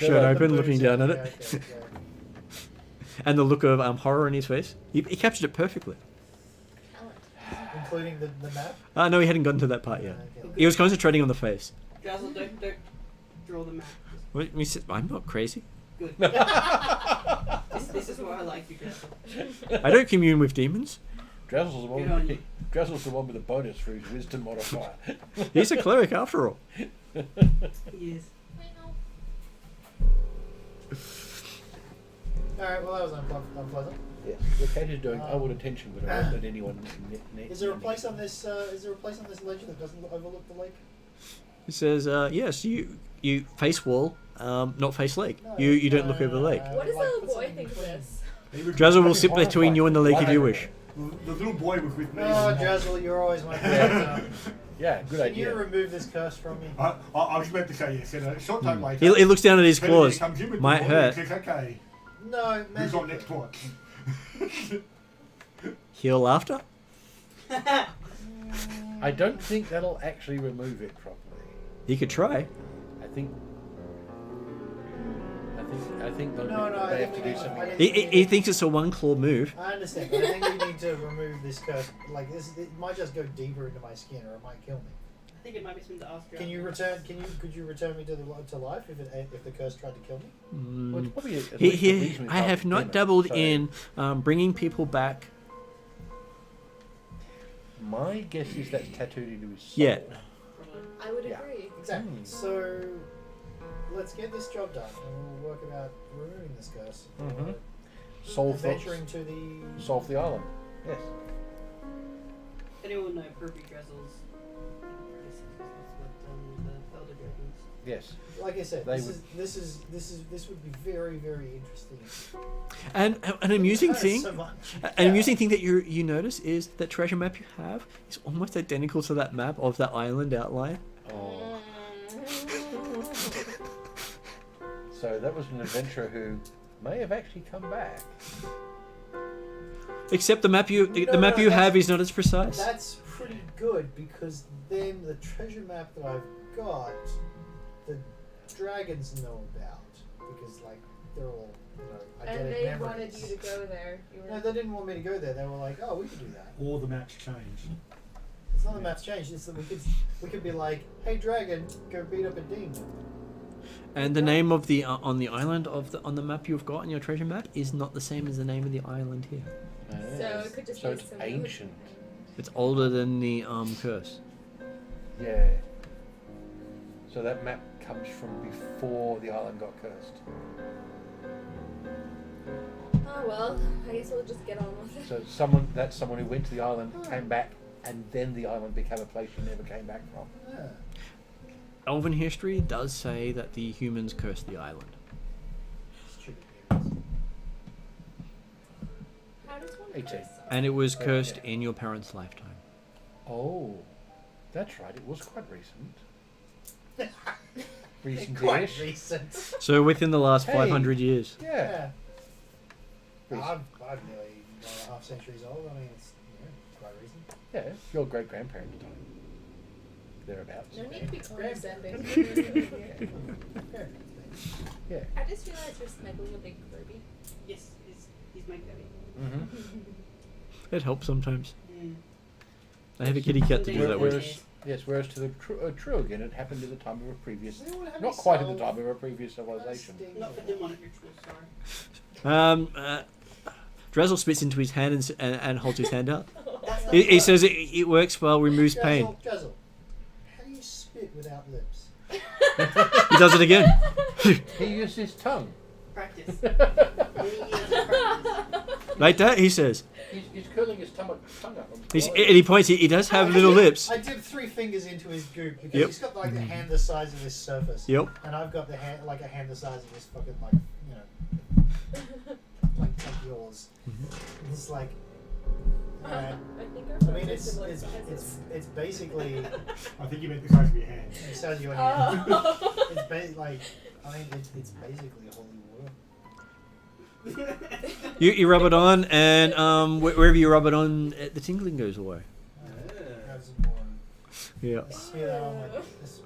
open, open, looking down at it, Okay, okay. and the look of horror in his face. He captured it perfectly. Including the map. No, he hadn't gotten to that part yet. Okay. He was concentrating on the face. Drazzle, don't draw the map. I'm not crazy. Good. this is why I like you, Drazzle. I don't commune with demons. Drazzle's the Good on one. you. Drazzle's the one with the bonus for his wisdom modifier. He's a cleric after all. He is. Alright, well that was unpleasant. Yes. The cat is doing old attention, but I won't let anyone. Is there a place on this? Is there a place on this ledge that doesn't overlook the lake? He says, "Yes, you face wall, not face lake. You don't look over the lake." What does the Like, little put boy something think of between. this? Drazzle will sit between you and the lake if you wish. The little boy was with me. Oh, Drazzle, you're always my favorite. Yeah, good Can idea. you remove this curse from me? I was about to say yes. And a short time later, He looks down at his Kennedy claws. comes in with the Might boy hurt. and says, okay, No, who's on magic. next watch? Heal after. I don't think that'll actually remove it properly. He could try. I think they'll No, I they have think to we do need- something. I think He thinks it's a one claw move. I understand, but I think we need to remove this curse. Like this, it might just go deeper into my skin, or it might kill me. I think it might be something to ask. Can you return? Could you return me to life if the curse tried to kill me? Well, it's probably at He, least a reasonably I have powerful not demon, dabbled so in bringing people back My guess is that's tattooed into his soul. Yeah. I would Yeah. agree. Exactly. Hmm. So let's get this job done, and we'll work about removing this curse. Mhm. Solve the Venturing to the. solve the island. Yes. Anyone know Ruby Drazzle's predecessors? That's what the Elder Dragons. Yes. Like I said, They this would be very, very interesting. And an amusing thing, So much. an amusing thing that you notice is that treasure map you have is almost identical to that map of that island outline. Oh. So that was an adventurer who may have actually come back. Except the map you No, map no, you that's- have is not as precise. That's pretty good because then the treasure map that I've got, the dragons know about because like they're all And eidetic they memories. wanted you to go there. You No, were... they didn't want me to go there. They were like, "Oh, we could do that." All the maps change. It's not the map's changed. It's that we could be like, "Hey, dragon, go beat up a demon." And the name of the on the island on the map you've got on your treasure map is not the same as the name of the island here. So it could just So be it's some ancient. It's older than the curse. Yeah. So that map comes from before the island got cursed. Oh well, I guess we'll just get on with it. So that's someone who went to the island, came back, and then the island became a place you never came back from. Yeah. Elven history does say that the humans cursed the island. Stupid demons. How does one 18. curse something? And it was Oh, cursed yeah. in your parents' lifetime. Oh, that's right. It was quite recent. Quite Recent-ish. recent. So within the last Hey. 500 years. Yeah. I'm nearly 1.5 centuries old. I mean, it's quite recent. Yeah. Your great grandparents died. Thereabouts. No need to be condescending. Yeah. I just realized you're snuggling a big Kirby. Yes, he's my baby. Mm-hmm. It helps sometimes. Mm. I have a kitty cat to do that with. Whereas, yes, whereas to the Atruaghin, it happened at the time of a previous, Does anyone have not any quite at the soul? time of a previous civilization. Not for him on a ritual, sorry. Drazzle spits into his hand and holds his hand out. That's not He right. says it works well, removes pain. Jazzle, how do you spit without lips? He does it again. He used his tongue. Practice. Like that, he says. He's curling his tongue up. And And he points, he does have little lips. I dipped 3 fingers into his goop because Yep. he's got like the hand the size of this surface. Yep. And I've got the hand like a hand the size of this fucking like like yours. It's like I think our I mean phones are it's similar it's sizes. it's basically I think you meant the size of your hand. the size of your hand. Oh. It's like I mean it's basically holy water. You rub it on, and wherever you rub it on, the tingling goes away. Grab some more. Yeah. Smear that on my chest.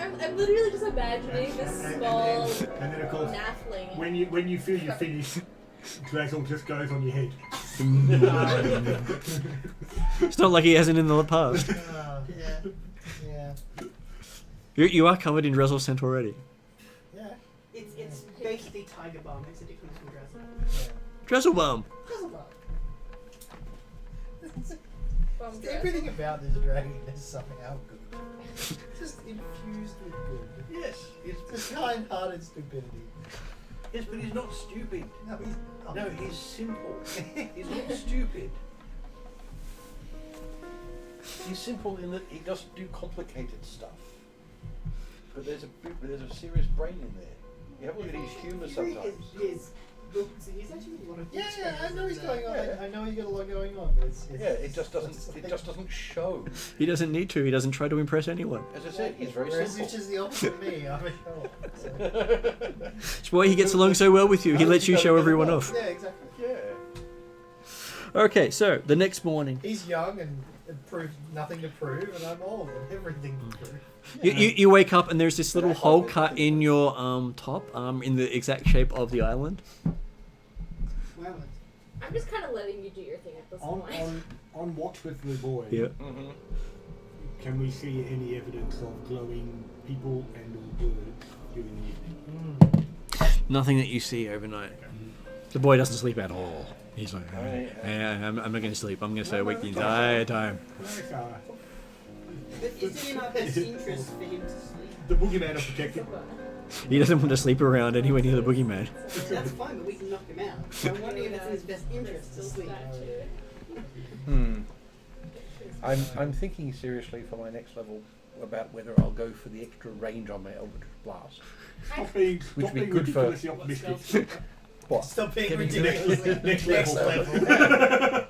I'm literally just imagining this small And then of course, naffling. when you feel you're finished, Drazzle just goes on your head. It's not like he hasn't in the past. Yeah. You are covered in Drizzle scent already. Yeah. It's basically Tiger Balm, except it comes from Drizzle. Drizzle bomb. Bum dress. Everything about this dragon is somehow good. Just infused with good. Yes, it's Just kind-hearted stupidity. yes, but he's not stupid. No, No, he's simple. He's not stupid. He's simple in that he doesn't do complicated stuff. But there's a serious brain in there. You have a look at his humour sometimes. He's actually a lot of Yeah, I know he's going on. Yeah. I know he's got a lot going on, but it's Yeah, it just doesn't show. He doesn't need to. He doesn't try to impress anyone. As I said, he's very Whereas simple. which is the opposite of me. I'm a show. So. That's why he gets along so well with you. He lets you show everyone off. Yeah, exactly. Yeah. Okay, so the next morning, He's young and proved nothing to prove, and I'm old and everything to prove. you wake up and there's this little hole cut in your top, in the exact shape of the island. Well, I'm just kind of letting you do your thing at this point. On watch with the boy. Yeah. Mm-hmm. Can we see any evidence of glowing people and or birds during the evening? Nothing that you see overnight. The boy doesn't sleep at all. He's like, I'm not going to sleep. I'm going to stay awake the entire time. but is it in our best interest for him to sleep? The boogeyman are protected. He doesn't want to sleep around anywhere near the boogeyman. That's fine, but we can knock him out. So I'm wondering if it's in his best interest to sleep. I'm thinking seriously for my next level about whether I'll go for the extra range on my Eldritch Blast. Stop being, Which stop would be being good for- ridiculously optimistic. What? Stop being Getting to ridiculously next next level. level. I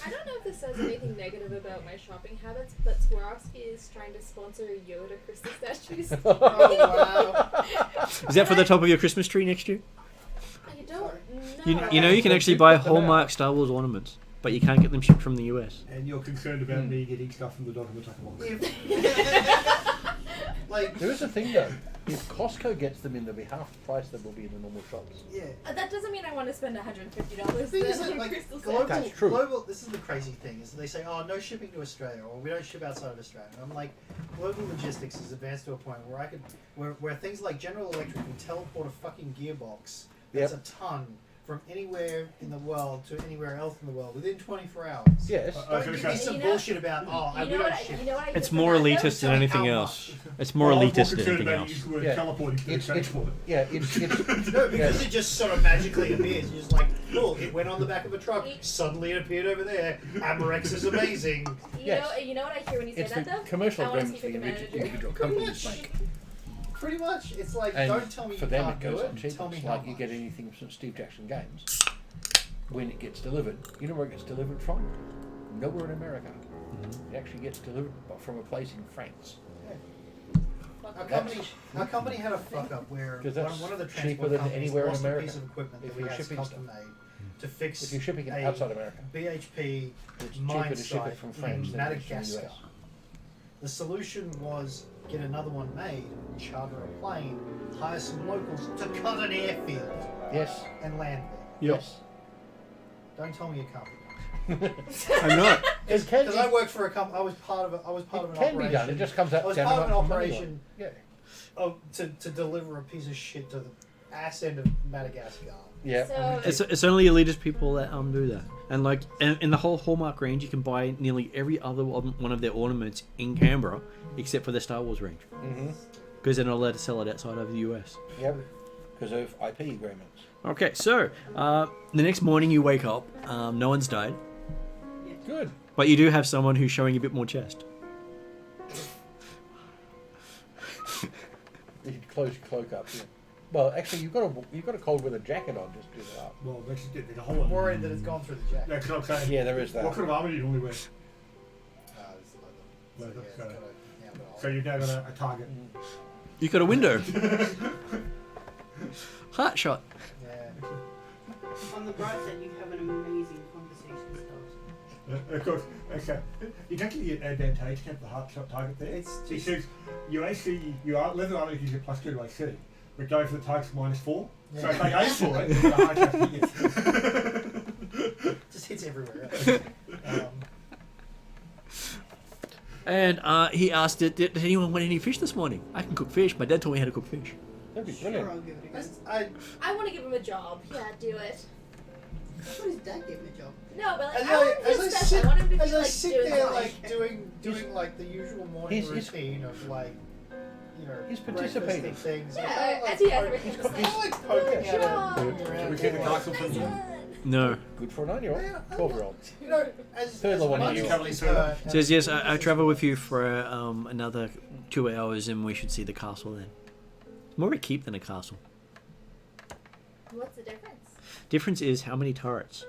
don't know if this says anything negative about my shopping habits, but Swarovski is trying to sponsor Yoda crystal statues. Oh wow. Is that for the top of your Christmas tree next year? I don't know. You know you can actually buy Hallmark Star Wars ornaments, but you can't get them shipped from the US. And you're concerned about me getting stuff from the Dog of the box. Like, There is a thing though. If Costco gets them in, they'll be half the price that will be in the normal shops. yeah. That doesn't mean I want to spend $150 The thing is that, on like, crystal global, statues. That's true. global, this is the crazy thing, is they say, oh, no shipping to Australia, or we don't ship outside of Australia. And I'm like, global logistics is advanced to a point where where things like General Electric can teleport a fucking gearbox that's Yep. a ton from anywhere in the world to anywhere else in the world within 24 hours. Yes. I was Don't gonna give me say- some You know- bullshit about, oh, we don't ship. You know what I It's get more from that, elitist Tell than me anything how else. much. It's more I'm more elitist than concerned anything about else. use the word Yeah. teleporting to It's transport. yeah. It's No, because it just sort of magically appears. You're just like, cool, it went on the back of a truck. Suddenly it appeared over there. Amorex is amazing. You know what I hear when you say it's that the though? commercial I wanna agreements speak the with the manager. individual Pretty companies much. make. Pretty much. It's like, And don't tell me for you them can't it goes do on it. cheaper. Tell me It's how like you get much. anything from Steve Jackson Games. When it gets delivered, you know where it gets delivered from? Nowhere in America. It actually gets delivered from a place in France. Our company had a fuck up where 'Cause that's one of the cheaper transport than companies anywhere in lost America a piece of equipment if that we you're had shipping custom stuff. made to fix If you're shipping it a outside America, BHP it's mine cheaper to ship site it from France in than it is from the Madagascar. US. The solution was get another one made, charter a plane, hire some locals to cut an airfield Yes. and land there. Yep. Yes. Don't tell me you can't be done. I'm not. It can, Because I worked for a company. I was part of an it can operation. be done. It just comes out I was down part of an about money operation line. to deliver a piece of shit to the ass end of Madagascar. Yeah. So- It's only elitist people that do that. And like in the whole Hallmark range, you can buy nearly every other one of their ornaments in Canberra, except for the Star Wars range, Mm-hmm. because they're not allowed to sell it outside of the US. Yep. Because of IP agreements. Okay, so the next morning you wake up, no one's died, Good. but you do have someone who's showing a bit more chest. You can close your cloak up. Yeah. Well, actually, you've got a cold weather jacket on. Just do that up. Well, that's just it. There's a whole I'm lot. worried that it's gone through the jacket. That's what I'm saying. Yeah, there is that. What kind of armour do you normally wear? It's leather. Leather, it's so- got a but So you've now got a target. You got a window. Heart shot. On the bright side, you have an amazing conversation starter. Of course, okay. You don't get the advantage to have the heart shot target there. It's just Because you AC, you are leather armor gives you +2 to AC, but go for the target's -4. So if they aim for it, the heart shot hits. just hits everywhere. And he asked, did anyone want any fish this morning? I can cook fish. My dad told me how to cook fish. That'd be Sure, brilliant. I'll give it a go. I want to give him a job. Yeah, do it. What his dad gave him a job? No, but like, As I want him to I be special. sit, I want him to be as I like sit doing there, something. like doing like the usual morning He's- routine of like, you know, He's breakfast participating. and things. Yeah, I as like he has poke- everything he's to co- say. I like poking Good at job. him. Should we around keep the and, castle Nice for you? one. No. Good for a 9-year-old. Yeah, I 12-year-old. You know, as Third one much you as want. he's hurt and Says, yes, I as travel with much you as- for another 2 hours and we should see the castle then. It's more a keep than a castle. What's the difference? Difference is how many turrets.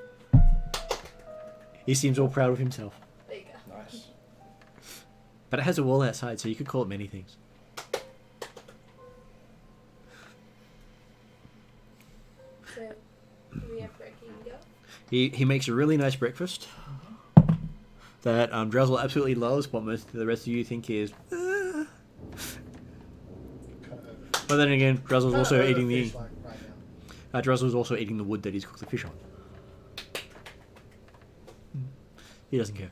He seems all proud of himself. There you go. Nice. But it has a wall outside, so you could call it many things. So, do we have breaking go? He makes a really nice breakfast that Dressel absolutely loves, but most of the rest of you think is... Kind But then again, Dressel's of also eating overfish the... like right now. Dressel's also eating the wood that he's cooked the fish on. He doesn't care.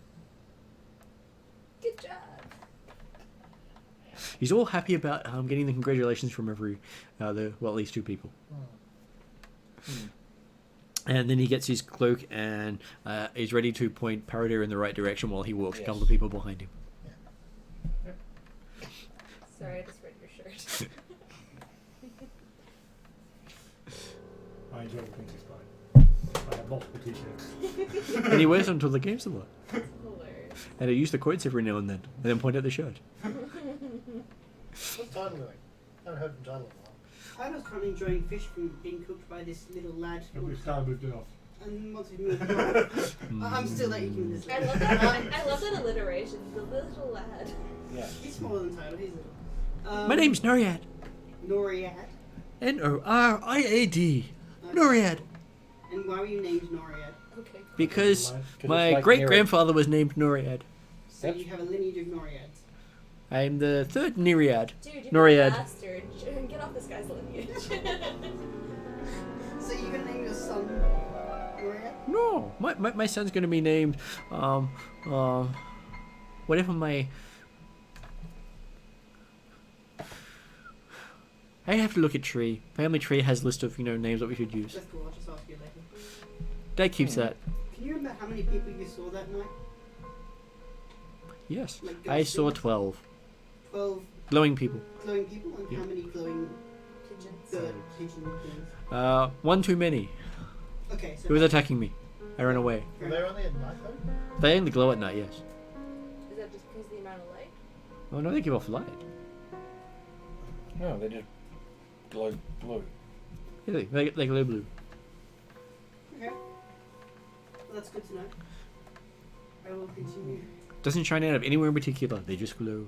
Good job. He's all happy about getting the congratulations from every, well, at least 2 people. And then he gets his cloak and is ready to point Paradir in the right direction while he walks a couple of Yes. people behind him. Sorry, I just read your shirt. I enjoy the Princess Bride. I have multiple t-shirts. And he wears them until the game's a lot. Hilarious. And I use the quotes every now and then point out the shirt. What's Tyler doing? I haven't heard from Tyler in a while. I was currently enjoying fish from being cooked by this little lad. And we've started moved it off. And once we've moved on, I'm still like eating this. I love that. I love that alliteration. The little lad. Yeah. He's smaller than Tyler. He's little. My name's Noriad. Noriad. Noriad. Noriad. And why were you named Noriad? Okay. Because it's my like great-grandfather was named Noriad. So Yep. you have a lineage of Noriads. I'm the 3rd Nereid. Dude, you Noriad. bastard. Get off this guy's lineage. So you're gonna name your son Noriad? No, my son's gonna be named, whatever my... I have to look at tree. Family tree has a list of, names that we should use. That's cool. I'll just ask you later. Dad keeps that. Can you remember how many people you saw that night? Yes. Like I ghost saw things? 12 12 glowing people. glowing people, and Yeah. how many glowing Pigeons. bird pigeon things? One too many. Okay, so He was attacking me. I ran away. Were they only at night though? They only glow at night, yes. Is that just because of the amount of light? Oh no, they give off light. No, they just glow blue. Yeah, they glow blue. okay. Well, that's good to know. I will continue Doesn't shine out of anywhere in particular. They just glow.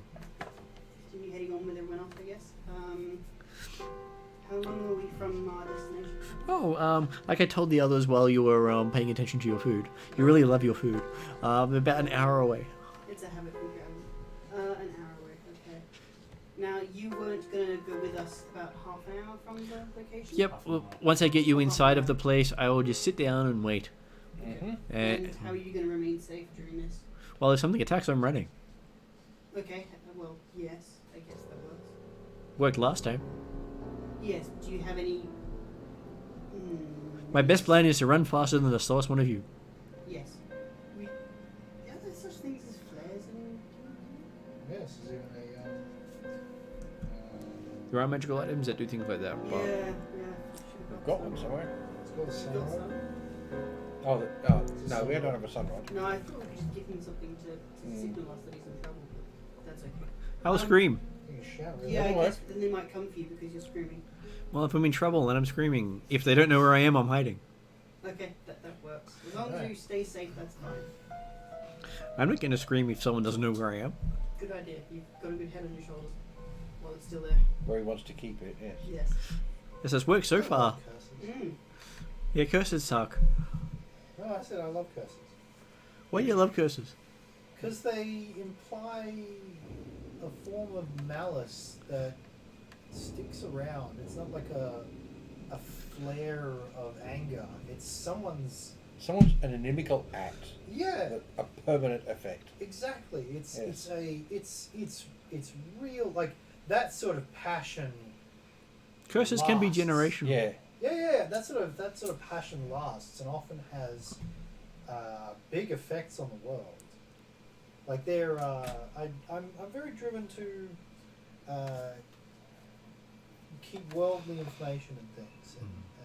heading on with everyone else, I guess. How long are we from our destination? Oh, like I told the others while you were paying attention to your food. You really love your food. About an hour away. It's a habit from travel. An hour away. Okay. Now you weren't gonna go with us about half an hour from the location. Yep. Well, once I get you inside of the place, I will just sit down and wait. Mm-hmm. And how are you gonna remain safe during this? Well, if something attacks, I'm running. Okay. Well, yes. I guess that works. Worked last time. Yes. Do you have any? My best plan is to run faster than the slowest one of you. Yes. Are there such things as flares in? Yes, there's even There are magical items that do things like that. Yeah. But Yeah. We've got one somewhere. it's called a Got sunrise. some? No, we don't have a sunrise. No, I thought we were just giving something to signal us that he's in trouble, but that's okay. I'll scream. You can shout really. Yeah, I Otherwise- guess then they might come for you because you're screaming. Well, if I'm in trouble, then I'm screaming. If they don't know where I am, I'm hiding. Okay, that works. As long as Alright. you stay safe, that's fine. I'm not going to scream if someone doesn't know where I am. Good idea. You've got a good head on your shoulders while it's still there. Where he wants to keep it, yes. Yes. This has worked so far. Curses. Yeah, curses suck. No, I said I love curses. Why do you love curses? Because they imply a form of malice that sticks around. It's not like a flare of anger. It's someone's an inimical act, yeah, a permanent effect. exactly. It's Yes. it's real, like that sort of passion. Curses can be lasts. generational. Yeah. Yeah, that sort of passion lasts and often has big effects on the world. Like I'm very driven to keep worldly information and things,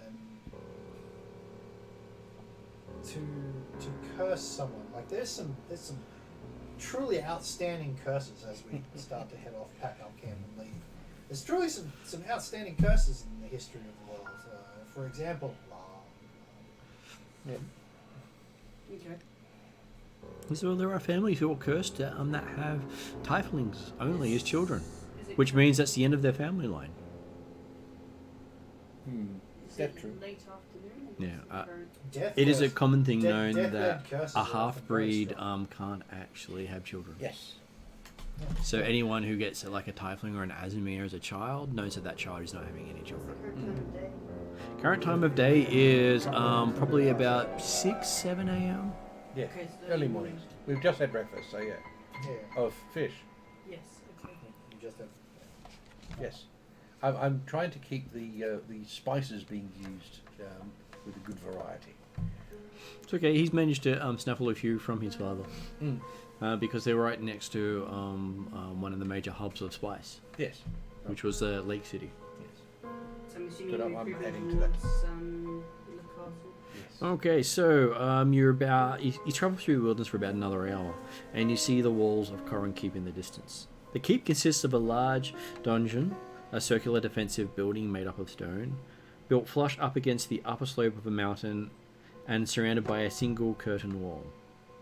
and to curse someone. Like there's some truly outstanding curses as we start to head off, pack up camp and leave. There's truly some outstanding curses in the history of the world. For example, Yeah. Okay. So there are families who are cursed that have tieflings only as children, Is it which means that's the end of their family line. Is That's it true. late afternoon? Yeah, death It is a curse- common thing death- known death-led that curses a are often very half-breed strong. can't actually have children. Yes. So anyone who gets like a tiefling or an Azimir as a child knows that that child is not having any What's children. the current time of day? Current time of day is probably about 6, 7 a.m. Yeah. Okay, so Early mornings. We've just had breakfast, so yeah. Yeah. Of fish. Yes. Okay. You just have. Yes. I'm trying to keep the spices being used with a good variety. It's okay. He's managed to snaffle a few from his father because they're right next to one of the major hubs of spice, Yes. which was Lake City. Yes. So I'm assuming But I'm we're moving heading to that. towards the castle. Yes. Okay, so you're about you travel through the wilderness for about another hour, and you see the walls of Corrin Keep in the distance. The keep consists of a large donjon, a circular defensive building made up of stone, built flush up against the upper slope of a mountain, and surrounded by a single curtain wall.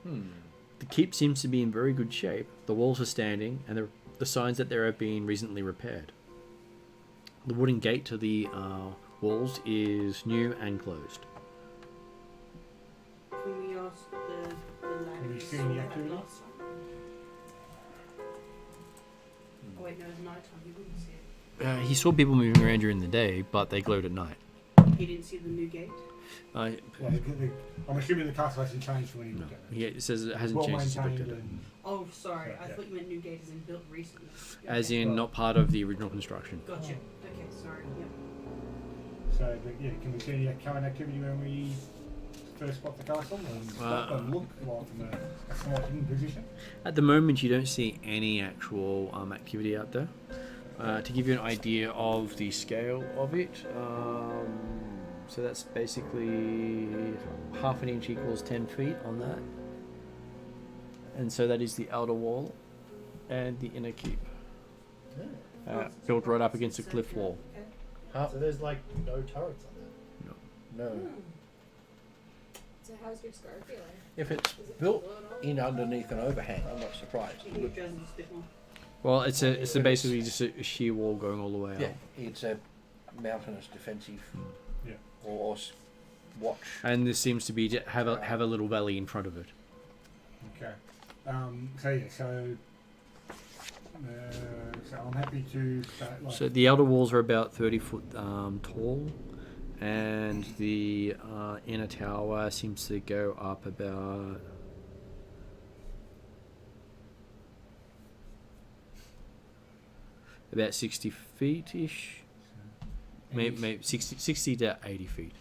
The keep seems to be in very good shape. The walls are standing, and the signs that they have been recently repaired. The wooden gate to the walls is new and closed. Can we ask the lad Can we if he see saw any that activity? last time? Oh wait, no, it's night time. He wouldn't see it. He saw people moving around during the day, but they glowed at night. He didn't see the new gate. Well, I'm assuming the castle hasn't changed from when he No, looked at it. yeah, it says it hasn't Well changed since he looked maintained at it. and Oh, sorry. I Yeah. thought you meant new gate as in built recently. As Okay. in, not part of the original construction. Gotcha. Okay, sorry. Yep. so can we see any current activity when we first spot the castle and stop and look like from a somewhat hidden position? At the moment, you don't see any actual activity out there. To give you an idea of the scale of it, so that's basically half an inch equals 10 feet on that. And so that is the outer wall and the inner keep, built right up against a cliff wall. Okay. So there's like no turrets on that. No. Hmm. So how's your scar feeling? If it's Is it built cool at all? in underneath an overhang, I'm not surprised. I think your dress is a bit more. Well, it's basically just a sheer wall going all the way Yeah, up. it's a mountainous defensive Yeah. or watch. And this seems to be have a little valley in front of it. Okay. So I'm happy to start. Like, So the outer walls are about 30 foot tall, and the inner tower seems to go up about 60 feet ish, maybe 60 to 80 feet.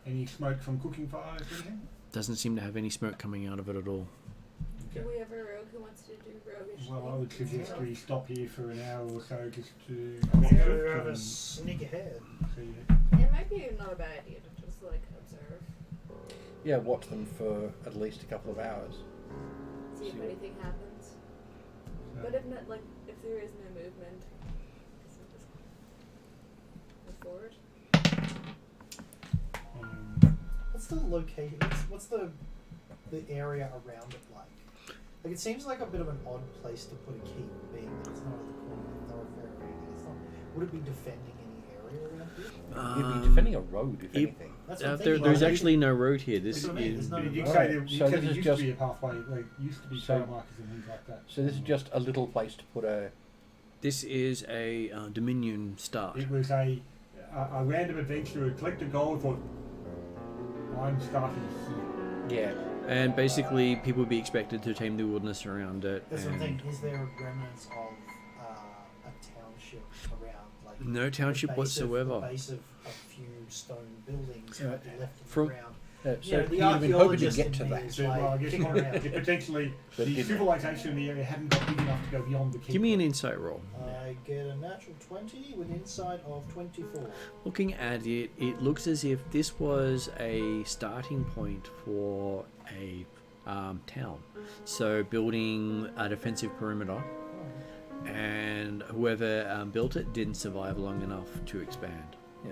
any smoke from cooking fires or anything? Doesn't seem to have any smoke coming out of it at all. Do we have a rogue who wants to do roguish Well, I would things? suggest we stop here for an hour or so just to So have a and sneak ahead. see. It might be not a bad idea to just like observe, Yeah, watch them for at least a couple of hours. see if See what- anything happens. So, But if not, like if there is no movement, I guess we'll just move forward. What's the location? What's the area around it like? Like it seems like a bit of an odd place to put a keep, being that it's not at the corner of the thoroughfare or anything. It's not. Would it be defending any area? around here? You'd be defending a road, if it- anything. That's what I'm There's thinking. Like, actually no road here. This That's what I mean, is there's no- You Right. say there, you So said this there is used just- to be a pathway, like used to be So- trail markers and things like that. So this is just a little place to put a. this is a Dominion start. It was a random adventurer who collected gold for. I'm starting here. Yeah. And basically, people would be expected to tame the wilderness around it. That's what I'm and thinking. Is there remnants of a township around? Like no township the whatsoever. base of a few stone buildings Yeah. might be left in From- the ground. So You know, the you'd have been hoping to archaeologist get in to me that. is So, well, I like guess kicking around. But potentially the didn't. civilization in the area hadn't got big enough to go beyond the keep. Give me an insight roll. I get a natural 20 with insight of 24. Looking at it, it looks as if this was a starting point for a town. So building a defensive perimeter, and whoever built it didn't survive long enough to expand. Yeah.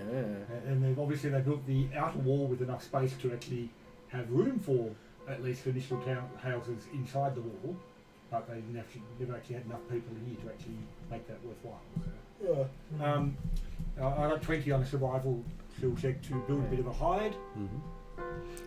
And then obviously they built the outer wall with enough space to actually have room for at least initial town houses inside the wall, but they never actually had enough people here to actually make that worthwhile. So, I got 20 on a survival skill check to build a bit of a hide.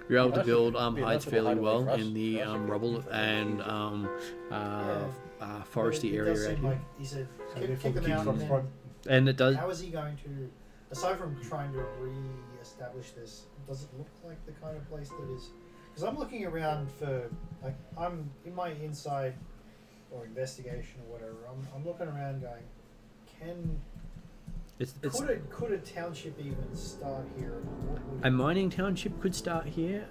You're able to That's build a- be a hides nice little fairly hideaway well for us. in the That's a good rubble thing for us. and foresty It area does around seem here. like he said, So kick therefore the them kids out on and the then spot. And it does. how is he going to, aside from trying to re-establish this, does it look like the kind of place that is, because I'm looking around for, like, I'm in my inside or investigation or whatever, I'm looking around going, It's could a township even start here? What would a mining township could start here.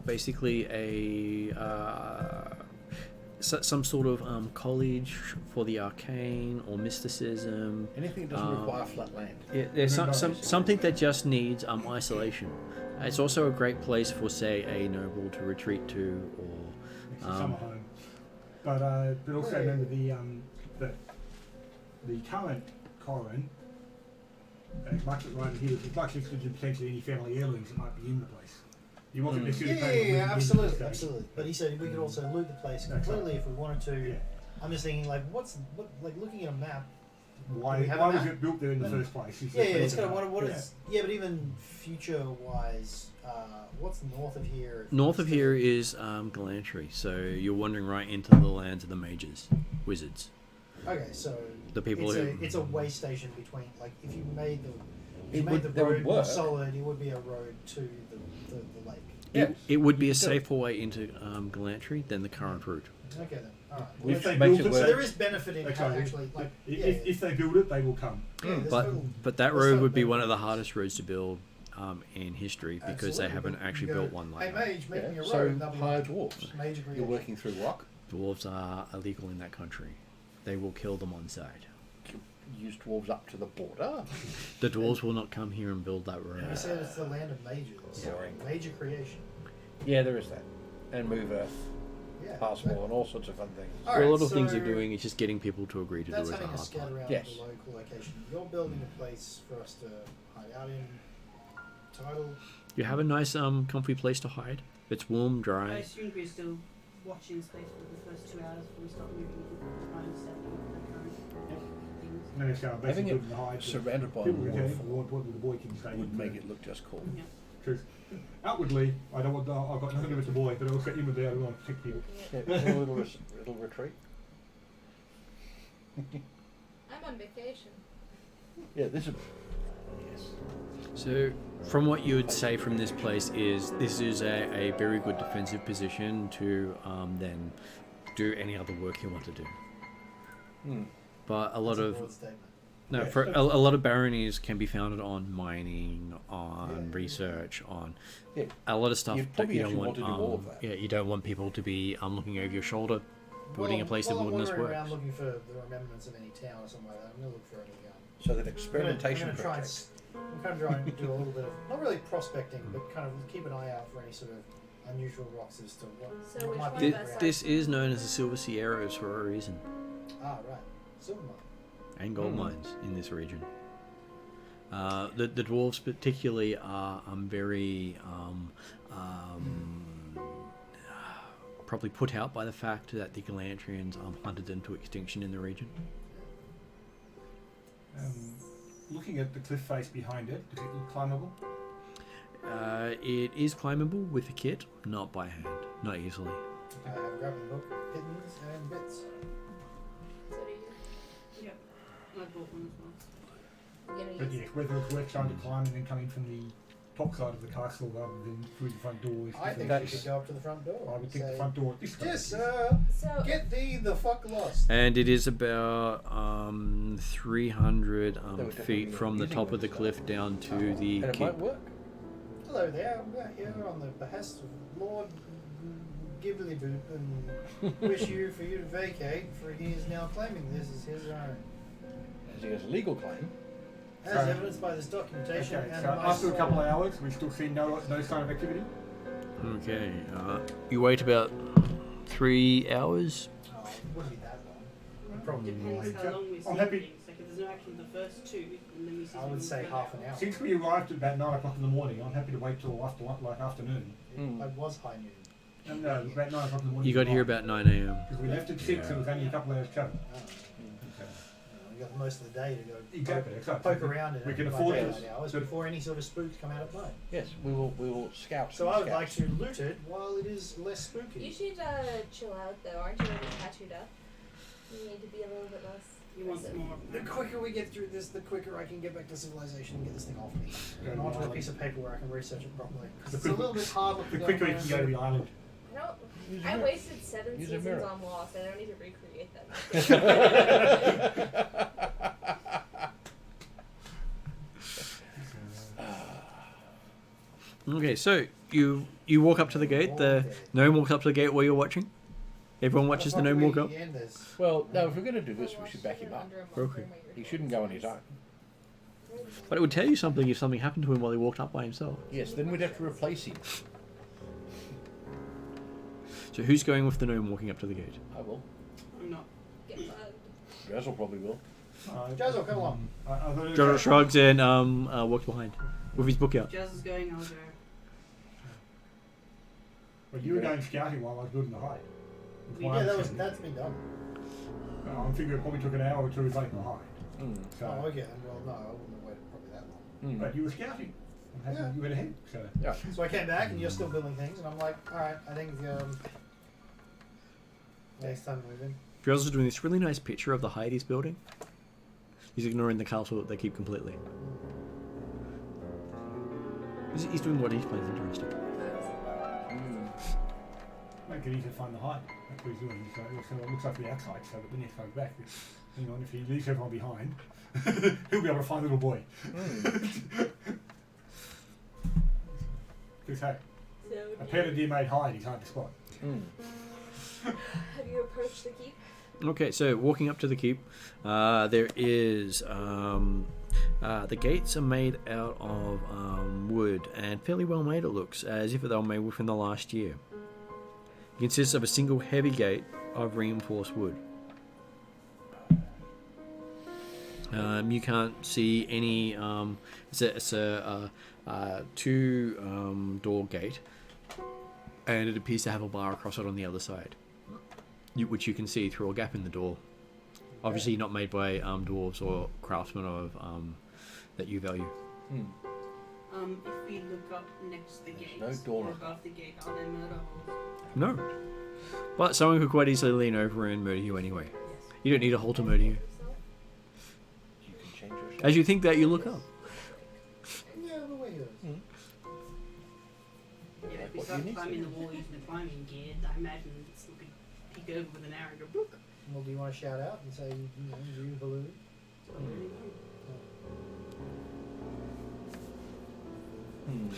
Basically some sort of college for the arcane or mysticism. Anything that doesn't require flat land. Yeah, there's something that just needs isolation. It's also a great place for, say, a noble to retreat to, It's or a summer home. But also remember the current Corin, as much as right here, as much as potentially any family heirlooms that might be in the place. You want them to see the yeah, family absolutely, absolutely. But he said we could also loot the place That's completely right. if we wanted to. Yeah. I'm just thinking, like, like looking at a map. Why, Do we have why a was map? it built there in the first place? Is Yeah, the yeah, it's question. kind of what is. Yeah, but even future-wise, what's north of here? north of here is Galantry. So you're wandering right into the lands of the mages, wizards. Okay, so The people who- it's a way station between, like, if you made the That would road more work. solid, it would be a road to the lake. Yes. It would be a You could do it. safer way into Galantry than the current route. Okay then. All right. If Well, they built built it it, so there is benefit in Okay. actually, like, If they build it, they will come. there's But little- that there's road some would be one of benefit. the hardest roads to build in history because they Absolutely, haven't but actually you go, built one like Hey, that. mage, make me a road. So that'll be hire like dwarves. Major You're creation. working through rock. Dwarves are illegal in that country. They will kill them on sight. Use dwarves up to the border. The dwarves will not come here and build that road. You said it's the land of mages. Boring. Major creation. Yeah, there is that. And move earth, Yeah. passmore, and all sorts of fun things. All Well, a right, lot of things so you're doing is just getting people to agree to do That's it. having a hard scout part. around Yes. the local location. You're building a place for us to hide out in. Title. You have a nice, comfy place to hide. It's warm, I dry. assumed we were still watching space for the first 2 hours before we start moving to try and set the current things. And then it's Having basically it building the hide. surrounded by People can waterfall what the boy can stay would in. make it look just cool. Yeah. Because outwardly, I don't want. I've got nothing to do with the boy, but also inwardly, I don't want to protect people. Yeah, a little retreat. I'm on vacation. Yeah, this is. Yes. So, from what you would say from this place is this is a very good defensive position to then do any other work you want to do. But a lot That's a of broad statement. no, Yeah. for a lot of baronies can be founded on mining, on Yeah. research, on Yeah. a lot of stuff You'd that probably you don't actually want. want to do all of that. Yeah, you don't want people to be looking over your shoulder, building a place of I'm wilderness wandering around works. looking for the remnants of any town or something like that. I'm gonna look for any. So that I'm experimentation gonna try and, project. I'm kind of trying to do a little bit of not really prospecting, but kind of keep an eye out for any sort of unusual rocks as to what, So what which might one be of around. us This is known as the Silver Sea Arrows for a reason, Ah, right. Silver mine. and gold mines in this region. The dwarves particularly are very probably put out by the fact that the Galantrians hunted them to extinction in the region. Looking at the cliff face behind it, does it look climbable? It is climbable with a kit, not by hand, not easily. I have grabbed the book, Hiddens and Bits. So do you? Yep. I bought one as well. You're gonna But use yes, whether it's worth trying to climb and then coming from the top side of the castle rather than through the front door is I think you That's- should go up to the front door. I would think Say, the front door at this stage. Yes, So get thee the fuck lost. And it is about 300 They were definitely feet from the using top of them, the so- cliff down to the And it keep. might work. Hello there, we're here on the behest of Lord Gibblyboop and wish you for you to vacate, for he is now claiming this as his own. As he has a legal claim. As So- evidenced by this documentation Okay, and so my after a sword. couple of hours, we still see no sign of activity. Okay, you wait about 3 hours. Oh, it wouldn't be that long. Probably Depends more. how long we're I'm happy- sleeping. So if there's no action the first 2, and then we see I would say half an hour. Since we arrived at about 9 o'clock in the morning, I'm happy to wait till afternoon. Mm. I was high noon. No, about 9 o'clock in the morning. You got here about 9 a.m. Because we left at 6, it was only a couple of hours travel. Oh. We got most of the day to go Exactly, poke around in We it can by afford daylight this. hours So- before any sort of spooks come out at night. Yes, we will scout. So I would like to loot it while it is less You spooky. should chill out though. Aren't you already tattooed up? You need to be a little bit less. You want aggressive. more. The quicker we get through this, the quicker I can get back to civilization and get this thing off me. Yeah, And onto a well, piece of paper where I can research it properly. 'Cause The it's a little bit hard The quicker we can go to the island. I don't. Use a I mirror. wasted 7 Use a seasons mirror. on Lost. I don't need to recreate that. Okay, so you walk up to the gate. The gnome walks up to the gate while you're watching. Everyone watches the gnome walk up. Well, no, if we're going to do this, we should back him up. Under a month Okay. or my He shouldn't go on his own. But it would tell you something if something happened to him while he walked up by himself. Yes, then we'd have to replace him. So who's going with the gnome walking up to the gate? I will. I'm not. Get bugged. Jazzle probably will. Jazzle, come along. Jono shrugs and walks behind with his book out. Jazz is going, I'll go. Well, you were going scouting while I was building the hide. Yeah, that's been done. I'm thinking it probably took an hour or two to make the hide. Mm. So, Oh, okay. Well, no, I wouldn't have waited probably that long. Mm. But you were scouting. I'm happy you went ahead. So, Yeah. So I came back and you're still building things, and I'm like, alright, I think next time we move in. Drizzle's doing this really nice picture of the hide he's building. He's ignoring the castle that they keep completely. He's doing what he finds interesting. Mm. make it easy to find the hide. That's what he's doing. So it looks like the outside, so that when he comes back, hang on, if he leaves everyone behind, he'll be able to find the little boy. Mm. Because hey, So, a pet of deer made hide is hard to spot. Mm. have you approached the keep? Okay, so walking up to the keep, there is the gates are made out of wood and fairly well made. It looks as if they were made within the last year. It consists of a single heavy gate of reinforced wood. You can't see any. It's a two door gate, and it appears to have a bar across it on the other side. Which you can see through a gap in the door. Obviously not made by dwarves or craftsmen of that you value. Mm. If we look up next to the gate, no door or knocker. above the gate, are there murder holes? No. But someone could quite easily lean over and murder you anyway. Yes. You don't need a hole to murder you. You can change your shape. As you think that, you look up. Yeah, the way it is. Yeah, if we What start you need climbing to- the wall using the climbing gear, I imagine it's we could peek over with an arrow and go, book. Well, do you want to shout out and say, you balloon? Mm.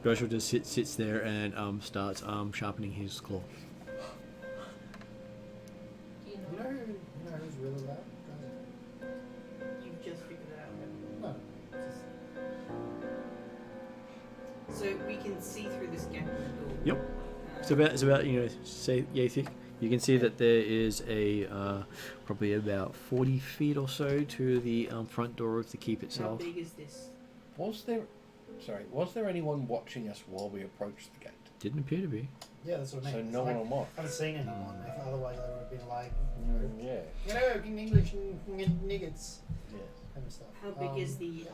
Joshua just sits there and starts sharpening his claw. Do you You know? know who's really loud? You've just figured it out. No. So we can see through this gap in the door. Yep. It's about say yay thick. You can see that there is a probably about 40 feet or so to the front door of the keep How itself. big is this? Was there anyone watching us while we approached the gate? Didn't appear to be. Yeah, that's what I So mean. It's no like, one on watch. I haven't seen anyone. If otherwise, I would have been like, Yeah. in English, niggets. Yes. kind of stuff. How big is the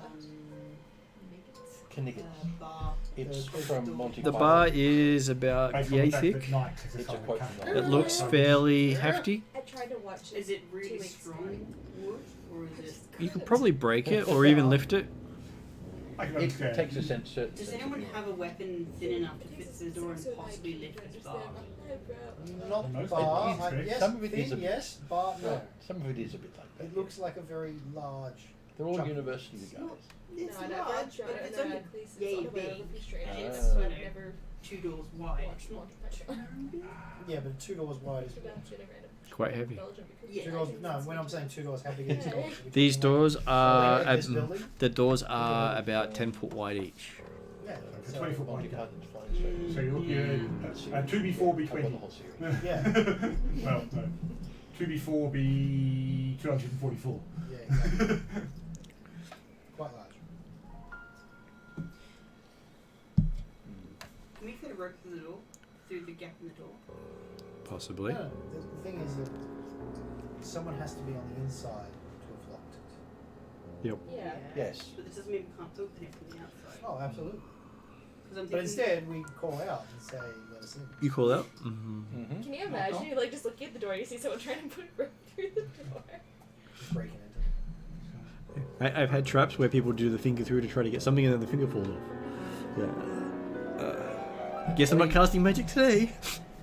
Knickets. bar? It's the from Monty The Python. bar is about Based on yay the fact thick. that Nike is a It's a solid quote colour. from It looks fairly hefty. I tried to watch it. Is it 2 really weeks strong ago. wood, or is it? You could probably break it or even lift it. I can It understand. takes a sense. Certain Does sense anyone of have a weapon thin enough to fit through the door and So possibly like, lift you this understand bar? my eyebrow. Not Most bar. it is, Yes, some of it is a thin, bit- yes, bar no. Some of it is a bit like that. It looks like a very large. They're all chunk. university guys. It's No, I never large, tried but it. it's No, only please, it's yay autobiography big. straight And up, it's, so you I've know, never 2 doors wide. watched Monty Python. Yeah, but 2 doors wide is. About it in random Quite heavy. Belgium because Yeah. 2 doors. No, when I'm saying 2 doors, how big is 2 doors? These doors are This building? the doors are about 10 foot wide each. Yeah. It's So, 20 foot Monty wide. Python's flying So you're looking at 2b4 be I've got 20. the whole series. Yeah. Well, no. 2b4 be 244. Yeah, exactly. Quite large. Can we fit a rope through the door? Through the gap in the door? Possibly. No, the thing is that someone has to be on the inside to have locked it. Yep. Yeah. Yes. But this doesn't mean we can't open it from the outside. Oh, absolutely. 'Cause I'm But thinking- instead, we call out and say, "Let us in." You call out? Mm-hmm. Mm-hmm. Can you imagine you like just looking at the door and you see someone trying to put rope through the door? Just breaking into it. I've had traps where people do the finger through to try to get something and then the finger falls off. Yeah. Guess I'm not casting magic today.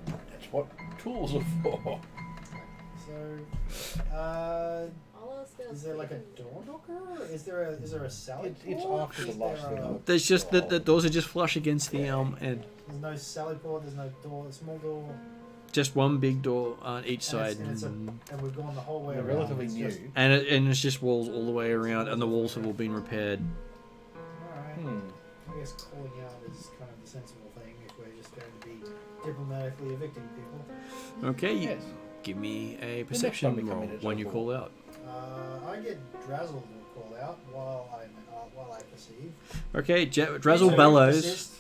That's what tools are for. So, All else fails. is there like a door knocker? Is there a sally It's port? after the Is last there thing. a- There's just the doors are just flush against the end. There's no sally port. There's no door. A small door. Just one big door on each side. And we've gone the whole way They're around. relatively It's new. just- And it's just walls all the way around, and the walls have all been repaired. Alright. Hmm. I guess calling out is kind of the sensible thing if we're just going to be diplomatically evicting people. Okay, you Yes. give me a next perception time we come roll in, it's when you overall. call out. I get Drazzle to call out while I perceive. Okay, Drazzle So, bellows. persist,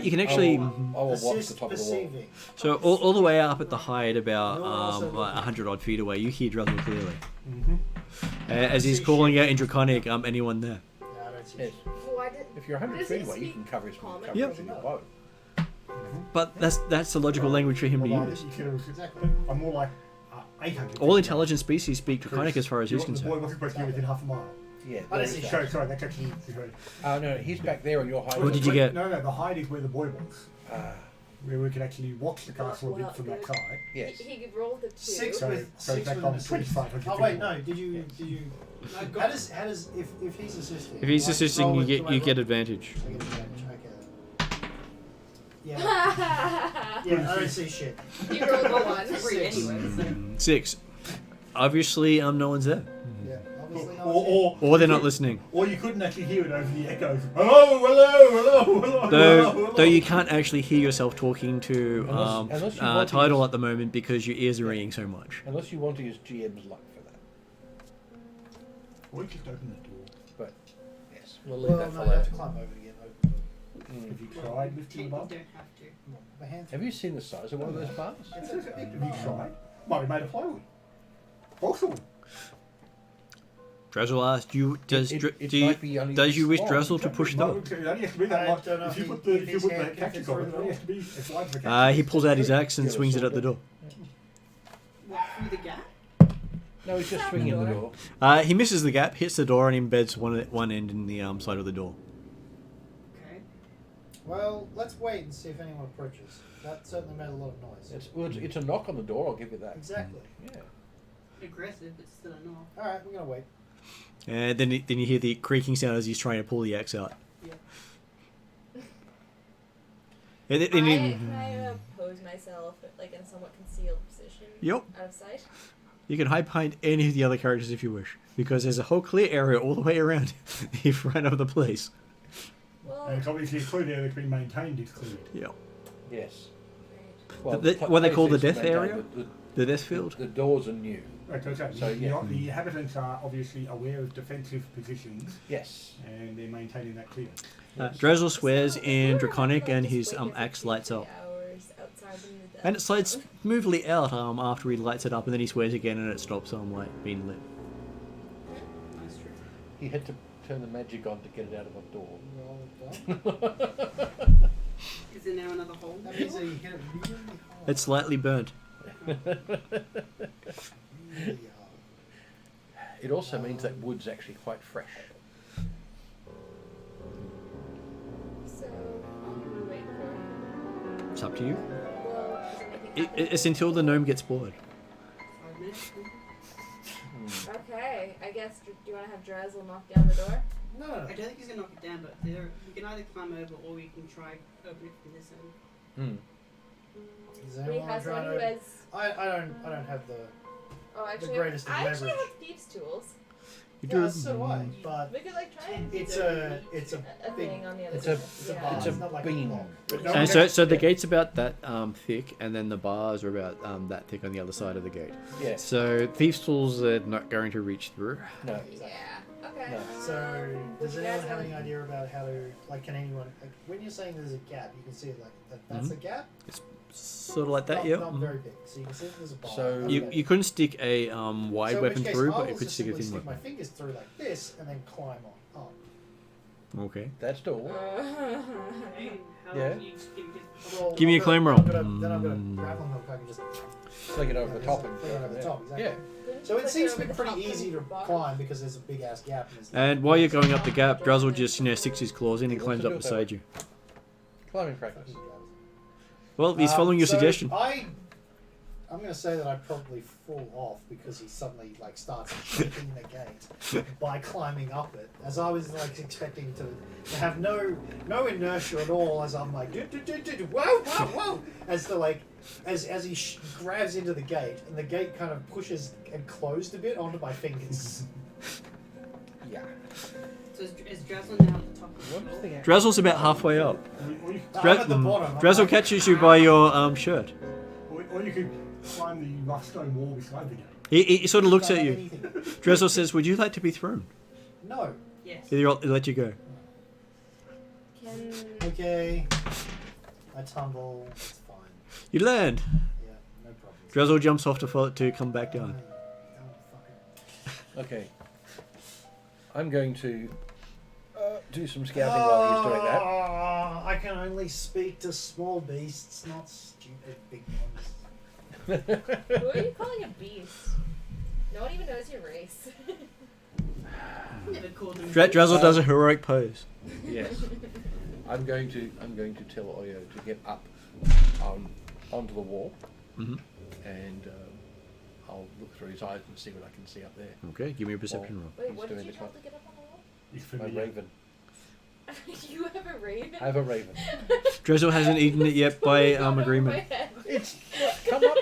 You can actually. I will watch the persist top of the wall. perceiving. So all the way up at the height, about You're also like looking. 100 odd feet away, you hear Drazzle clearly. Mm-hmm. As he's See calling shit. out in Draconic, anyone there. Yeah, I don't see Yes. Why did? If you're 100 Does feet he away, you speak can cover his common? cover Yep. with your bow. But that's the logical language for him to use. Exactly. I'm more like 800. All intelligent species speak Draconic as far as he's The boy concerned. wasn't supposed to be within half a mile. Yeah. I there see. is that. Sorry, that's actually. No, he's back there and you're hiding. What did you get? No, the hide is where the boy was. Ah, Where we could actually watch the castle a bit from that side. yes. He rolled a 2. Six So, with so six back with on an assist. 2,500 Oh wait, feet. no. Did you? No, How God. does if he's assisting? If he's do I assisting, roll you it- get do I you roll- get advantage. I get advantage. Okay. Yeah. yeah. Yeah. I don't see shit. You rolled a 1. Free anyway, so. 6. Obviously, no one's there. Yeah. Obviously not. Or they're not listening. Or you couldn't actually hear it over the echoes. Hello, hello, hello, hello. Though you can't actually hear yourself talking to Unless you want to Tidal use- at the moment because your ears are ringing so much. Unless you want to use GM's luck for that. Or you just open the door. But, yes. We'll leave Well, that no, for you have later. to climb over again. Open the door. Have you tried You lifting don't them up? have to. My hands. Have you seen the size of one of those bars? It's a big Have you bar. tried? Might be made of plywood. Also, Drazzle asked you, does It do you, might be only does you wish small. Drazzle to push the door? It only has to be that I much. don't know If you if put he- the if if you his put the hand can cactus fit on it, through it only has to be as wide as the He cactus. pulls out his axe and Get a swings it sword at the door. What, through the gap? No, he's just swinging the door. He misses the gap, hits the door, and embeds one end in the side of the door. Okay. Well, let's wait and see if anyone approaches. That certainly made a lot of noise. It's a knock on the door, I'll give you that. Exactly. Yeah. Aggressive, but still a knock. All right, we're gonna wait. And then you hear the creaking sound as he's trying to pull the axe out. Yeah. And then, Can I pose myself like in a somewhat concealed position? Yep. Out of sight. You can hide behind any of the other characters if you wish, because there's a whole clear area all the way around in front of the place. Well, And it's obviously a clue there that's been maintained is clear. Yeah. Yes. great. What they call the place is death maintained, area? but The death field? The doors are new. Okay, so So, yeah. the inhabitants are obviously aware of defensive positions Yes. and they're maintaining that clear. Drazzle swears in So, Draconic, like, and just his waiting for axe 2 lights up. hours outside in the And it slides zone. smoothly out after he lights it up, and then he swears again, and it stops being lit. Nice trick. He had to turn the magic on to get it out of a door. Well done. Is there now another hole? That means that you hit it really hard. It's slightly burnt. Really hard. It also means that wood's actually quite fresh. So, how long are we waiting for? It's up to you. Well, is anything It's until the gnome gets bored. 5 minutes? Okay, I guess. Do you want to have Drazzle knock down the door? No. I don't think he's gonna knock it down, but we can either climb over or we can try open it from this end. Does We anyone have try someone who to- has. I don't have the. Oh, actually, greatest of I actually leverage. have thieves' tools. You Yeah, do so do I. But We could like try and it's do a a big. thing on the other It's side. a bar. Yeah. it's not like beam. block. But no And one so, has- so the gate's about that thick, and then the bars are about that thick on the other side of the gate. Yes. So thieves' tools are not going to reach through. No. Yeah. Okay. No. So, would does you anyone guys have like- any idea about how to, like, can anyone, like, when you're saying there's a gap, you can see it like that's a gap. Sort of like that, not, yeah. Not very big, so you can see that there's a bar. So- You couldn't stick a wide so in weapon which case, through, I but will you could just stick a simply thin stick my weapon. fingers through like this and then climb on up. Okay. That's all. Hey, how Yeah. do you give Well, Give me a I'm claim gonna- roll. Then I'm gonna grappling hook. I can just Fling it over the top and fling it over the top. Exactly. Yeah. So it seems to be pretty easy to climb because there's a big ass gap. And while you're going up the gap, Drazzle just sticks his claws in and climbs up beside you. Climbing practice. Well, he's following your So suggestion. I'm going to say that I probably fall off because he suddenly like starts shaking the gate by climbing up it, as I was like expecting to have no inertia at all. As I'm like, whoa, as the like as he grabs into the gate and the gate kind of pushes and closed a bit onto my fingers. Yeah. So is Drazzle now at the top of the What's floor? the Drazzle's about halfway up. Or you, I'm at the bottom. I'm Drazzle like- catches you by your shirt. or you could climb the rough stone wall beside the gate. He sort of looks at you. Anything. Drazzle says, "Would you like to be thrown?" No. Yes. He'll let you go. Can Okay. I tumble. It's fine. You land. Yeah, no problem. Drazzle jumps off to come back down. Okay. I'm going to do some scouting while he's doing that. I can only speak to small beasts, not stupid big ones. who are you calling a beast? No one even knows your race. Never called them. Drazzle does a heroic pose. Yes. I'm going to tell Oyo to get up onto the wall, Mhm. and I'll look through his eyes and see what I can see up there. Okay, give me a perception roll. Wait, He's what did doing you the tell to get up on the wall? It's My familiar. raven. You have a raven? I have a raven. Drazzle hasn't eaten it yet by Gone over agreement. my head. It's come up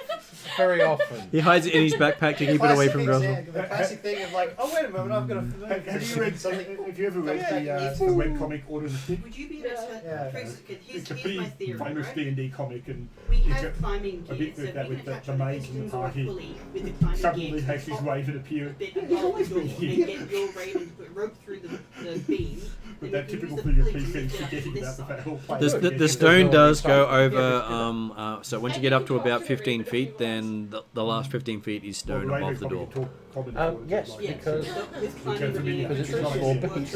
very often. He hides it in his backpack to keep it away from Drazzle. The classic thing of like, oh wait a moment, I've got a Have you read? Have you ever read the webcomic Order of the Stick? Would you be able to? Yeah. Here's It's a my pretty theory, famous right? D&D comic, and We it's have climbing a gears, bit so with that we with can the attach mage in the pistons or a party. pulley with the climbing Suddenly gear has to his top raven appear. a bit He's above always the been door here. and get your raven to put rope through the beam. But then that we can typical use the thing of pulley to PC lift it up to forgetting this about the side. fact whole player The forgetting stone no does go inside. over, Yeah, so once you get up to about 15 feet, then the last 15 feet is Well, stone the above raven's the probably door. talk common Yes, like- Yeah, because- so with Which climbing are familiar, gear, because it's it's a not small actually, beast.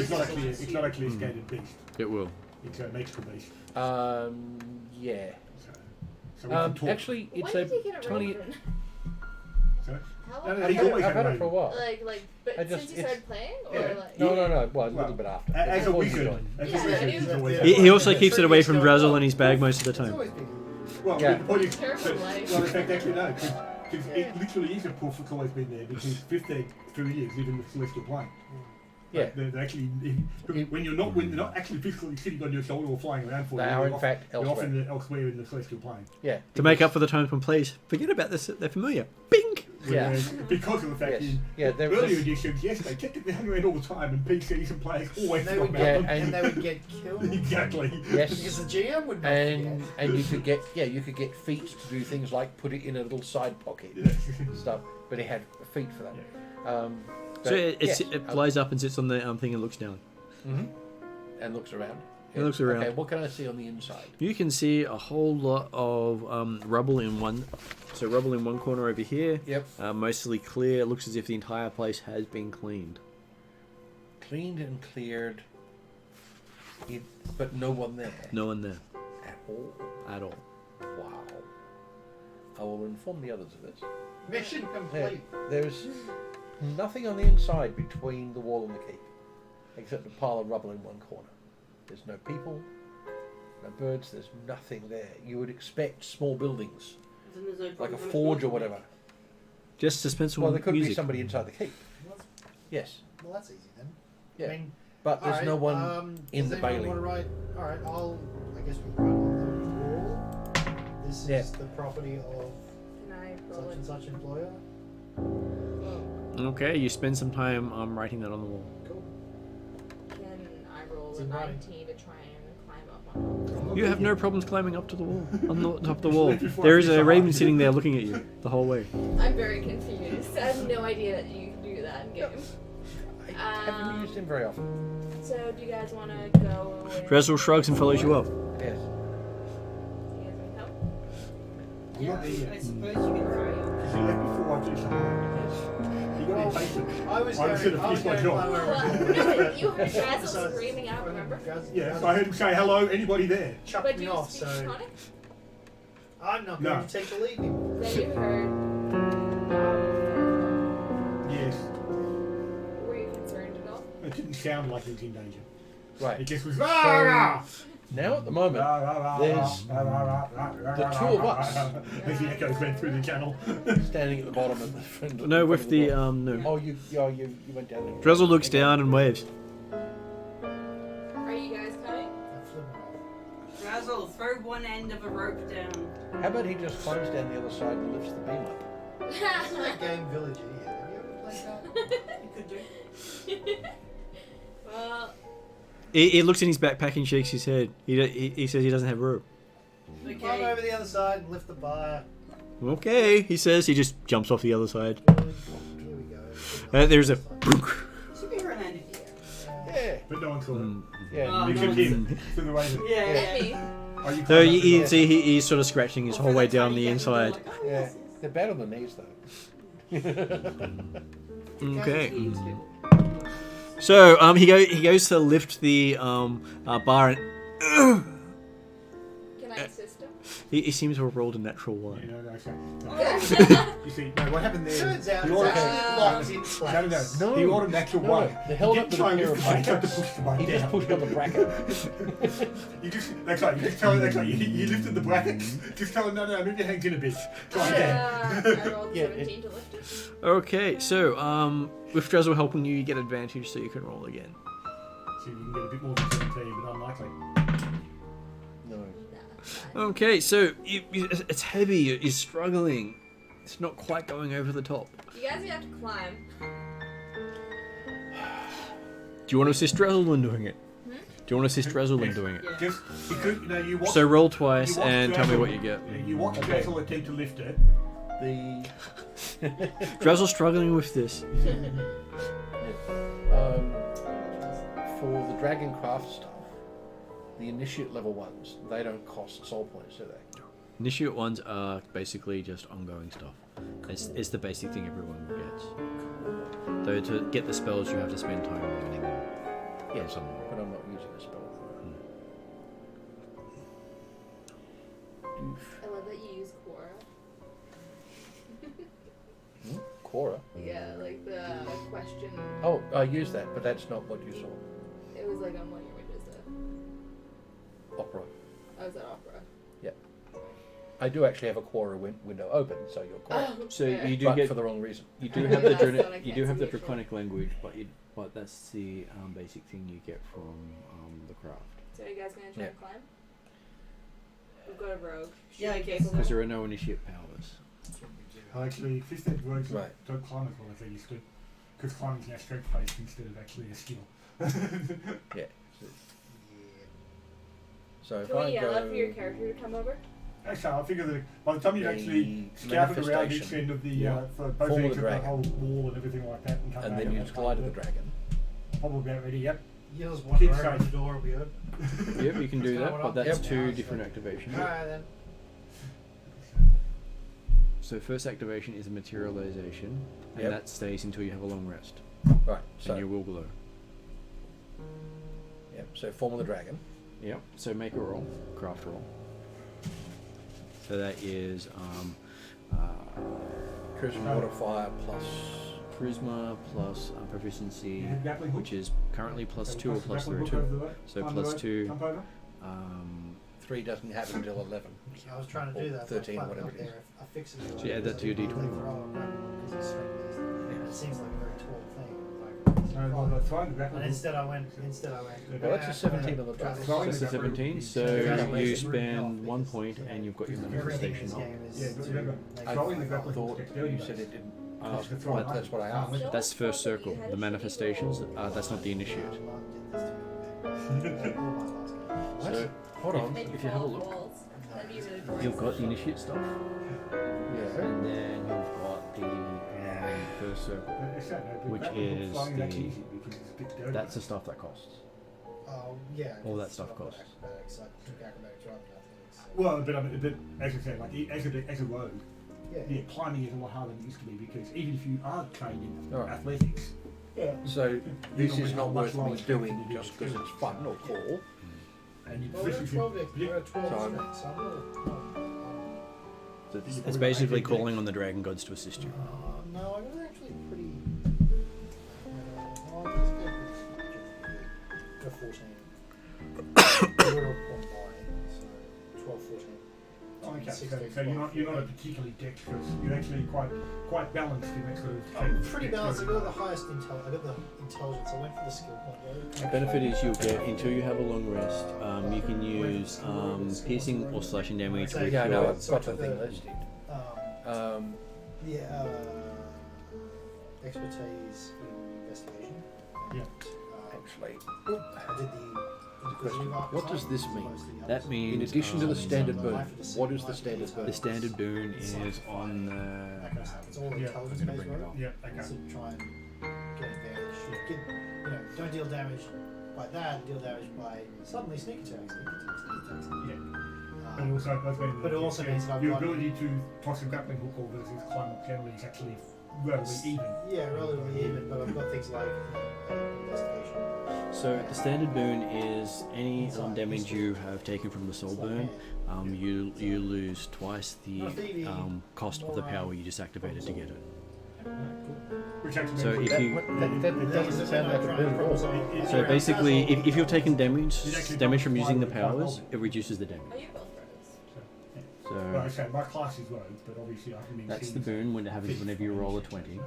it's not actually a standard beast. It will. It's a magical beast. Yeah. So we can talk. Actually, When it's did you a get a 20. raven? So, How No, long? no, I've he's had, always I've had had a it for a while. Like, but I just- since you it's- started playing, or Yeah. like? No, well, a little Well, bit after. as a Before you wizard, joined. as a Yeah, wizard, I he's knew. always He also keeps it away from Drazzle in his bag most of the It's time. always been. Well, Yeah. the point is, Terrible life. well, in fact, actually no, because Yeah. it literally is a proof that's always been there, because 15 through years live in the celestial plane. Yeah. They're actually, when you're not actually physically sitting on your shoulder or flying around for They you, are you're in fact you're elsewhere. often elsewhere in the celestial plane. Yeah. To make up for the times when plays, forget about this, they're familiar. Bing! Yeah. Whereas, because of the fact Yes. in Yeah. There earlier was. editions, yes, they technically hung around all the time, and PCs and players always They would forgot Yeah, get, them. and they would get killed Exactly. Yes. because the GM would not And forget. you could get feet to do things like put it in a little side pocket stuff, but he had feet for that. So it yes, flies up and sits on the thing and looks down. and looks around. It looks around. Okay, what can I see on the inside? You can see a whole lot of rubble in one. So rubble in one corner over here. Yep. Mostly clear. It looks as if the entire place has been cleaned. cleaned and cleared, but no one there No one there at all. at all. Wow. I will inform the others of this. Mission complete. There's nothing on the inside between the wall and the keep, except a pile of rubble in one corner. There's no people, no birds, there's nothing there. You would expect small buildings, Then there's no like a problem with forge or it. whatever. Just suspenseful Well, there could music. be somebody inside the keep. Yes, Well, that's easy then. yeah. I mean, But there's alright, no one in does the anyone bailey. Want to write? All right, I guess we write on the wall. This is Yeah. the property of Can I roll such it? and such employer. Oh, Okay, you spend some time writing that on the wall. Cool. can I roll It's a in writing. 19 to try and climb up on it? You have no problems climbing up to the wall, on the top of the wall. Before There I is finish a the raven heart. sitting there looking at you the whole way. I'm very confused. I have no idea that you can do that in game. I haven't used him very often. So, do you guys want to go with... Drezel shrugs and follows you up. Yes. You guys need help? I'm not there yet. I suppose you can throw your. Because you left before I do something. You got impatient. I was I going. was gonna finish my job. No, you heard So- Drazzle screaming out, remember? Yeah, so I heard him say hello, anybody there? Chucked But me you off, speak so Tonic? I'm not No. going to take the lead anymore. Then you heard... Yes. Were you concerned at all? It didn't sound like he was in danger. It Right. just was rah, rah, Now at the moment, rah, rah, rah, there's rah, rah, rah, rah, rah, the rah, two rah, of rah, us. rah, rah, as the echoes went through the channel. standing at the bottom of the friend. No, with the door. no. Oh, you went down there. Drezel looks down and waves. Are you guys coming? I'm flipping off. Razzle, throw one end of a rope down. How about he just climbs down the other side and lifts the beam up? Isn't that game Village Idiot? Have you ever played that? You could do. Well, He looks in his backpack and shakes his head. He says he doesn't have rope. Climb over the other side and lift the bar. Okay, he says. He just jumps off the other side. Here we go. There's a. Superhero landed here. Yeah. But no one saw it. Yeah. Oh, Except no. him, to the raven. Yeah, hit yeah. me. Oh, you So climbed up you the can door. see he's sort of scratching his whole way down the inside. Yeah. They're bad on the knees though. Okay. So he goes to lift the bar and Can I assist him? he seems to have rolled a natural Yeah, one. no, okay. You see, no, what happened there? Turns out he it's ordered- actually locked in place. No, No. he ordered an actual No, one. they held He up didn't the try and pair lift of the bar, he had to brackets. push the bar He down. just pushed on the bracket. That's right, you just tell him, that's right, you lifted the brackets, just tell him, no, move your hands in a bit. Try again. I rolled Yeah, 17 to lift it. Okay, so with Drezel helping you, you get advantage, so you can roll again. See if you can get a bit more than 17, but unlikely. No. Nah, Okay, so it's heavy. You're struggling. It's not quite going over the top. you guys have to climb. Do you want to assist Drezel in doing it? Hmm? Do you want to assist Drezel in doing it? Yeah. Just, because, you watch, So roll twice you watch and tell me Drezel- what you get. You watch Okay. Drezel attempt to lift it. The Drezel's struggling with this. for the dragon craft stuff, the initiate level ones, they don't cost soul points, do they? Initiate ones are basically just ongoing stuff. It's the basic thing everyone gets. Though to get the spells, you have to spend time learning them. Yes, Some- but I'm not using a spell. I love that you use Quora. Cora. Yeah, like the question. Oh, I used that, but that's not what you saw. It was like on one of your windows though. Opera. I was at Opera. I do actually have a Quora window open, so you're correct. Oh, So fair. you do But get for the wrong reason. you do have the That's what I you can't do have see the actually. draconic language, but that's the basic thing you get from the craft. So are you guys gonna try Yeah. and climb? We've got a rogue. She's Yeah, I guess capable. Because there are no initiate powers. Actually, 15 words Right. don't climb as well as they used to. Because climbing's now strength based instead of actually a skill. Yeah. So if Can I we yell go out for your character to come over? Actually, I figure that by the time you've The actually scouted around each manifestation. end of the, Yeah. for both Form of ends the of the dragon. whole wall and everything like that, and come and back then you and just glide to the dragon. Probably about ready, yep. Yell's one Keep right over safe. the door will be open. Yep, you can do That's that, kinda but what that's I'm- two Yep. different activations. Alright then. So first activation is a materialization, and Yep. that stays until you have a long rest, Right. So and you will glow. Yep. So form of the dragon. Yep. So make a roll, craft roll. So that is Charisma modifier plus. charisma plus proficiency, You have grappling hook? which is currently plus So 2 or pass the plus grappling hook 2. over the way, So on plus the road, 2. jump over. 3 doesn't happen until 11. I was trying to do that. 13, but I whatever fucked it up is. there. I fixed it. So you add that to your D20. Because it's strength-based. And it seems like a very tall thing. No, no, throwing the grappling And hook. instead I went. Well, that's a 17 on the Try die. to- Throwing That's the a grappling 17, hook. so Yeah. you spend 1 point and you've got your Everything in manifestation this on. game is Yeah, to remember, make throwing the it grappling fun. hook Thought dexterity you said based. it didn't. Uh, That's what I asked. That's first circle. The manifestations, that's not the initiate. So Hold on. Maybe if you have a wall look. walls. That'd be really boring. you've got the initiate stuff, Yeah. and then you've got the first circle. But it's that, no, the Which grappling hook is throwing is actually the- easy because it's dexterity. That's the stuff that costs. Oh yeah. All that because stuff I've got costs. Acrobatics. I took acrobatics rather than athletics. So. Well, but as I said, like as a rogue, Yeah. yeah, climbing is a lot harder than it used to be because even if you are trained in Alright. athletics, So this You is know, not much worth lower me strength doing than you do just because it's experience. fun or cool. and you Well, we're at 12 yeah, we're at 12 So I'm- strength, so I'm So Is it it's probably basically like 18 calling on the dragon gods to assist you. no, I was actually pretty. Oh, let's go 14. We're on by, so 12, 14. Oh, okay, 16, so you're not a 12. particularly dexterous. You're actually quite balanced in that sort of. I'm pretty balanced. I got the highest intel. I got the intelligence. I went for the skill point. The benefit is you'll get, until you have a long rest, you can use piercing or slashing damage with Yeah, I know. your... I've got the thing listed. Um, Um, expertise in investigation. Yeah. actually, I did the inquisitive archetype, what does this as mean? opposed to the That others. means... in addition to the standard um, burn, what is the standard burn? The standard boon is on That kind of stuff. It's all Yeah. intelligence I'm gonna based, bring it right? up. Yeah. Okay. To try and get advantage. Don't deal damage by that. Deal damage by suddenly sneak attacks. Yeah. But Um, also, that's when But it also means that I've your got- ability to toss a grappling hook or versus climb up generally is actually relatively even. yeah, relatively even, but I've got things like investigation. So the standard boon is any damage you have taken from the soul burn, you lose twice the cost of the power you just activated to get it. Which actually So means if you... That doesn't sound like a burn at all. So basically, if you're taking damage You'd actually from using the quite well. powers, it reduces the damage. Oh, you both froze. Well, I So say my class is rogue, but obviously I can be. that's the boon when it happens whenever you roll a 20.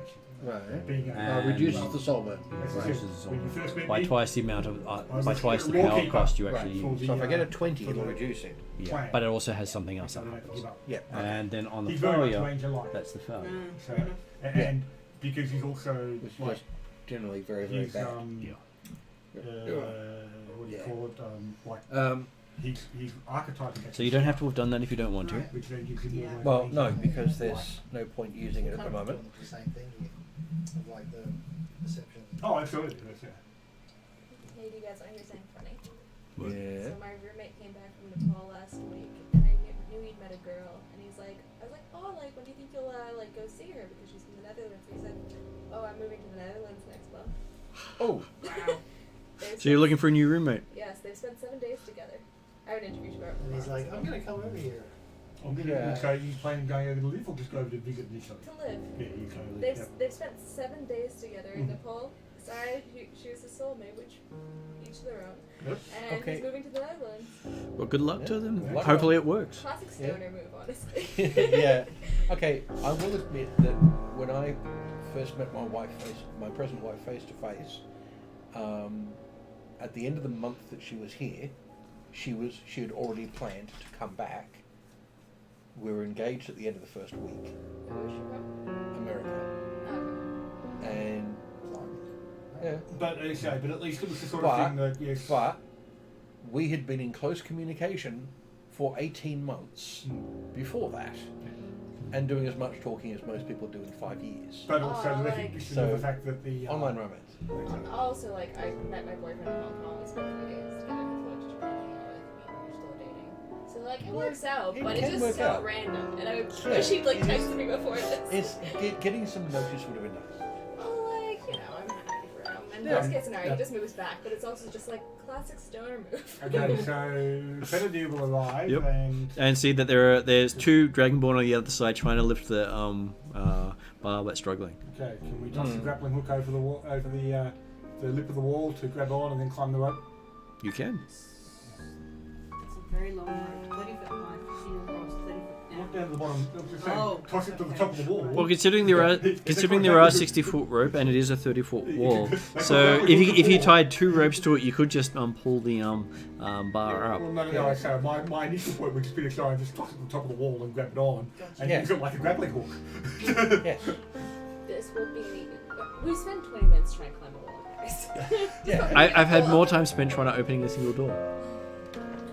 Right. Being And- Reduces the soul burn. As I said, reduces when you first met by me, twice the amount of I was by a twice the law power keeper. cost you Right. actually For use. the, So if I get a for 20, it'll the- reduce it. Yeah, plan. but it also has something else so that I don't have to happens. give up. Yep. And then on the He's very much failure, range alive. that's the failure. So, Yeah. and because he's also Which is like just generally very, very he's bad. what do you Yeah. call it? Like Um, he's archetyping. So you don't have to have done that if you don't want to. Which then gives him more well, range. no, because there's no point using it at the Kind of moment. doing the same thing here, of like the perception. Oh, absolutely. That's, Hey, do you guys want to hear something funny? Yeah. So my roommate came back from Nepal last week, and I knew he'd met a girl, and he's like, I was like, oh, like, when do you think you'll like go see her because she's from the Netherlands? And he said, oh, I'm moving to the Netherlands next month. Oh, So you're looking for a new roommate. Yes, they've spent 7 days together. I haven't interviewed her. And he's like, I'm gonna come over here I'm gonna Yeah. so you planning going over to live or just go over to visit initially? To live. Yeah, you go over They've, there. they've spent 7 days together in Mhm. Nepal. Sorry, she was his soulmate, which each their own. Yep. And Okay. he's moving to the Netherlands. Well, good luck to Yeah. them. Luck. Hopefully it works. Classic Yeah. stoner move, honestly. yeah. Okay, I will admit that when I first met my present wife face to face, at the end of the month that she was here, she had already planned to come back. We were engaged at the end of the first week, Where's she from? America, Okay. and yeah, But but at least it was the sort But- of thing that yes. but we had been in close communication for 18 months before that, and doing as much talking as most people do in 5 years. But also Oh, the like- recognition So, of the fact that the Online romance. Also, like, I met my boyfriend in Hong Kong. We spent 3 days together. He flew to Japan to hang out with me. We're still dating. So, like, it works out, It but can it's work just so out. random. And I Yeah, wish he'd, like, it is- texted me before this. It's getting some notice would have been nice. Well, like, you know, I'm happy for him. And Yeah. worst case scenario, Yeah. he just moves back. But it's also just, like, Classic stoner move. Okay, so Benedict will arrive Yep. and And see that there's two Dragonborn on the other side trying to lift the bar, but struggling. okay, can we toss the grappling hook over the wall, over the lip of the wall to grab on and then climb the rope? You can. It's a very long rope, 30 foot high, 15 across, 30 foot Not down. down to the bottom. I was just saying, Oh, toss it to the okay. top of the wall. Well, considering there are 60-foot rope and it is a 30-foot wall, That's so what if you before. tied 2 ropes to it, you could just pull the bar up. Well, no, I say my initial point would just be to try and just toss it to the top of the wall and grab it on, and Yeah. use it like a grappling hook. Yes. This will be. We spent 20 minutes trying to climb a wall, guys. Yeah. I've had more time spent trying to opening a single door.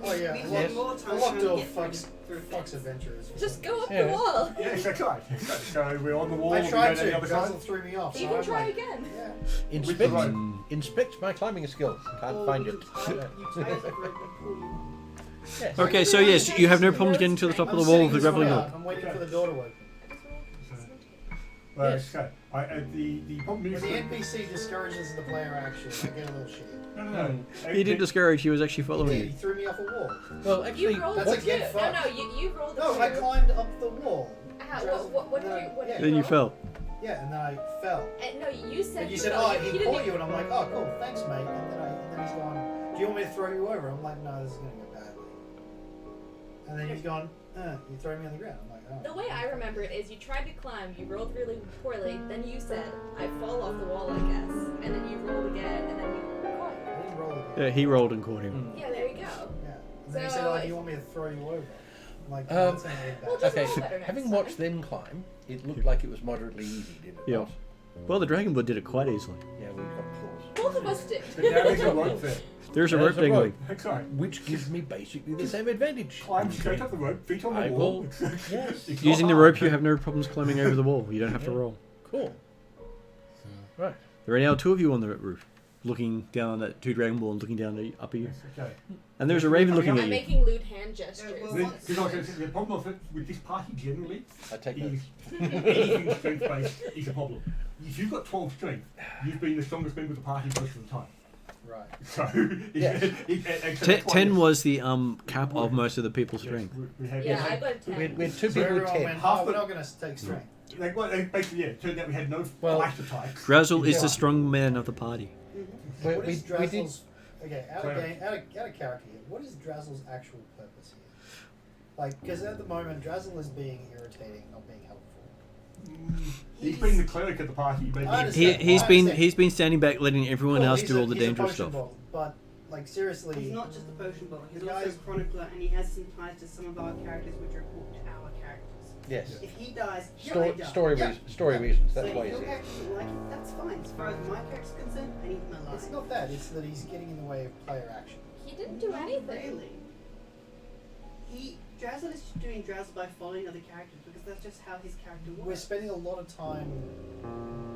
Oh yeah, We've Yes. got more a time locked to door get fucks through fucks adventurers. Just go up Yeah. the wall. Yes, that's right. So we're on the wall. I we tried go down the to. other side. Drazzle threw me off. So You can I'm try like, again. Yeah. Inspect, With the rope. inspect my climbing skills. Can't Or find you it. tie the rope and pull you. Yes. Okay, so yes, you have no problems getting to the top of the wall with the grappling hook. I'm waiting for the door to open. Well, Yes. okay. The problem When is the NPC discourages the player action, I get a little shit. no. He didn't discourage, he was actually following He you. threw me off a wall. Well, actually, You rolled That's it a too. get No, fucked. no, you rolled it No, too. I climbed up the wall. How? Drazzle- What did no, you? What yeah. did Then you roll? fell. Yeah, and then I fell. No, you said. And you said, fell. oh, You he didn't caught you, even- and I'm like, oh, cool, thanks, mate. And then he's gone, do you want me to throw you over? I'm like, no, this is going to go badly. And then he's gone, you throw me on the ground. I'm like, oh. The way I remember it is you tried to climb, you rolled really poorly, then you said, I fall off the wall, I guess. And then you rolled again, and then you caught it. I didn't roll it. Yeah, he rolled and caught him. Yeah, there you go. Yeah. And then he So said, oh, do if- you want me to throw you over? I'm like, Um, that's not really bad. Well, just Okay, roll better next having time. watched them climb, it looked like it was moderately easy, did it Yeah. not? Well, the Dragonblood did it quite easily. Yeah, we've got claws. Both of us did. But now there's a rope there. There's a There's rope a dangling. rope. That's right. Which gives me basically the same advantage. Climb straight up the rope, feet on the I wall. will. Yes. It's Using not the hard. rope, you have no problems climbing over the wall. You don't have to Yeah. roll. Cool. Right. There are now 2 of you on the roof, looking down at 2 Dragonborn looking down up at you. Yes, okay. And there's a raven looking I'm at you. making lewd hand gestures. Yeah, well, The problem of it with this party generally I take is notes. anything strength based is a problem. If you've got 12 strength, you've been the strongest member of the party most of the time. Right. So, Yes. and so 10 was the cap of most of the people's yes, strength. we have Yeah, I got a 10. We had 2 So people with everyone 10. went, Half oh, we're the- not going to take strength. Basically, yeah, it turned out we had no Well- fighter types. Drazzle is Yeah. the strong man of the party. We- What is we did- Drazzle's... Okay, out of Sorry. character here, what is Drazzle's actual purpose here? Like, because at the moment, Drazzle is being irritating, not being helpful. He's been the cleric of the party. Maybe. I understand. He's been standing back, letting everyone Cool, else he's do a- all the he's a dangerous potion stuff. bottle, but, like, seriously... He's not just a potion bottle, he's The also guy's- a chronicler and he has some ties to some of our characters which are important to our characters. Yes. If he dies, Story, die. story, Yeah. reasons, story reasons. So That's if why he's your here. character doesn't like it, that's fine. As far as my character's concerned, I need him alive. It's not that, it's that he's getting in the way of player action. He didn't do anything. Really. Drazzle is doing Drazzle by following other characters because that's just how his character works. We're spending a lot of time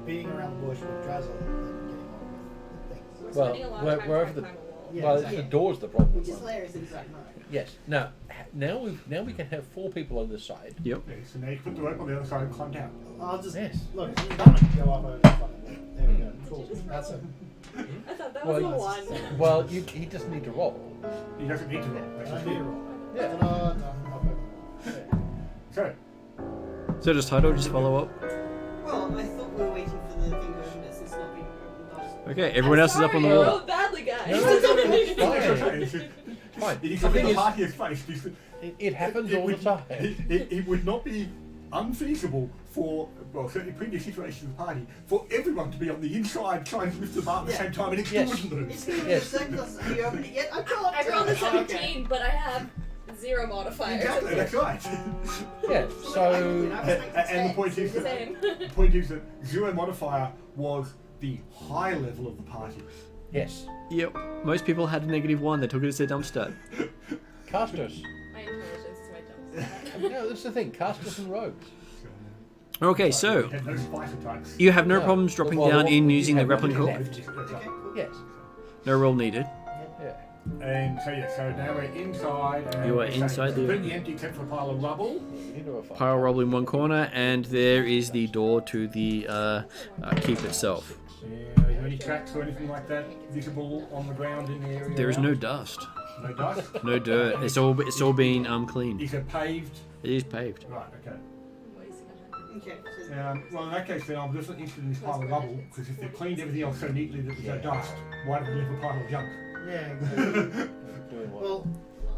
beating around the bush with Drazzle and getting on with things. We're Well, spending a lot we're- of time we're trying over to the- climb a wall. Yeah, Well, exactly. the door's the problem. Which is hilarious in its own right. Yes. Now we can have 4 people on this side. Yep. Okay, so now you put the rope on the other side and climb down. I'll just Yes. look. You've done it. Go up over the fucking. There we go. Did Cool. you just That's roll? it. I thought that Well, was a 1. Well, he doesn't need to roll. He doesn't need to roll. I That's don't just need it. to roll. Yeah. So, So does Tydo just follow up? Well, I thought we were waiting for the thing to open, but since not being opened, Okay, everyone else is up on the You wall. rolled badly, guys. No, it's it's fine. It is The something thing the is, party has faced. it happens all the time. It would not be unfeasible for, well, certainly previous iterations of the party, for everyone to be on the inside trying to lift the bar at the Yeah. same time and it Yes. wouldn't move. It's been Yes. seconds. Have you opened it yet? I can't. I rolled a Oh, 17, okay. but I have 0 modifiers. Exactly, that's right. Yeah. So And the point is that Same. zero modifier was the high level of the party. yes, Yep. Most people had a -1. They took it as their dump stat. casters. My intelligence is my dump. No, that's the thing. Casters and rogues. Okay, so We had no spicer types. you have no No. problems dropping Well, down what in we using the have grappling hook. left. That's Okay, right. cool. Yes. No roll needed. Yeah. And so yeah, so now we're inside. And You are we're inside the- completely empty except for a pile of rubble. You need to have fun. Pile rubble in one corner, and there is the door to the keep itself. Yeah, we there any tracks or anything like that visible on the ground in the area? There is around? no dust, No dust? no dirt. It's all been cleaned. Is it paved? It is paved. Right, okay. I'm wasting 100. Okay. So Well, in that case, then I'm just interested in this pile of rubble, because if they cleaned everything else so neatly that there's no dust, why don't we leave a pile of junk? Yeah, exactly. Doing what? Well,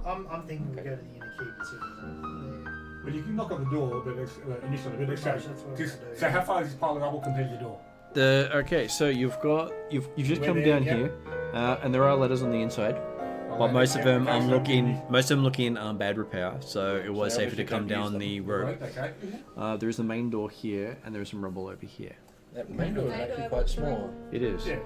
I'm thinking we go to the inner keep and see if there's anything there. Well, you can knock on the door, but it's, initially, but it's, Pretty much, that's what just, I'm gonna do. so how far is this pile of rubble compared to the door? Okay, so you've just We're come there, down yep. here, and there are letters on the inside, but most of them look in bad repair. So it was So safer to obviously come don't use down them. the road. Okay. There is the main door here, and there is some rubble over here. That main door is actually quite small. It is. Yeah.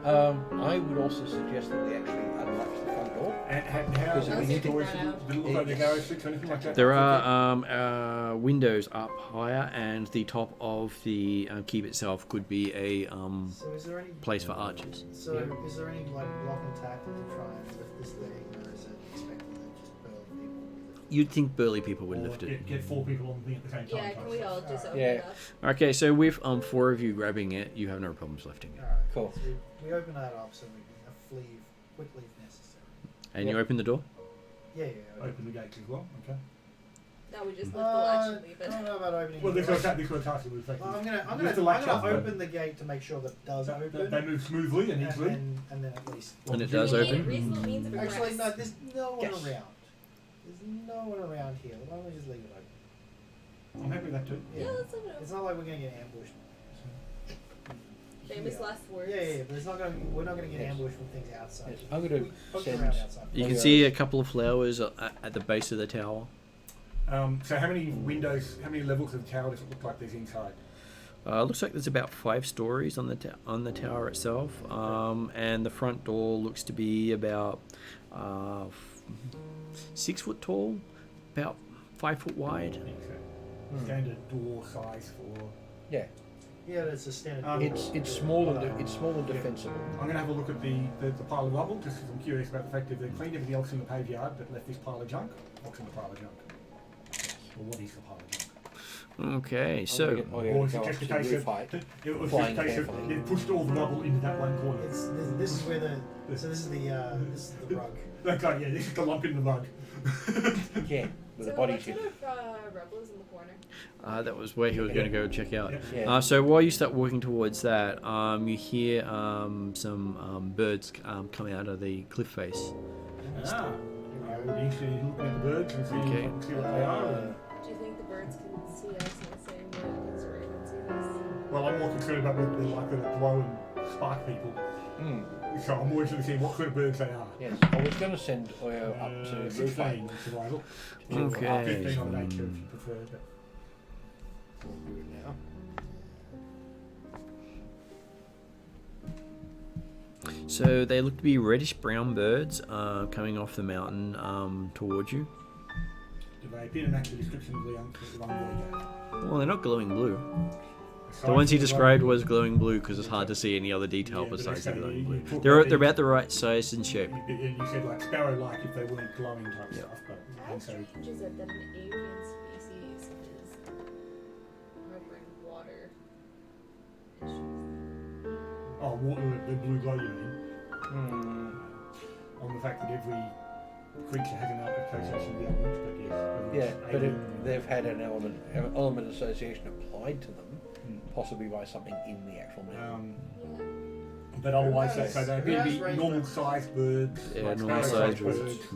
I would also suggest that we actually unlatch the front door. And how Because many we need to- doors did it look like the garage fix or anything like that? There are windows up higher, and the top of the keep itself could be a So is there any place for archers. So is there any like block and tackle to try and lift this thing, or is it expecting that just burly people will lift it? You'd think burly people would Or lift it. Get 4 people on the thing at the same time. Yeah, can we all just open Yeah. it up? Okay, so with 4 of you grabbing it, you have no problems lifting it. Alright, Cool. So we open that up so we can leave quickly if necessary. And you Yep. open the door. Yeah. Open the gate as well, okay. No, we just lift the latch and leave I it. don't know about opening. Well, the this gate. was task that was effective. I'm gonna Lift the latch up, but open the gate to make sure that it does open. They move smoothly and easily. and then at least. And it does We need open. reasonable means of Actually, egress. no. There's no one Yes. around. There's no one around here. Why don't we just leave it open? I'm happy with that too. Yeah, let's open it It's up. not like we're gonna get ambushed. Famous Yeah. last words. Yeah, but it's not gonna. We're not gonna get Yes. ambushed from things outside. Yes, I'm going We to poke send. around outside. You can Yeah. see a couple of flowers at the base of the tower. So how many windows, how many levels of the tower does it look like there's inside? Looks like there's about 5 stories on the tower itself, and the front door looks to be about 6 foot tall, about 5 foot wide. I think so. Hmm. Standard door size for... Yeah, Yeah, that's a standard. it's small and defensible. I'm going to have a look at the pile of rubble, just because I'm curious about the fact that they cleaned everything else in the paved yard, but left this pile of junk. What's in the pile of junk? Or what is the pile of junk? Okay, I'm so gonna get- oh, yeah, Or is go it up just a to the case roof of... height. It was just Flying a case of carefully. they pushed all the rubble into that one corner. It's this is where the so this is the rug. Okay, yeah, this is the lump in the mud. Yeah, with So a body what chip. sort of rubble is in the corner? that was where he was going to go check out. Yeah. So while you start walking towards that, you hear some birds come out of the cliff face. Ah. I would be interested in looking at the birds and see, Okay. see what they are. And, Do you think the birds can see us in the same way as we're able to see this? well, I'm more concerned about whether they're like the glow and spark people. Hmm. So I'm more interested in see what sort of birds they are. Yes, I was going to send Oyo up to roof height. 16 survival. Okay. 15 on nature if you prefer. But We'll do it now. So they look to be reddish brown birds coming off the mountain towards you. do they appear to match the description of the young boy? Well, they're not glowing blue. Aside The ones he from the described one- was glowing blue because it's hard to see any other detail Yeah, but besides they the say glowing you blue. talk They're about about the right size and shape. You said like sparrow-like if they weren't glowing type Yeah. stuff, but How and so strange is it that an avian species is harboring water issues? water, the blue glow you mean, Hmm. on the fact that every creature has an association with the element, but yes. whether Yeah, it's but alien or- they've had an element association applied to them, Hmm. possibly by something in the actual mountain. Yeah. But otherwise, Who has- so they who appear to has be raised normal birds? sized birds. Yeah, like normal sparrow-sized sized birds.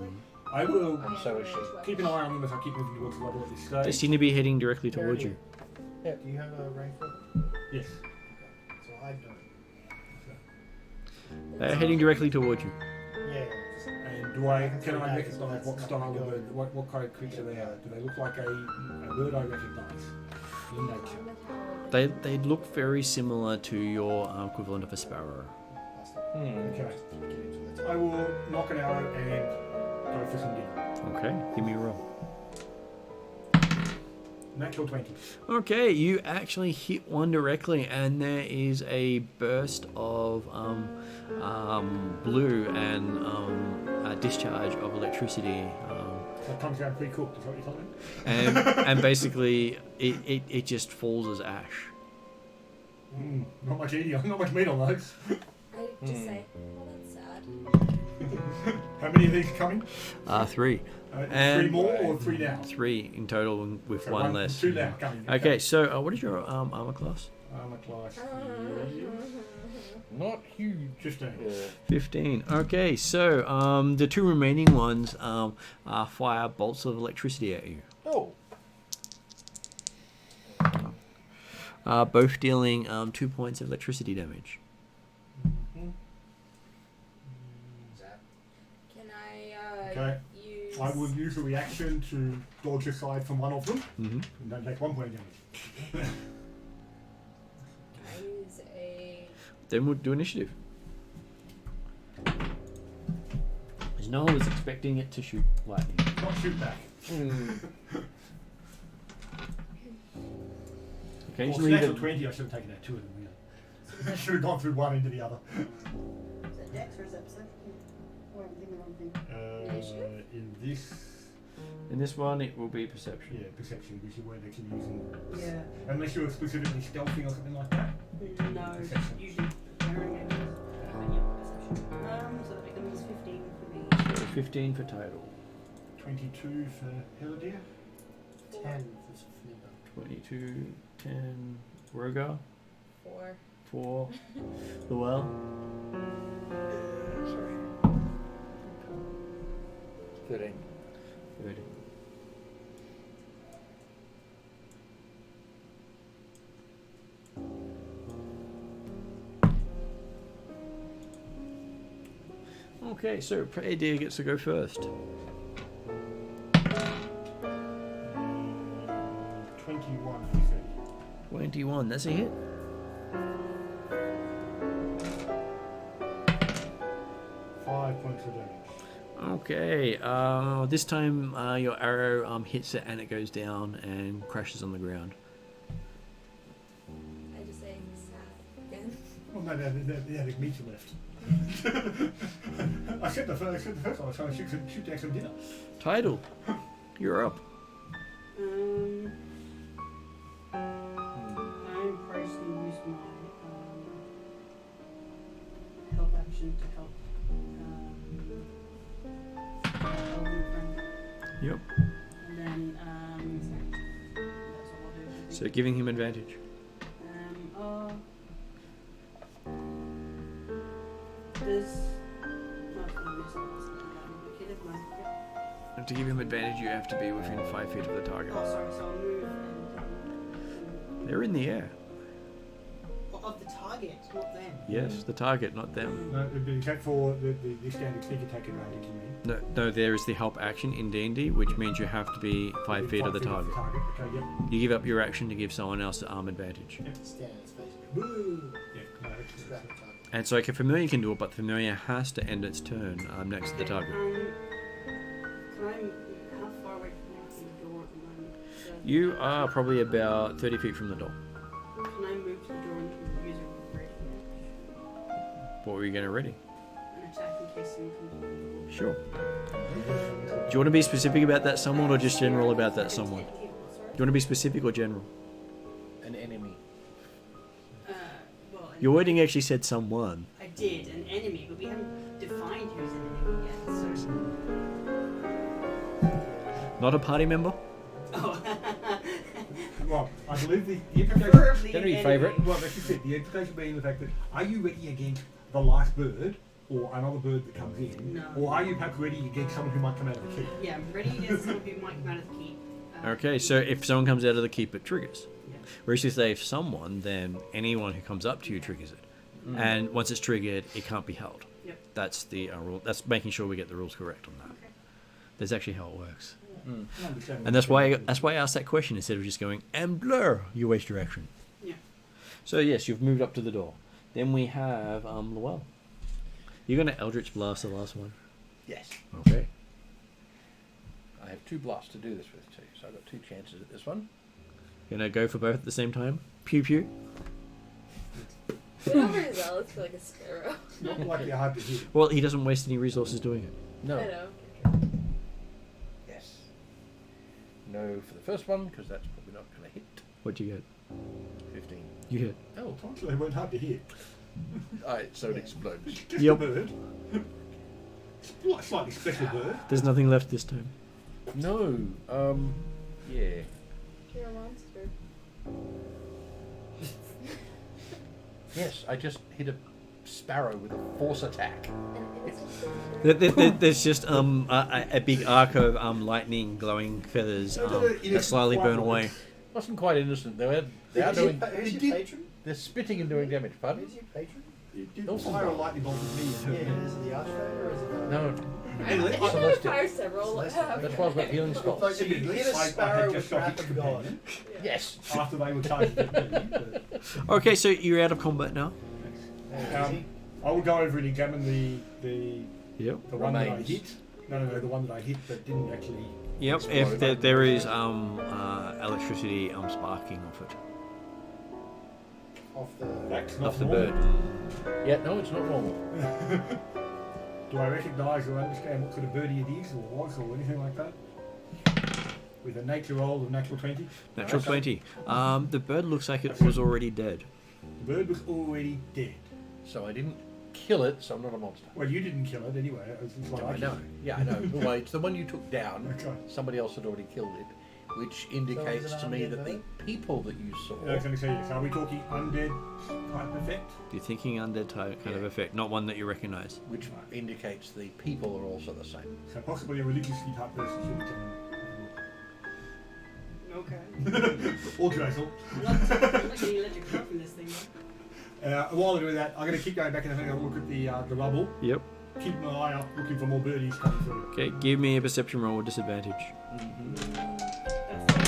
I will And so is she. keep an eye on them as I keep moving towards the level at this They stage. seem to be heading directly Where towards are you. Do you have a rainfall? Yes. So I don't. They're heading directly towards you. Yeah. And can I recognise what style of bird, what kind of creature they are? Do they look like a bird I recognise in nature? They look very similar to your equivalent of a sparrow. Okay. I will knock an arrow and go for some dinner. Okay, give me a roll. Natural 20. Okay, you actually hit one directly, and there is a burst of blue and a discharge of electricity. So it comes out pre-cooked, is what you're telling me? And basically, it just falls as ash. Not much eating, not much meat on those. Just say, oh, that's sad. How many of these are coming? 3. 3 And- more or 3 now? 3 in total with So one less. 2 now coming. Okay, so what is your armor class? Armor class. Not huge. 15. 15. Okay, so the 2 remaining ones fire bolts of electricity at you. Oh. Both dealing 2 points of electricity damage. Zap. Can I Okay. use... I will use a reaction to dodge aside from one of them Mm-hmm. and don't take 1 point of damage. Can I use a... Then we'll do initiative. Because no one was expecting it to shoot lightning. Not shoot back. Occasionally, Well, natural the, 20, I should have taken out 2 of them, really. I should have gone through one into the other. Is that Dex or is that Perception? Or I'm thinking the wrong thing. In this, in this one, it will be perception. yeah, perception, which is where they can use them. Yeah. Unless you're specifically stealthing or something like that. No, Perception. usually wearing it. Yeah, perception. So that becomes 15 for me. So 15 for total. 22 for Helidia. 10 for Flimbo. 22, 10, Rogar, 4. 4, Luell. Sorry. 13. 30. Okay, so Prey Deer gets to go first. 21, I said. 21, that's a hit. Five points of damage. Okay, this time your arrow hits it and it goes down and crashes on the ground. I just say sad again. Oh no, there's meter left. I said the first one, I was trying to shoot down some dinner. Tidal, you're up. I'm priced to use my help action to help Elven friend. Yep. And then that's all I'll do. I think. So giving him advantage. Does okay, never mind. Yep. And to give him advantage, you have to be within 5 feet of the target. Oh, sorry. So I'll move and They're in the air. of the target, not them. Yes, the target, not them. No, it'd be except for the standard sneak attack advantage, you mean? No, there is the help action in D&D, which means you have to be 5 feet of the target. Okay, yep. You give up your action to give someone else the arm advantage. Stand in its face. Woo! Yeah, no, that's Strap the target. And so, okay, Familiar can do it, but Familiar has to end its turn next to the target. Can I? How far away from the door at the moment? So You are probably about 30 feet from the door. can I move to the door and use a ready What were you going to ready? an attack in case someone comes to the door? Sure. Do you want to be specific about that someone or just general about that someone? Do you want to be specific or general? An enemy. Well, Your wording actually said someone. I did an enemy, but we haven't defined who's an enemy yet. So. Not a party member? Oh. Well, I believe the implication. Preferably Gonna be an favourite. enemy. Well, that's just it. The implication being the fact that are you ready against the last bird or another bird that comes in? No. Or are you perhaps ready against someone who might come out of the keep? Yeah, I'm ready against someone who might come out of the keep. Okay, so if someone comes out of the keep, it triggers. Yeah. Whereas if they have someone, then anyone who comes up to you triggers it. And once it's triggered, it can't be held. Yep. That's the rule. That's making sure we get the rules correct on that. Okay. That's actually how it works. I understand And that's why I asked that question instead of just going, and blur, you waste your action. Yeah. So yes, you've moved up to the door. Then we have Luell. You're going to Eldritch Blast the last one. Yes. Okay. I have 2 blasts to do this with too, so I've got 2 chances at this one. Going to go for both at the same time? Pew pew. Get overzealous for like a sparrow. Not like they're hard to hit. Well, he doesn't waste any resources doing it. No. I know. Yes. No for the first one, because that's probably not going to hit. What'd you get? 15. You hit. Oh, Actually, they weren't hard to hit. So it explodes. Just Yep. a bird. Slightly special bird. There's nothing left this time. No. Yeah. You're a monster. Yes, I just hit a sparrow with a force attack. There's just a big arc of lightning glowing feathers that slowly burn away. Wasn't quite innocent. They are Who's doing. your patron? They're spitting and doing damage. Pardon? Who's your patron? It did Also fire a not. lightning bolt at me and hurt Yeah, me. is it the Archfey or is it the... No. I think I've Celestial. fired several. Celestial. That's why I've got healing spells. So you hit a sparrow with Wrath of God. Yes. After they were charged at me. But, Okay, so you're out of combat now. I will go over and examine the Yep. one that I Remains. hit. No, the one that I hit but didn't actually. Yep. If there is electricity sparking off it, Off the... That's not off the normal. bird. Yeah, no, it's not normal. Do I recognise or understand what sort of birdie it is or was or anything like that? With a nature roll of natural 20. Natural 20. The bird looks like it was already dead. The bird was already dead. So I didn't kill it, so I'm not a monster. Well, you didn't kill it anyway. It's like I know. Yeah, I know. Well, it's the one you took down. Okay. Somebody else had already killed it, which indicates is it to me undead that the people that you saw. I was going to say yes. Are we talking undead type effect? You're thinking undead type kind of Yeah. effect, not one that you recognise. Which indicates the people are also the same. So possibly a religiously type person should have Okay. or Drazel. Not getting electric shock from this thing, though. While I do that, I'm going to keep going back and having a look at the rubble. Yep. Keep my eye up, looking for more birdies coming through. Okay, give me a perception roll with disadvantage.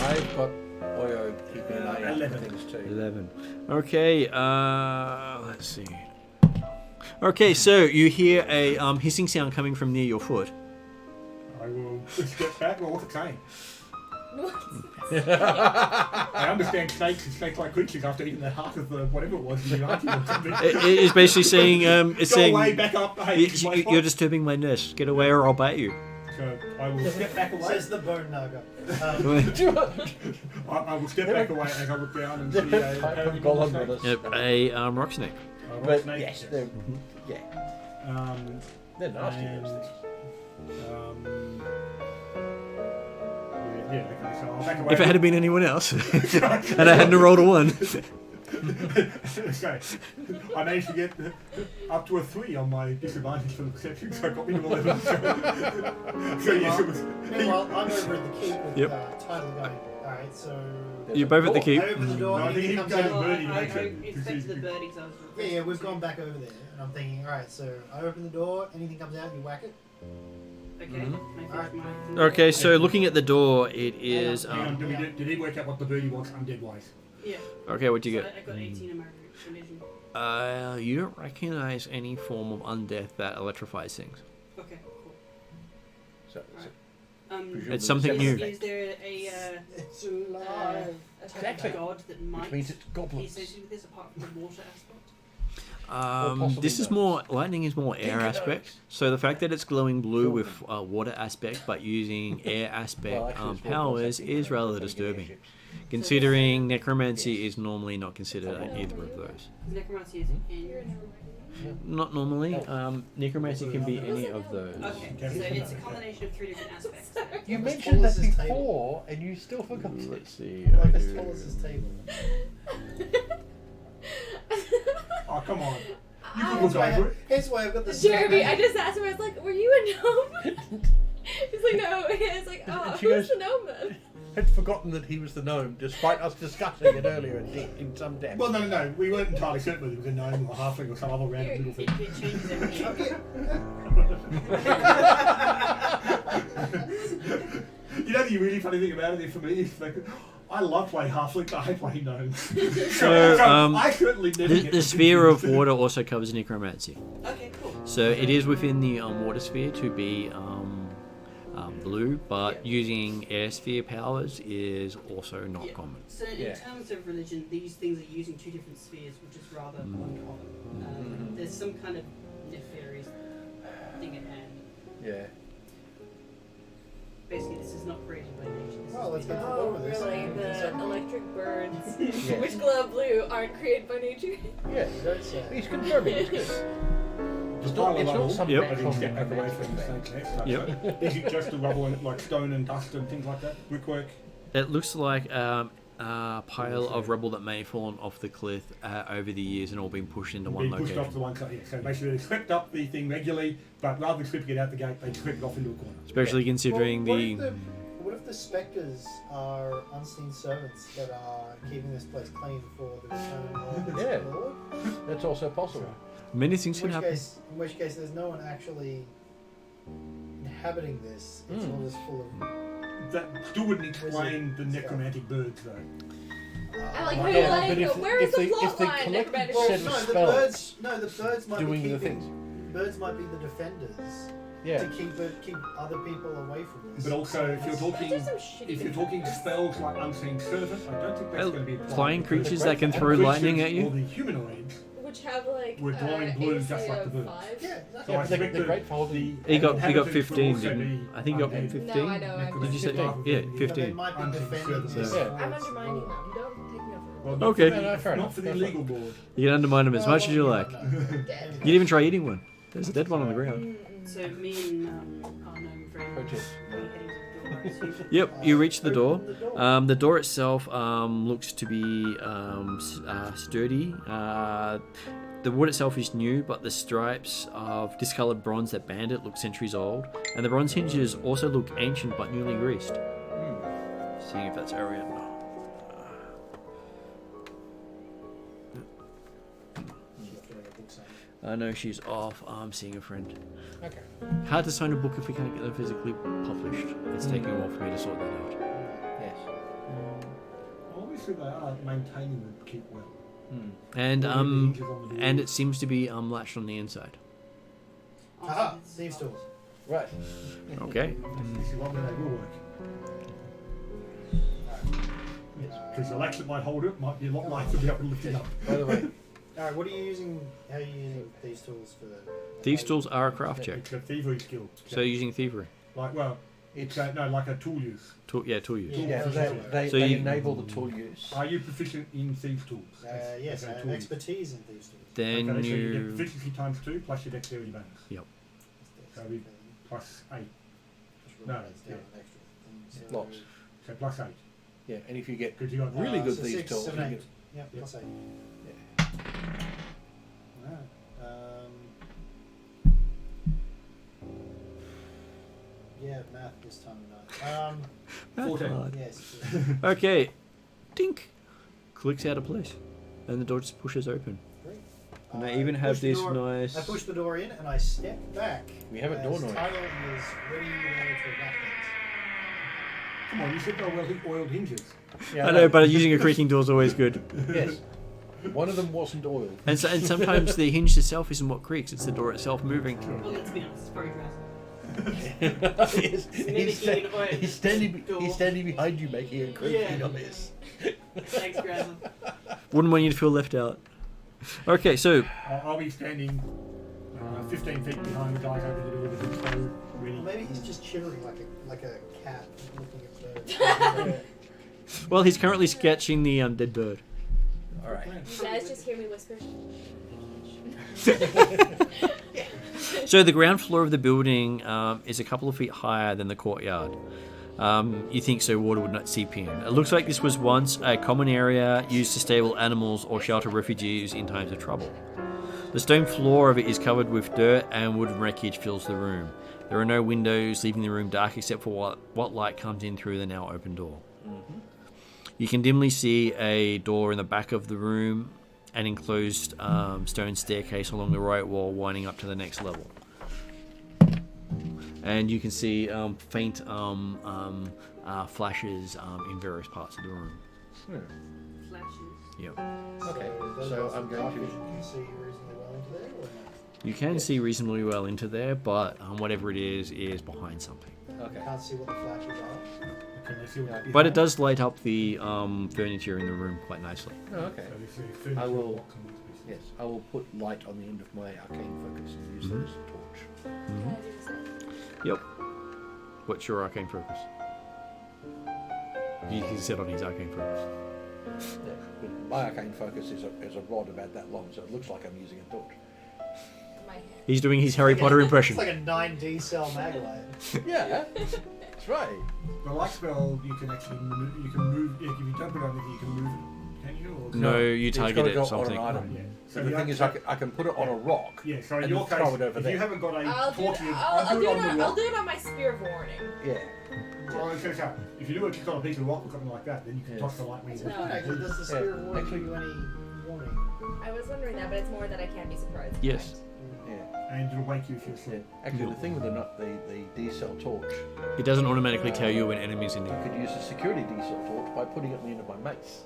I've got Oyo keeping an eye out for 11. things too. 11. Okay, let's see. Okay, so you hear a hissing sound coming from near your foot. I will step back. Well, what's it saying? What? I understand snakes and snake-like creatures after eating the heart of the whatever it was in the auntie or something. It is basically saying, it's Go saying, away, back up. Hey, this is my spot. you're disturbing my nest. Get away or I'll bite you. So I will step back away. Says the bone nugger. I will step back away as I look down and see a Type of heavy golem snake. with us. Yep, a rock snake. Rock But snake, yes, they're, yeah, they're nasty. And, Those things. yeah, okay, so I'll back away. If it had been anyone else, and I hadn't rolled a 1. Okay. I managed to get up to a 3 on my disadvantage for the perception, so I got me to 11. So yes, it was. Meanwhile, I'm over at the keep with Yep. Tyler going, alright, so... You're both at the keep. I open the door, No, I think anything he comes goes out... to Birdie to I make sure. expected the birdie because I was... Yeah, we've gone back over there, and I'm thinking, alright, so I open the door, anything comes out, you whack it. Okay, Mhm. can I Alright. finish my... Okay, so looking at the door, it is. Hang on, did he work out what the birdie was undead-wise? Yeah. Okay, what'd you So get? I got 18 in my religion. You don't recognize any form of undeath that electrifies things. Okay, cool. So, It's something new. Is there a It's alive. Exactly. god that which might means it's be goblins. associated with this apart from the water aspect? possibly This is not. more lightning is more air Pink aspect. oaks. So the fact that it's glowing blue Kill with water aspect, but using air aspect Well, actually, it's more powers concept, is rather trying to get disturbing. airships. Considering necromancy is normally not considered either of those. Necromancy is in... Not normally. Necromancy can be any of those. Okay, so it's a combination of 3 different aspects. You As mentioned tall that as his table. before, and you still forgot it. Let's see. Like as tall as his table. Oh, come on. You Ah. can look over it. Here's why I've got the Jeremy, I just asked him, I was like, were you a gnome? He's like, no. He's like, oh, She who's goes- the gnome then? Had forgotten that he was the gnome, despite us discussing it earlier in some depth. Well, no. We weren't entirely certain whether it was a gnome or a halfling or some other random little It, thing. it changes every year. You know the really funny thing about it for me is like, I love playing halfling, but I play gnomes. So, I certainly never The, get the to sphere of confuse. water also covers necromancy. Okay, cool. So it is within the water sphere to be blue, but using air sphere powers is also not Yeah. common. So in Yeah. terms of religion, these things are using 2 different spheres, which is rather uncommon. There's some kind of nefarious thing at hand. Yeah. Basically, this is is not created by nature. This Well, is let's get to the Oh, bottom of this. really? and The decide. electric birds, Yes. which glow blue, aren't created by nature. Yeah, You don't say. he's confirming it's good. It's not, it's not some Yep. natural Step back away thing. from the snake nest. Like, Yep. so is it just the rubble and like stone and dust and things like that? Brickwork? It looks like a pile of rubble that may have fallen off the cliff over the years and all been pushed into one Being pushed off to location. one side. Yeah. So basically they swept up the thing regularly, but rather than sweeping it out the gate, they swept it off into a corner. Especially considering Well, the. What if the spectres are unseen servants that are keeping this place clean for the return of Yeah. the Lord? That's also possible. Many things In can happen. which case, there's no one actually inhabiting this. It's all just full of. That still wouldn't explain the Wizard necromantic birds though. I like Yeah, how you're like, but if- where is if the they- plot if they line? collected Necromantic set birds. of no, the spells birds. No, the birds might doing be the keeping. things. Birds might be the defenders Yeah. to keep other people away from this. But also, if you're Those talking, are some shitty if you're talking spells like unseen servant, I don't think that's Well, going to be applied. flying because creatures the that can great throw creatures lightning at Or you. the humanoids. Which have like We're glowing blue AC just like of the birds. 5. Yeah, So exactly. Yeah, I but they're expect great for holding. He got inhabitants would 15, also didn't be I think he got undead. 15. No, I know. Did you Necromantic say rather yeah, than the 15. But they might be unseen defending servants. this. Yeah. towards I'm the undermining Lord. them. Don't take me over. Well, Okay. Not for, No, fair not enough, for the that's illegal board. You can undermine them as much as you Well, like. no. Dead. You didn't even try eating one. There's a dead one on the ground. Mm-mm. So me and our gnome friend Purchase. are heading to the door. So Yep, you reach the door. Open the door. The door itself looks to be sturdy. The wood itself is new, but the stripes of discoloured bronze that band it look centuries old, and the bronze hinges also look ancient but newly greased. Seeing if that's Arian. I know she's off. I'm seeing a friend. Okay. Hard to sign a book if we can't get them physically published. It's taking a while for me to sort that out. Yes. Obviously, they are maintaining the keep well. And Putting the hinges on the and door. it seems to be latched on the inside. Aha! Thieves' tools. Right. Okay. This is one where they will work. Because the latch that might hold it might be a lot nicer to be able to lift it up. By the way, Alright, what are you using? How are you using these tools for? Thieves' tools are a craft check, It's a thievery skill. so using thievery. Like, well, it's no, like a tool use. Tool use. yeah, they So you- enable the tool use. Are you proficient in thieves' tools? Yes, As I a have tool use? expertise in these tools. Then Okay, so you get you proficiency times 2 plus your dexterity bonus. Yep. So we plus 8. Just No, write it down, yeah. an extra thing. So- Lots. So plus 8. Yeah, and if you get Because you got really good so these 6, tools, 7, you 8. get, Yep, plus 8. yeah. Alright. Yeah, math this time of night. That's 14. hard. Yes. Okay, dink, clicks out of place, and the door just pushes open. Great. And they I even have push the this door- nice. I push the door in and I step back. We have a door as noise. Tyler is ready to evacuate. Come on, you said they were oiled hinges. Yeah, I know, but using a creaking door is always good. yes. One of them wasn't oiled. And sometimes the hinge itself isn't what creaks; it's the door itself moving. well, let's be honest, it's very drastic. he's, Mimicking an oil he's standing. door. He's standing behind you, making a creaking Yeah. noise. Thanks, Grandma. Wouldn't want you to feel left out. Okay, so I'll be standing 15 feet behind the guys over the door with the bow ready. Well, maybe he's just chittering like a cat looking at birds. well, he's currently sketching the dead bird. All right. You guys just hear me whisper. So the ground floor of the building is a couple of feet higher than the courtyard. You think so water would not seep in. It looks like this was once a common area used to stable animals or shelter refugees in times of trouble. The stone floor of it is covered with dirt and wooden wreckage fills the room. There are no windows, leaving the room dark except for what light comes in through the now open door. You can dimly see a door in the back of the room, an enclosed stone staircase along the right wall winding up to the next level. And you can see faint flashes in various parts of the room. Flashes. Yep. Okay, those so guys I'm with going dark to- vision can see reasonably well into there, or not? You can see reasonably well into there, but whatever it is behind something. Okay. Can't see what the flashes are. Can they see what's But it behind? does light up the furniture in the room quite nicely. Oh, okay. So they see furniture I will- blocks and bits and Yes, pieces. I will put light on the end of my arcane focus and use that as a torch. Can I do the same? Yep. What's your arcane focus? You can set on his arcane focus. Yeah. But my arcane focus is a rod about that long, so it looks like I'm using a torch. My head. He's doing his Harry Potter impression. It's like a 9D cell Maglite. Yeah, that's right. The light spell, you can actually move. You can move. If you don't put it underneath, you can move it. Can you? Or No, you It's target gotta it go something. on an item. Yeah. So the thing is, I can put it on a rock. Yeah. So in And your you case, throw it over if there. you haven't got a I'll do torch, it. I'll do it on the I'll rock. do it on my spear of warning. Yeah. Well, it's okay. If you do it just on a piece of rock or something like that, then you can Yeah. toss the light ring. No. Actually, does the spear Yeah, warning actually- give you any warning? I was wondering that, but it's more that I can't be surprised. Yes. Yeah. And it'll wake you if you're Yeah. asleep. Actually, the thing with the D-cell torch, It doesn't automatically tell you when enemies in you there. could use a security D-cell torch by putting it on the end of my mace.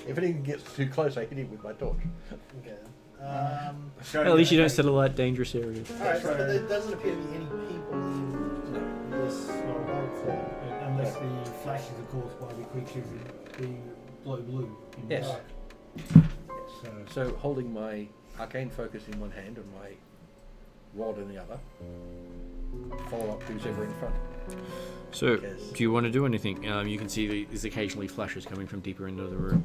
If anything gets too close, I hit him with my torch. Okay. So, At least you don't okay. settle out dangerous areas. Alright, but there doesn't appear to be any people in this world form. Unless the flash is caused by the creatures being blow blue. In the Yes. dark. So holding my arcane focus in one hand and my rod in the other, follow up who's ever in front. So, Yes. do you want to do anything? You can see there's occasionally flashes coming from deeper into the room.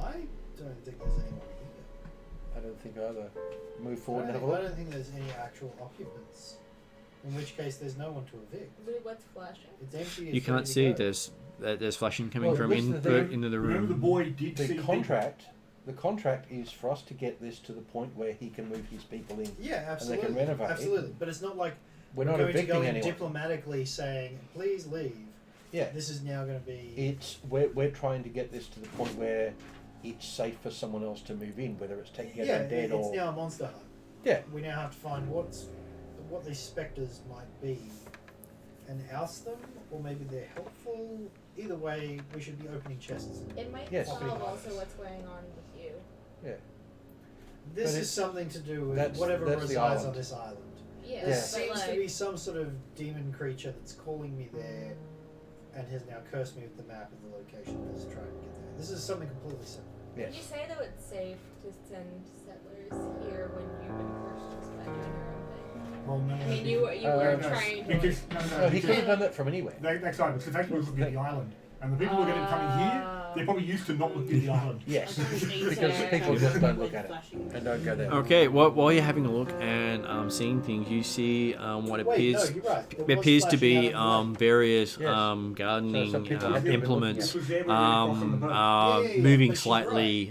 I don't think there's anyone here. I don't think either. Move I forward and don't, have a think, I look. don't think there's any actual occupants. In which case, there's no one to evict. Wait, what's flashing? It's empty. You it's can't ready to see. go. There's flashing coming Well, from listen, into the- the Remember the room. boy did see The contract is for us to get this to the point where he can move his people in. Yeah, absolutely. And they can renovate. Absolutely, but it's not like We're not going to evicting go in anyone. diplomatically saying, "Please leave." Yeah. This is now going to be. It's we're trying to get this to the point where it's safe for someone else to move in, whether it's taking out yeah, their dead it's or now a monster hut. yeah. We now have to find what these spectres might be, and oust them, or maybe they're helpful. Either way, we should be opening chests. It might Yes. solve also what's going on with you. Yeah. This But is something to do with that's whatever the resides island. on this island. Yeah, There Yeah. seems but to like, be some sort of demon creature that's calling me there, and has now cursed me with the map of the location and is trying to get there. This is something completely separate. Yes. Did you say though it's safe to send settlers here when you've been cursed just by doing your own thing? Well, no, I mean, you were no, trying to. because No, he could have done that from anywhere. that's right. Because the fact was looking at the island, and the people who are going to come in here, they're probably used to not looking at the island. Yes. Because Yeah. people just don't look at it and don't go there. Okay, while you're having a look and seeing things, you see what appears Wait, no, you're right. There it was appears to flashing be out of the light. various Yes. gardening So some people have been implements This was there when we crossed on the boat. Yeah, moving but she's slightly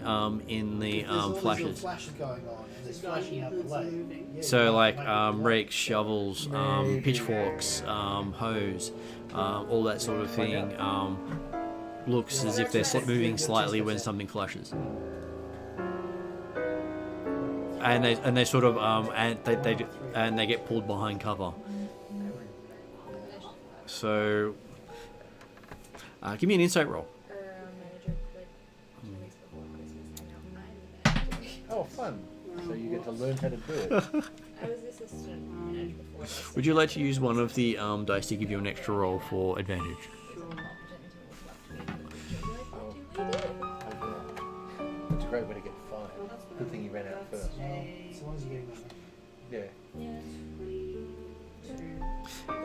in the There's all these little flashes. flashes going on, and there's The garden flashing out the includes lake. moving. Yeah, So you like might be right. rakes, shovels, Maybe. pitchforks, hose, all that sort of thing. Looks as if they're moving slightly when something flashes. And they sort of and they get pulled behind cover. So give me an insight roll. Manager quit 2 weeks before Christmas. I know I'm manager. Oh, fun! So you get to learn how to do it. I was the assistant manager before this. Would you like to use one of the dice to give you an extra roll for advantage? That's a great way to get 5. Good thing you ran out first. As long as you're getting that. Yeah.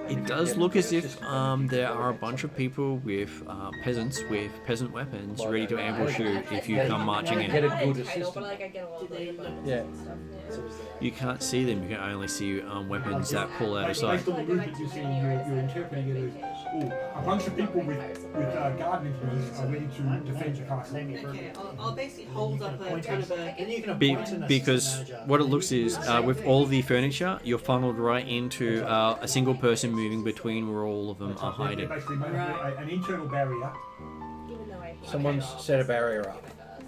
It does look as if there are a bunch of people with peasants with peasant weapons ready to ambush you if you come marching Get in. a good assistant. But like I get a lot of Did they like, bonuses Yeah. and stuff. So is there. You can't see them. You can only see weapons that pull out of sight. Based on the movement you're seeing, you're interpreting it as, oh, a bunch of people with garden implements are ready to defend the castle. Okay, I'll basically hold up a kind of a. Then you can Be- appoint an because assistant manager. what it looks is with all the furniture, you're funneled right into a single person moving between where all of them are They're hiding. basically made an internal barrier, Even though I hate Someone's my set a office, barrier give up. my best.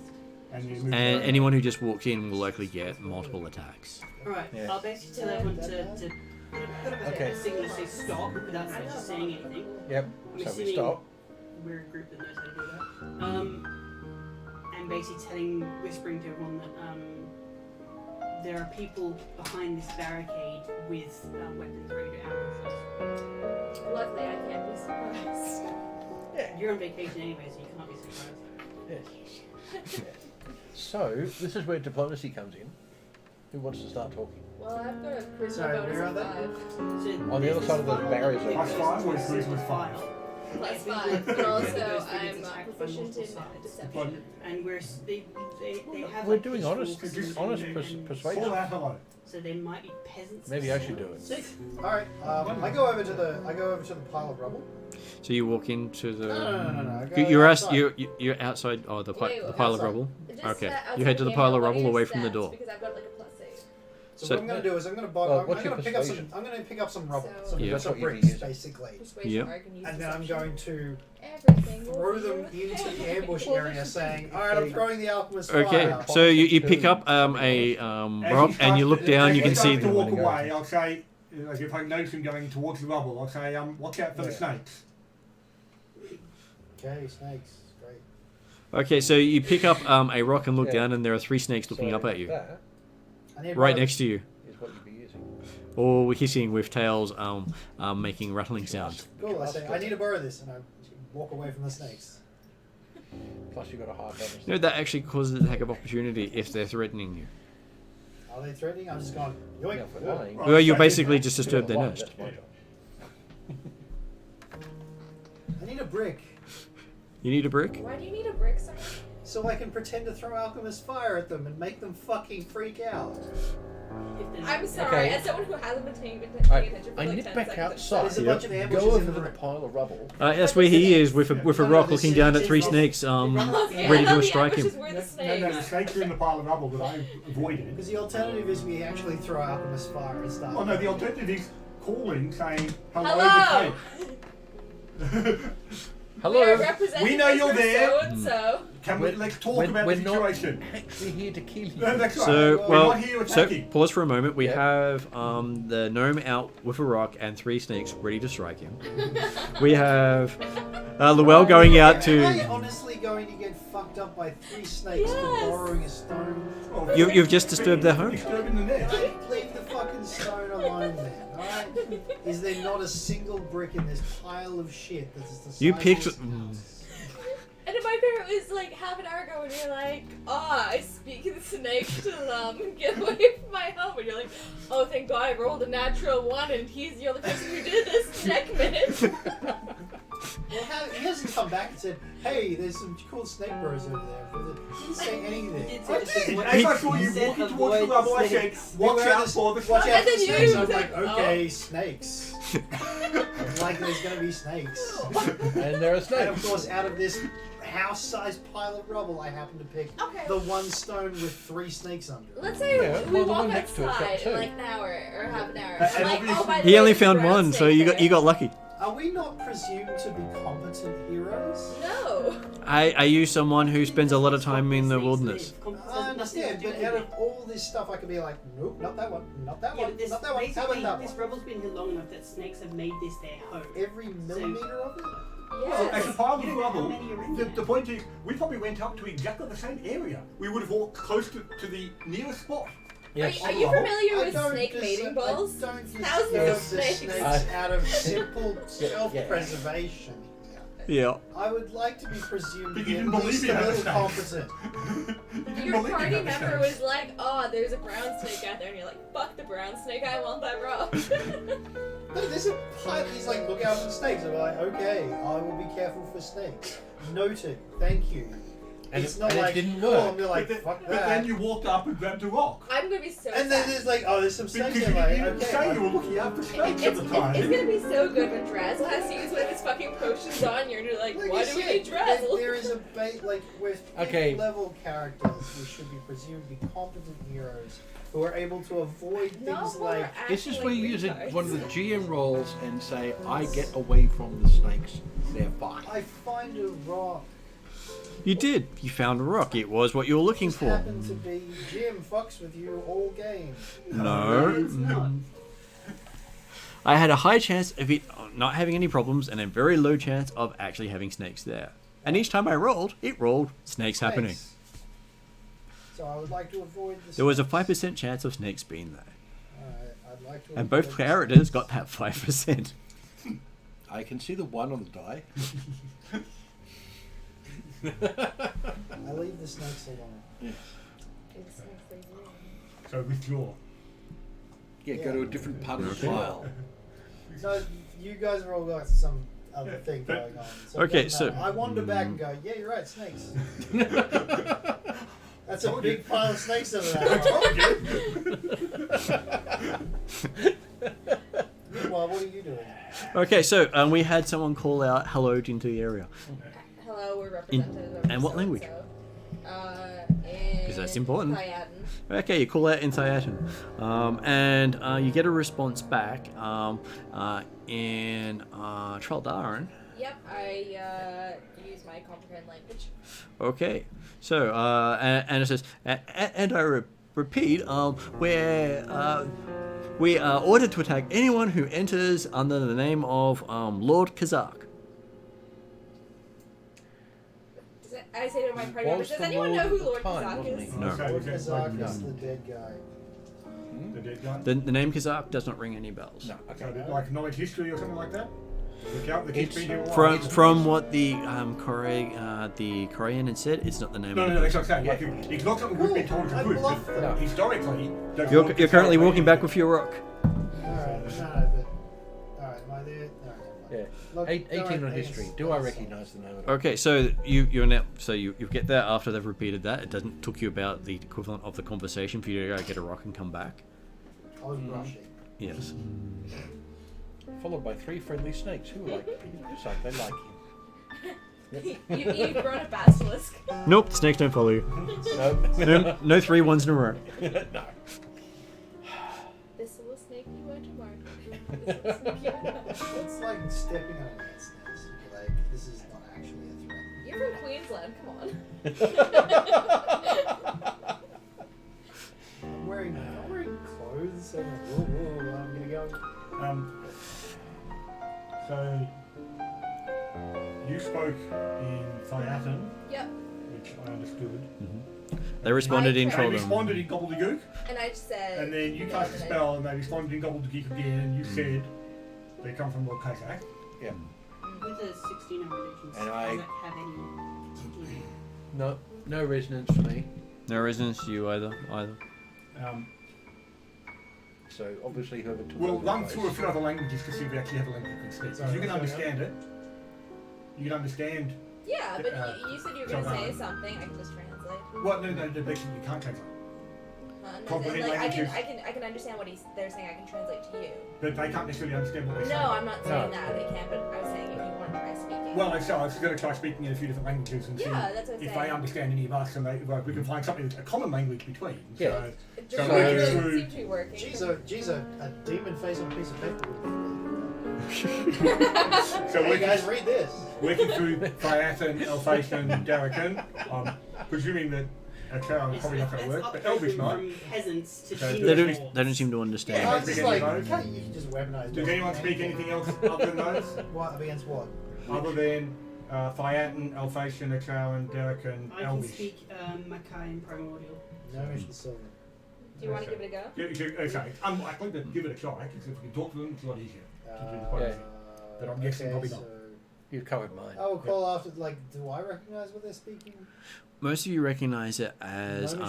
and you move. And anyone who just walks in will likely get multiple attacks. Alright, Yeah. I'll basically tell everyone to put up Okay. a signal to say stop without actually saying anything. Yep. I'm So we assuming stop. we're a group that knows how to do that. And basically whispering to everyone that there are people behind this barricade with weapons ready to ambush us. Luckily, I can't be surprised. You're on vacation anyway, so you can't be surprised. Yes. So this is where diplomacy comes in. Who wants to start talking? Well, I've got a charisma Sorry, bonus where are of they? 5. So On the other side of those barriers, there's Plus 5 or this charisma is 5? +5, but also Those I'm figures attack by proficient multiple in sides. deception. And they have We're like doing peaceful honest citizens and persuasion. Call out hello. so there might be peasants. Maybe I should do it. 6. All right. I go over to the pile of rubble. So you walk into the. No. I go You're outside. you're outside. Oh, the Wait, the pile of outside. rubble. Just, Okay. outside You head to the game, pile of what are rubble your away from the stats? door. Because I've got like a +8. So, So- what I'm gonna do is I'm gonna buy. Well, I'm what's your gonna pick up some. persuasion? I'm gonna pick up some rubble, So- some, Yeah, that's some what you'd be bricks, using. basically, Persuasion, Yep. or I can use and then I'm deception. going to Everything will throw be them okay. into the ambush Well, area, this is saying, the- "All right, I'm throwing the alchemist Okay. fire." So you pick up a rock and you look down. You can see. to walk the- away. I'll say, like if I notice him going towards the rubble, I'll say, watch out for the Yeah. snakes. Okay, snakes, great. Okay, so you pick up a rock and look Yeah. down, and there are 3 snakes looking So up at you, That I need right one. next to you, is what you'd be using. all hissing with tails, making rattling sounds. Cool. I say, I need to borrow this, and I walk away from the snakes. Plus you've got a hard bonus. No, that actually causes an attack of opportunity if they're threatening you. Are they threatening? I'm just going. Yoink. Yeah, for lying. Right. Well, you so- basically just You're disturbed their lying, nest. that's my job. I need a brick, You need a brick? Why do you need a brick, sir? so I can pretend to throw alchemist fire at them and make them fucking freak out. If they're I'm not- sorry, Okay. as someone who hasn't been paying I, attention for I like nip 10 back seconds. outside. There's a bunch of ambushes Go in over the to the room. pile of rubble. That's where he is with a No, no, rock the looking down at snakes 3 is- snakes, Okay, ready I thought to the strike him. ambushes were the No, snakes. the snakes are in the pile of rubble, but I avoided it. Because the alternative is we actually throw alchemist fire and start. Oh no, the alternative is calling, saying hello. Hello! The We are Hello. representing We know you're there. So and so. Can We're- let's talk we're- about we're the not situation? actually here to kill you. No, that's right. So, We're well, not here so attacking. pause for a moment. We Yeah. have the gnome out with a rock and 3 snakes ready to strike him. We have Llewell going out Am I to. honestly going to get fucked up by 3 snakes Yes. for borrowing a stone? Well, You've just disturbed their home. Disturbing the nest. Leave the fucking stone alone, man. Alright? Is there not a single brick in this pile of shit that is the size You of picked- this house? And my parent was like half an hour ago, and you're like, I speak in snake to them, get away from my home. And you're like, oh, thank God I rolled a natural 1, and he's the only person who did this checkmate. Well, he hasn't come back and said, hey, there's some cool snake bros over there. He didn't say anything. He did I say did. avoid- As I saw you he said walking towards the avoid rubble, I said, snakes. watch Beware out the- for the Watch snakes. out for And then snakes. you I'm said, like, oh. okay, snakes. Like there's gonna be snakes. And there are And snakes. of course, out of this house-sized pile of rubble, I happen to pick Okay. the one stone with 3 snakes under it. Let's say Yeah, we well, the walk one next to it's got outside two. in like an hour or half an hour. And I'm like, obviously- oh, by the He way, only there's a found brown one, so snake you there. got lucky. Are we not presumed to be competent heroes? No. Are you someone who spends a lot of time in the wilderness? I understand, but out of all this stuff, I could be like, nope, not that one, not that Yeah, one, but this, not that one, how about basically, that this one? rubble's been here long enough that snakes have made this their home. Every millimeter of it? Well, as a Yes. pile You of don't know how rubble, many are in the there. point is, we probably went up to exactly the same area. We would have walked close to the nearest spot. Yes. Are you familiar I with don't snake mating balls? I don't Thousands disturb of the snakes. snakes out of simple self-preservation. Yeah. I would like to be presumed But to you be didn't at believe least you a had little snakes. competent. You didn't Your believe you party had the member snakes. was like, oh, there's a brown snake out there. And you're like, fuck the brown snake, I want that rock. No, there's a pile. He's like, look out for snakes. I'm like, okay, I will be careful for snakes. Noted. Thank you. And it's it- not and it like, didn't cool, work. I'm like, But fuck then that. you walked up and grabbed a rock. I'm gonna be so And then sad. there's like, oh, there's some Because snakes you there. Like, didn't okay. say you were looking out for snakes at the time. It's gonna be so good when Draz sees one of his fucking potions on you and you're like, Like why I do we said, need Draz? there is a bait, like, with Okay. level characters, we should be presumed to be competent heroes who are able to avoid things No, we're like. This is acting where like you use it, retards. one of the GM roles and say, I get away from the snakes. They're fine. I find a rock. You did. You found a rock. It was what you were looking Just for. happened to be Jim fucks with you all game. No. It's not. I had a high chance of it not having any problems and a very low chance of actually having snakes there. And each time I rolled, it rolled snakes happening. Thanks. So I would like to avoid the. There was a snakes. 5% chance of snakes being there. I'd like to. And avoid both the characters got that 5%. I can see the 1 on the die. I leave the snakes alone. So withdraw. Yeah, go to a different part of the Okay. pile. So you guys are all got some other thing going on. So Okay, it doesn't matter. I wander back and go, yeah, you're right, snakes. That's a big pile of snakes over there. Meanwhile, what are you doing? Okay, so we had someone call out hello into the area. Hello, we're representative of and what language? Because that's important. Thiadan. Okay, you call out in Thiadan, and you get a response back in Traldaran. Yep, I use my comprehend language. Okay, so and it says, and I repeat, we are ordered to attack anyone who enters under the name of Lord Kazak. I say to my party members, Was does the anyone Lord know who at the Lord time, Kazak wasn't is? he? No. Lord Kazak is the dead guy. The dead guy. The name Kazak does not ring any bells. No, So, okay. like knowledge history or something like that. The kid's been here a while. From what the Korean had said, it's not the name. No, of no, the that's what I'm saying. Like, it's not something we've been told I to do, bluffed but them. historically... does You're Lord currently Kazak walking mean back with your rock. Alright, no, but... Alright, am I there? No, Yeah. Look, 18 on don't history. think Do it's- I recognise the name of it? Okay, so you're now you get that after they've repeated that. It doesn't took you about the equivalent of the conversation for you to go get a rock and come back. I was rushing. Yes. Followed by 3 friendly snakes who like so they like him. You've grown a basilisk. Nope, snakes don't follow you. No. No 3 ones in a row. No. This little snake you want to mark. This little snake you want to mark. It's like stepping on ants. Like, this is not actually a threat. You're from Queensland, come on. I'm wearing clothes, so I'm like, whoa, I'm gonna go. So, you spoke in Thiadan, Yep. which I understood. They responded in I They Trollum. responded in gobbledygook, And I just said. and then you cast a spell, and they responded in gobbledygook again, and you said they come from Lord Kazak. Yeah. With a 16 on religions, And does I- it have any particular... No resonance for me. No resonance to you either. So obviously whoever took We'll over run the through a place- few other languages to see if we actually have a language we can speak. If you can understand it, you can understand. Yeah, but you said you were going to say Traldaran. something. I can just translate. Well, no, basically you can't translate. Comprehend Like, languages. I can understand what they're saying. I can translate to you. But they can't necessarily understand what they say. No, I'm not saying No. that they can, but I was saying if you want to try speaking. Well, I was going to try speaking in a few different languages and see Yeah, that's what I'm if saying. they understand any of us, and we can find something, a common language between. Yeah. So, It So just working really through- seems to be working. Geez, a demon face on a piece of paper would be really so Hey working, guys, read this. working through Thiadan, Elphasian, and Darrakan, I'm presuming that Atruaghin is probably not going to work, but Elvish might. From peasants to Okay, They demons. don't seem to understand. I Yeah, was just speak like, any of those? you can just weaponize. Does anyone speak anything else other than those? What against what? Other than Thiadan, Elphasian, Atruaghin, Darrakan, I can Elvish? speak Mackay and Primordial. No mission silver. Do you want to give it a go? Okay, unlikely, but give it a try, because if we can talk to them, it's a lot easier. to do the Uh, quote. Yeah. But I'm guessing probably not. so You've covered mine. I will call after. Like, do I recognize what they're speaking? Most of you recognise it as No,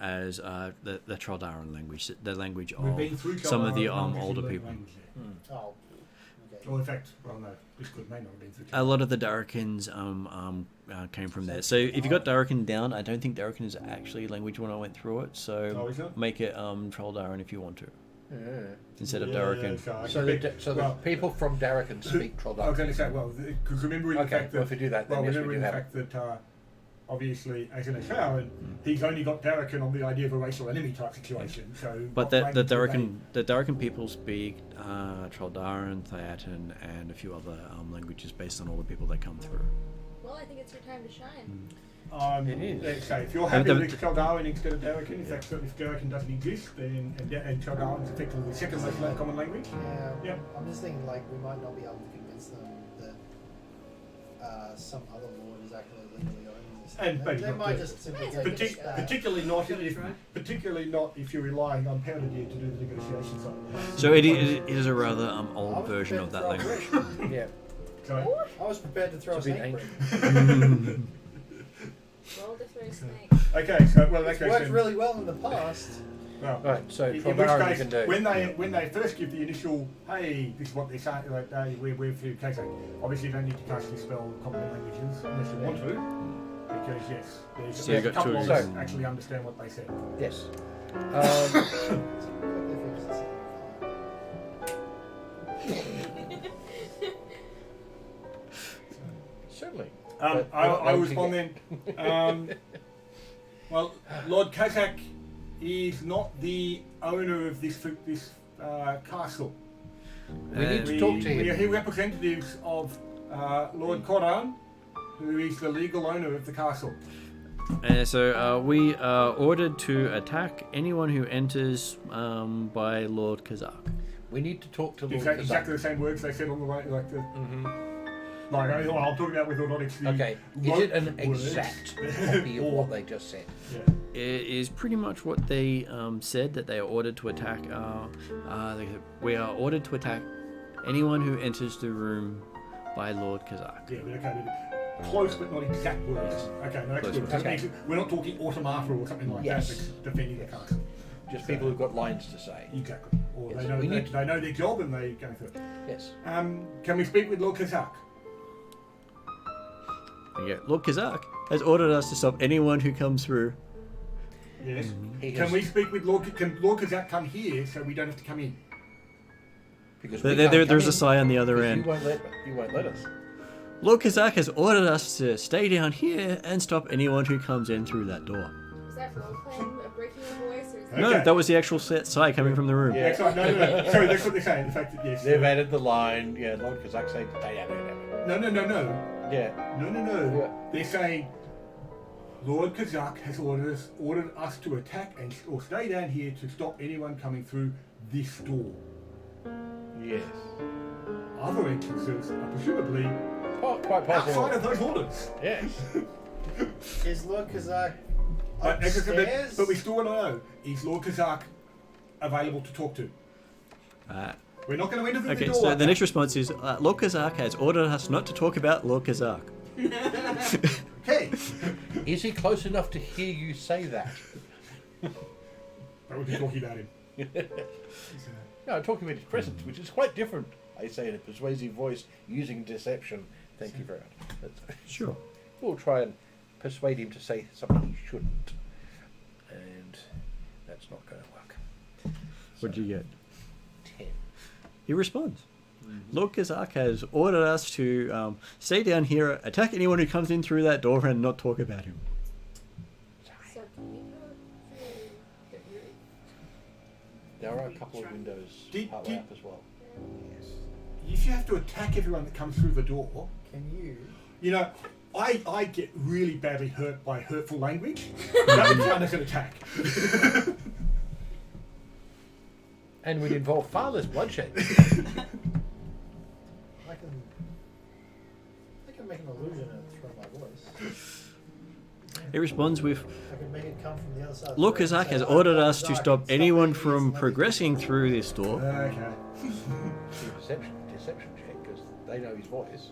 it's the Traldaran language, the language We've of been through some of the Traldaran languages older and learned people. language there. Oh, okay. Well, in fact, well, no, this could may not have been through A lot of the Darrakins came from there. So if you got Darrakin down, I don't think Darrakin is actually a language when I went through it. So Oh, is it? make it Traldaran if you want to, Yeah. instead of Yeah, Darrakin. So the well, people from Darrakin speak I was Troldaran. going to say, well, because remembering the Okay, fact well, that, if you do that, then well, yes, we remembering do the have it. fact that obviously, as an Atruaghin, he's only got Darrakin on the idea of a racial enemy type situation. So, But what the language would Darrakin people speak Traldaran, Thiadan, and a few other languages based on all the people that come through. Well, I think it's your time to shine. It is. Let's say, if you're happy And with Traldaran instead of Darrakin, if Darrakin doesn't exist, then and Traldaran is effectively the second most common language. Yeah. Yep. I'm just thinking like we might not be able to convince them that some other lord is actually legally owning this. And maybe they not might the- just simply Yeah, take partic- it. Particularly not if you're relying on Powder Deer to do the negotiations on. So it is a rather old version of that language. Yeah. So, I was prepared to throw a It's a bit snake break. Roll to throw a snake. okay, so well, in that It's case, worked then, really well in the past. Well, Right, so in which Tribara you case, can do. when they first give the initial, hey, this is what they're saying, like, we're for case, obviously you don't need to cast your spell common languages unless you want to, because yes, there's, So you've there's a got couple two of us of- actually understand what they said. Yes. Certainly. But I we're not respond going then. Well, Lord Kazak is not the owner of this castle. We need to talk to We are him. here representatives of Lord Koran, who is the legal owner of the castle. So we are ordered to attack anyone who enters by Lord Kazak. We need to talk to Lord Exactly Kazak. the same words they said on the way, like the. Mhm. Like, I'm talking about whether or not it's the Okay, is it an rote words. exact copy of Or- what they just said? Yeah. It is pretty much what they said, that they are ordered to attack. We are ordered to attack anyone who enters the room by Lord Kazak. Yeah, but okay, close but not exact words. Okay, no, that's Close good. words. That Okay. makes it- we're not talking automata or something like Yes. that that's defending the castle. Just people who've got lines to say. Exactly. Or Yes, they know we need- they know their job and they go through it. Yes. Can we speak with Lord Kazak? Okay. Lord Kazak has ordered us to stop anyone who comes through. Yes. He Can has- we speak with Can Lord Kazak come here so we don't have to come in? Because There- we there- can't there's come a sign on the other because end. You won't let us. Lord Kazak has ordered us to stay down here and stop anyone who comes in through that door. Is that role-playing, a breaking of voice, or is Okay. No, that was the actual sigh coming from the room. Yeah. Sorry, no. Sorry, that's what they're saying. The fact that yes. They've added the line. Yeah, Lord Kazak said, "Oh, yeah, No. yeah." No. Yeah. They're saying Lord Kazak has ordered us to attack or stay down here to stop anyone coming through this door. Yes. Other entrances are presumably Quite possible. outside of those orders. Yes. Is Lord Kazak But, upstairs? but we still want to know, is Lord Kazak available to talk to? We're not going to enter through the Okay, door. so like the that. next response is Lord Kazak has ordered us not to talk about Lord Kazak. Okay. Is he close enough to hear you say that? That would be talking about him. No, I'm talking about his presence, which is quite different. I say in a persuasive voice, using deception. Thank you very much. That's- Sure. We'll try and persuade him to say something he shouldn't, and that's not going to work. What'd you get? 10. He responds. Lord Kazak has ordered us to stay down here, attack anyone who comes in through that door, and not talk about him. So can we go through the roof? There are a couple of windows Did- partway did- up as well. Yes. If you have to attack everyone that comes through the door, Can you? you know, I get really badly hurt by hurtful language. That would count as an attack. And would involve far less bloodshed. I can make an illusion and throw my voice. He responds with, I can make it come from the other side. of the Lord room and Kazak say, has "I'm ordered Lord us to Kazak, stop and anyone these from and let progressing these through this door. Okay. Deception check, because they know his voice.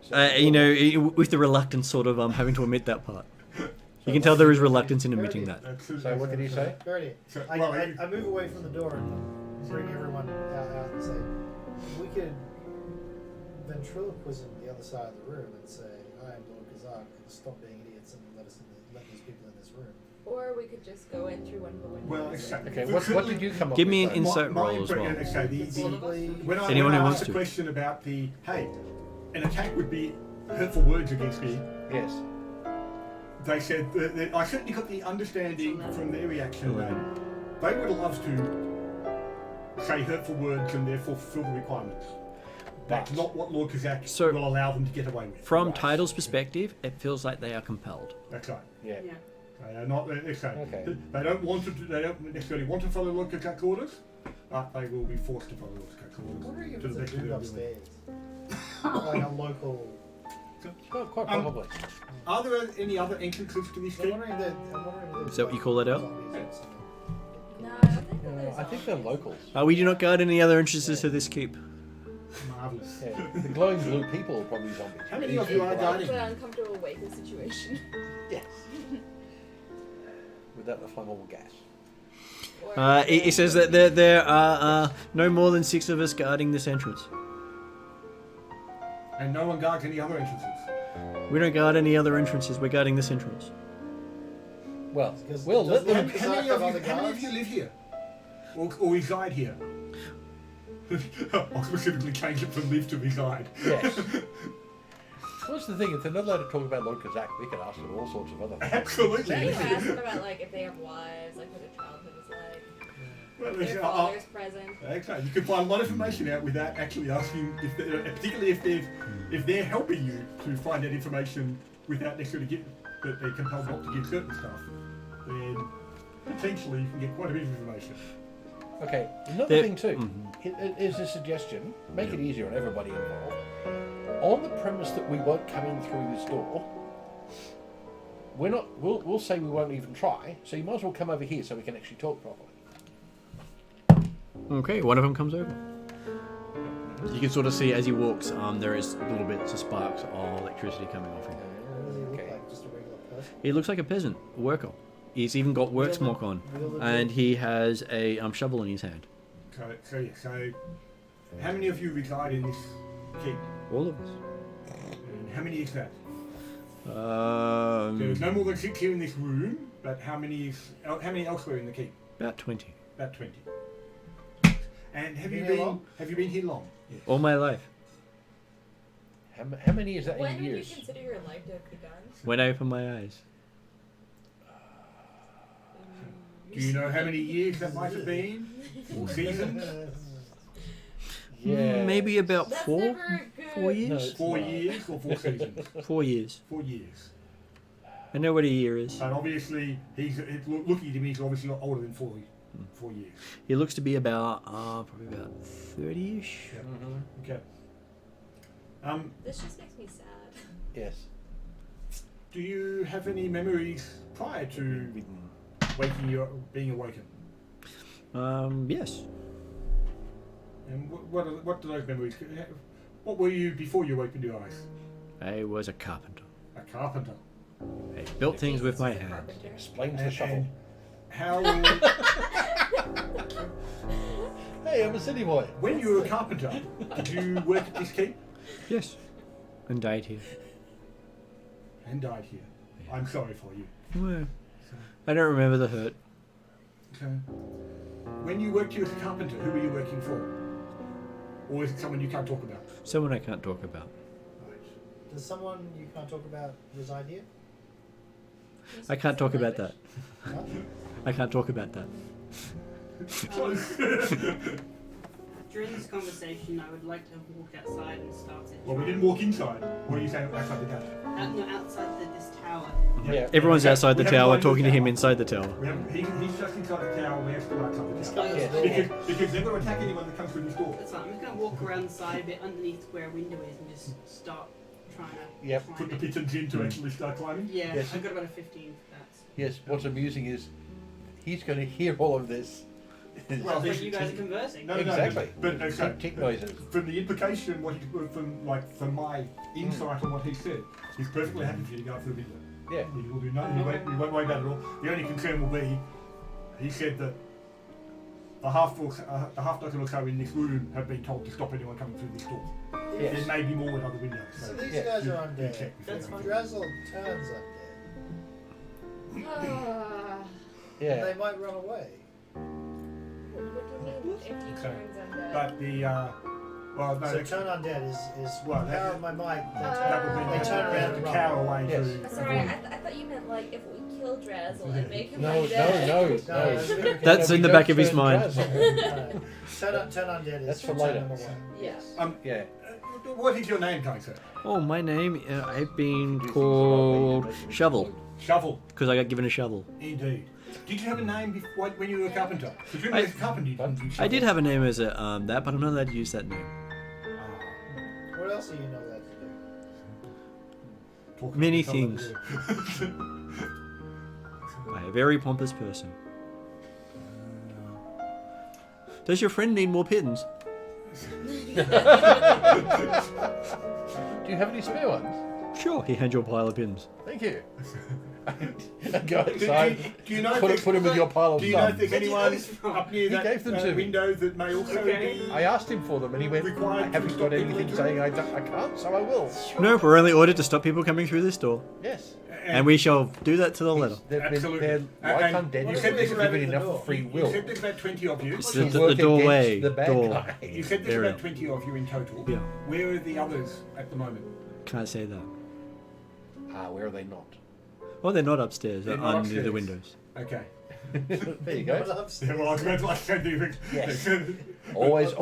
With the reluctance sort of having to admit that part. You can tell there is reluctance in admitting that. So what did he say? Verity, So, I well, I move away from the door and bring everyone out and say, we could ventriloquism the other side of the room and say, I am Lord Kazak, and stop being idiots and let these people in this room. Or we could just go in through one of the windows. Well, exactly. Okay, what did you come up Give with? me an though? insight roll as well. When I, Anyone when who I wants asked the to. question about the, hey, an attack would be hurtful words against me, Yes. they said that I certainly got the understanding from their reaction that they would love to say hurtful words and therefore fulfill the requirements. That's But- not what Lord Kazak So- will allow them to get away with. From Right. Title's perspective, it feels like they are compelled. That's right. Yeah. Yeah. They are not. They're saying Okay. they don't want to. They don't necessarily want to follow Lord Kazak's orders, but they will be forced to follow Lord Kazak's I'm orders wondering if to it's the a best of dude their ability. upstairs. Like a local. Well, quite probably. Are there any other entrances to this I'm keep? wondering if there's Is that what you call that out? No, I don't think that there's I think they're locals. We do not guard any other entrances to this keep. Marvelous. Yeah. The glowing blue people are probably zombies. How many of you are It's guarding? an uncomfortable wake situation. Yes. Without the flammable gas. Or It says that there are no more than 6 of us guarding this entrance. And no one guards any other entrances. We don't guard any other entrances. We're guarding this entrance. Well, Because we'll does let them. the- How many of other you? How many of guards? you live here, or reside here? I'll specifically change it from live to reside. Yes. What's the thing? If they're not allowed to talk about Lord Kazak, we can ask them all sorts of other things. Can Absolutely. you ask them about like if they have wives, like what their childhood was like, Well, if listen, their father's present? Okay, you can find a lot of information out without actually asking, particularly if they're helping you to find that information without necessarily that they're compelled not to give certain stuff. Then potentially you can get quite a bit of information. Okay, another There- thing too is a suggestion. Make it easier on everybody involved. On the premise that we won't come in through this door, we're not. We'll say we won't even try. So you might as well come over here so we can actually talk properly. Okay, one of them comes over. You can sort of see as he walks, there is little bits of sparks of electricity coming off him. What does he look Okay. like? Just a regular person? He looks like a peasant, a worker. He's even got work smock on, and he has a shovel in his hand. So how many of you reside in this keep? All of us. And how many is that? Um, There's no more than 6 here in this room, but how many elsewhere in the keep? about 20. About 20. And have you Been here been long? here long? Yes. All my life. How many is that When in would you years? consider your life to have begun? When I open my eyes. Do you know how many years that might have been? Or seasons? Yeah. Maybe about That's 4? never a good. 4 years? No, it's 4 not. years or 4 seasons? 4 years. 4 years. I know what a year is. And obviously, looking at him, he's obviously not older than 4 years. He looks to be about, probably about 30-ish. Yeah. Mhm. Okay. This just makes me sad. Yes. Do you have any memories prior to being awoken? Yes. And what do those memories? What were you before you opened your eyes? I was a carpenter. A carpenter. I built things with my He's a hand. carpenter. Explain the And shovel. how? Hey, I'm a city boy. When you were a carpenter, did you work at this keep Yes. And died here. and died here? I'm sorry for you. Well, I don't remember the hurt. Okay. When you worked here as a carpenter, who were you working for? Or is it someone you can't talk about? Someone I can't talk about. Right. Does someone you can't talk about reside here? I can't talk about that. Huh? I can't talk about that. During this conversation, I would like to walk outside and start to. Well, we didn't walk inside. What are you saying outside the tower? No, outside this tower. Yeah. Everyone's We outside the haven't tower gone talking to him tower. inside the tower. He's just inside the tower. We're still outside the tower. Let's Yes. go. Because they're going to attack anyone that comes through this door. That's fine. I'm just gonna walk around the side a bit underneath where a window is and just start trying to. Yep. climb Put the it. pigeons in to actually start climbing. Yeah, Yes. I've got about a 15 for that. Yes. What's amusing is he's going to hear all of this. Well, That's when you guys are conversing. No, Exactly. But okay. Tick noises. From the implication, from my insight on what he said, he's perfectly happy for you to go up through the window. Yeah. He will do nothing. He won't worry about it at all. The only concern will be, he said that the half dozen or so in this room have been told to stop anyone coming through this door. Yes. There may be more at other windows. So So these Yeah. guys are you undead. check before That's you- fine. Drazzle turns undead. Yeah. They might run away. What do you mean if he Okay. turns undead? But the well, no, So that's- turn undead is Well, the power of my might. that would mean They turn around to and cower run. away Yes. to Sorry, avoid- I thought you meant like if we kill Drazzle and make him No, undead. no. That's in the back of his mind. Turn undead is That's for turn later. them away. Yeah. Yeah. What is your name, kind sir? Oh, my name, I've been called Shovel, Shovel. because I got given a shovel. Indeed. Did you have a name before, when you were a carpenter? Because when you were a carpenter, you didn't use I did shovel. have a name as a that, but I'm not allowed to use that name. What else are you not allowed to do? Talk about Many someone things. there. I'm a very pompous person. Does your friend need more pittance? Do you have any spare ones? Sure, he hands you a pile of pins. Thank you. Go outside. Do you know Put him with your pile of Do you know if thumbs. there's anyone up near He that gave them to me. window that may also Okay. be? I asked him for them, and he went, Required I to haven't stop got people anything entering? saying I can't, so I will. No, we're only ordered to stop people coming through this door. Yes. And we shall do that to the letter. They've Absolutely. They're like And undead. you You said said there's they've about given the door. enough free You will. said there's about 20 of you. It's to the work doorway. against the bad Door. guy. You said there's Area. about 20 of you in total. Yeah. Where are the others at the moment? Can't say that. Where are they not? Oh, they're not upstairs. They're They're not under upstairs. the windows. Okay. There you Not go. upstairs. Yeah, well, I was going to like say the Yes. Always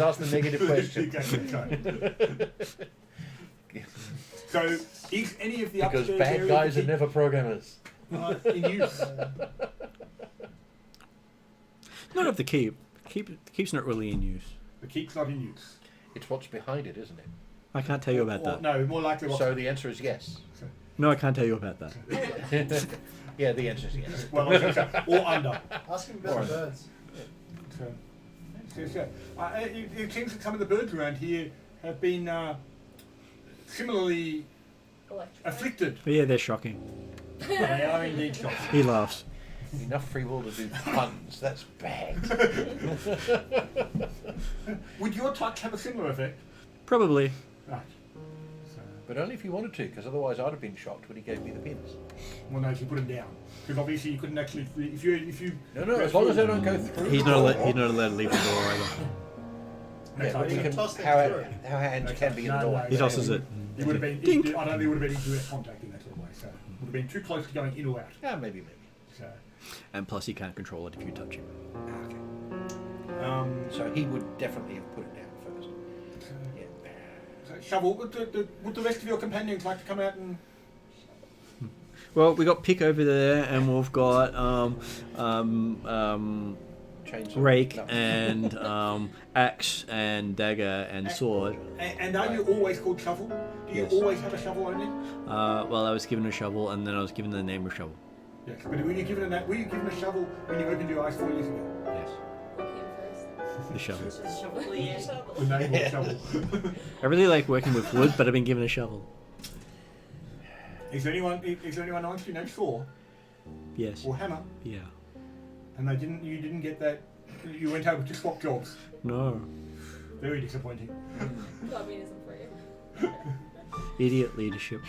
ask the negative question. Exactly. So, is any of the Because upstairs bad areas guys are keep- never programmers. in use? Not of the keep. The keep's not really in use. The keep's not in use. It's what's behind it, isn't it? I can't tell you about Or- that. No, more likely what's... So the answer is yes. No, I can't tell you about that. Yeah, the answer is yes. Well, I was gonna say, or under. Ask him about Alright. the birds. So, it seems that some of the birds around here have been similarly Electric. afflicted. But yeah, they're shocking. They are indeed shocking. He laughs. Enough free will to do puns. That's bad. Would your touch have a similar effect? Probably. Right. So, But only if you wanted to, because otherwise I'd have been shocked when he gave me the pins. well, no, if you put them down, because obviously you couldn't actually. If you. No, as long as they don't go through. He's the not door. allowed to leave the door either. Yeah, but we You can. can toss them How through. hands can be in the No, door. no, He tosses it. It would have been. Dink. I don't think it would have been direct contact in that sort of way. So it would have been too close to going in or out. Yeah, maybe. So. And plus, he can't control it if you touch him. So he would definitely have put it down first. Yeah. So, Shovel, would the rest of your companions like to come out and? Well, we got Pick over there, and we've got Chainsaw. Rake No. and Axe and Dagger and Sword. And are you always called Shovel? Do you Yes. always have a shovel only? Well, I was given a shovel, and then I was given the name of shovel. Yes. But were you given a shovel when you opened your eyes 4 years ago? Yes, What came first? the shovel. It's a shovel, yeah. The name Yeah. of shovel. I really like working with wood, but I've been given a shovel. Is there anyone else you know Thor Yes. or Hammer? Yeah. And you didn't get that. You went over to swap jobs. No. Very disappointing. Communism for you. Idiot leadership.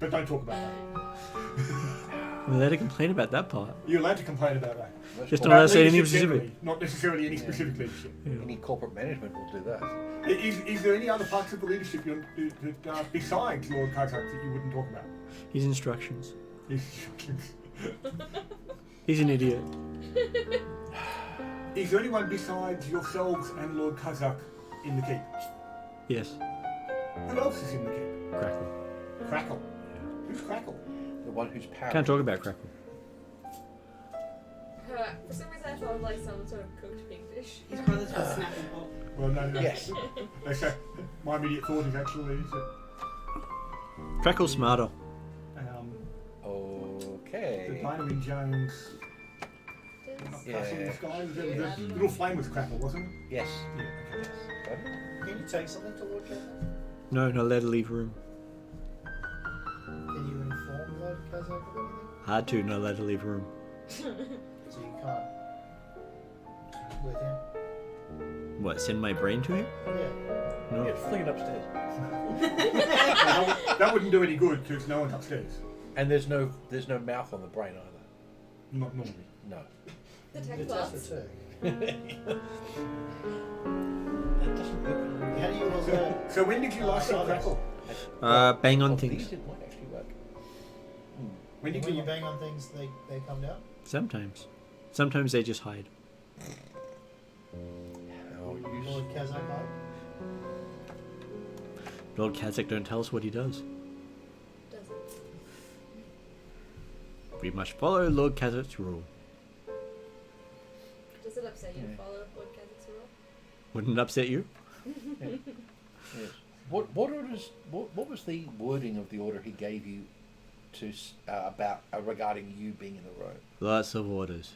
But don't talk about that. I'm allowed to complain about that part. You're allowed to complain about that. Most Just corporate- not allowed to say anything leadership specific. generally, not necessarily any specific leadership. Any corporate management will do that. Is there any other parts of the leadership besides Lord Kazakh that you wouldn't talk about? His instructions. Is He's an idiot. there anyone besides yourselves and Lord Kazakh in the keep? Yes. Who else is in the keep? Crackle. Crackle. Who's Crackle? The one who's powerful. Can't talk about Crackle. For some reason, I thought of like some sort of cooked pig dish. His brother's called Snap and Pop. Well, no. Yes. Okay. My immediate thought is actually Crackle's smarter. the Okay. Dynamite Jones Yeah. castle in the sky. The Yeah. little flame was Crackle, wasn't it? Yes. Yeah. Okay. Yes. Can you take something to Lord Kazakh? No, not allowed to leave room. Can you inform Lord Kazakh of anything? Hard to, not allowed to leave room. So you can't. With him? What, send my brain to him? Yeah. No. Yeah, fling it upstairs. That wouldn't do any good because no one's upstairs. And there's no mouth on the brain either. Not normally. No. The You tech test bots. it too. That doesn't work. How do you alert? So when did you last see Crackle? Bang on Of things. These it might actually work. When did When you you bang on things, they come down? Sometimes. Sometimes they just hide. How use- Lord Kazakh hide? Lord Kazakh don't tell us what he does. Doesn't. We must follow Lord Kazakh's rule. Does it upset you Yeah. to follow Lord Kazakh's rule? Wouldn't it upset you? Yes. What orders? What was the wording of the order he gave you to about regarding you being in the row? Lots of orders.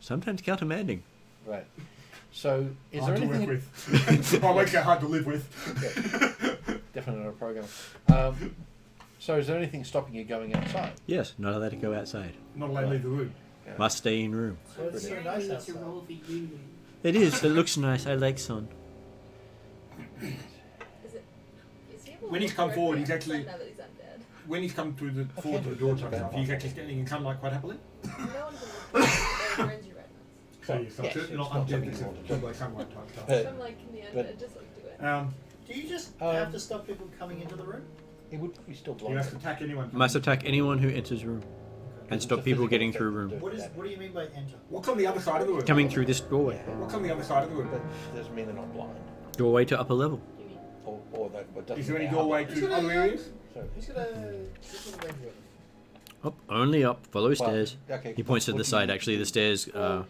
Sometimes countermanding. Right. So is hard there to work anything? with? I won't say hard to live with. definitely not a program. So is there anything stopping you going outside? Yes, not allowed to go outside. Not allowed to leave the room. Yeah. Must stay in room. So it's so You're nice going to outside. roll for union. It is. It looks nice. I like sun. Is he able When to he's come work forward, with he's his actually- son now that he's undead? When he's come through the forward to the door type stuff, he's actually standing in sunlight quite happily. No one can look at it burns your retinas. So yes, Yes, certainly it's not not undead, something it's you want to just do. like sunlight type stuff. But- I'm like, in the but- undead, just like do it. Do you just have to stop people coming into the room? He would be still You blind. must attack anyone. Must attack anyone who enters room and It's stop a people physical getting thing through to room. do. What do you mean by enter? What's on the other side of the room? Coming through this doorway. Yeah. What's on the other side of the room? But doesn't mean they're not blind. Doorway to upper level. You mean Or that, but doesn't Is there any mean they are doorway blind. to other areas? So, Who's gonna range weapon? Up, only up. Follow well, stairs. okay, He points to what the do side. you- Actually, the stairs. There's a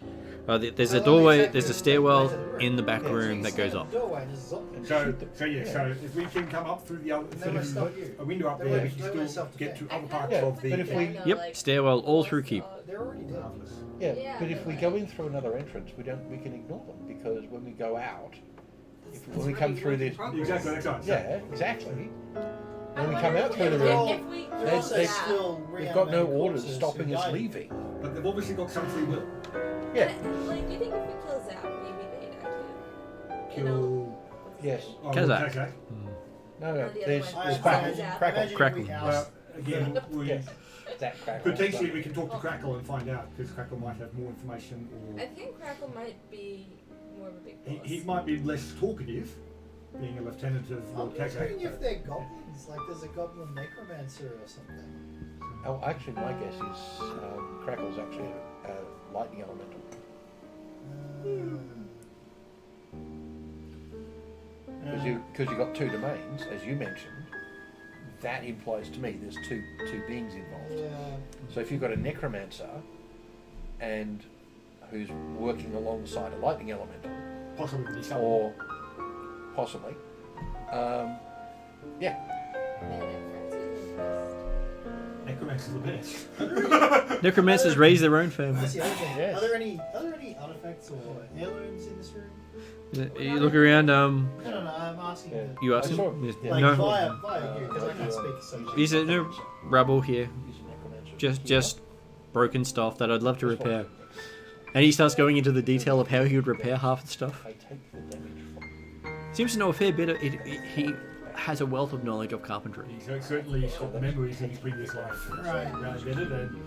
Well, doorway. exactly There's a the stairwell same place as the room. in the back Yeah, room that goes up. Doorway and just zop them. So if we can come up through the other, Then we'll stop you. a window up Then there, we'll- we then can we'll still get self-defend. to other parts Yeah, of the. but if we- Yep, stairwell all through keep. They're already dead. Marvelous. Yeah, Yeah, but if but we like- go in through another entrance, we can ignore them because when we go out, That's when we really come through work in this- progress. Exactly, that's right. So- yeah, exactly. I When we wonder come out if through the if- room, if we They're They- also they- still we've got no reanimating orders corpses stopping who us died. leaving. But they've obviously got some free will. Yeah, Like, do you think if we kill Zap, maybe they'd actually, you know, Kill. yes. Oh, Kazakh. Kazakh. No, One no. of the other There's, ones. there's I crackle. imagine- Crackle. imagine Crackle. we oust Again, we Yes. That crackle. potentially we can talk to Crackle and find out because Crackle might have more information, I or think Crackle might be more of a big boss. he might be less talkative, being a lieutenant of I'm Lord wondering Kazakh. if they're goblins, like there's a goblin necromancer or something. Oh, actually, my guess is Crackle's actually a lightning elemental. Because you got two domains, as you mentioned. That implies to me there's two beings involved. Yeah. So if you've got a necromancer and who's working alongside a lightning elemental, Possibly with his son. or possibly, yeah, Necromancer's the best. Necromancers raise their own family. That's the other thing. Yes. Are there any artifacts or heirlooms in this room? You look around. No, I'm asking. Yeah. the- You I ask saw him. him. Yes, Yeah. Like no. via you, because I can't speak so. He said no rubble here. he's a necromancer. Just broken stuff that I'd love to repair. And he starts going into the detail of how he would repair half the stuff. I take the damage from. Seems to know a fair bit of it. He has a wealth of knowledge of carpentry. He's certainly got the memories of his previous life. Right. Really better than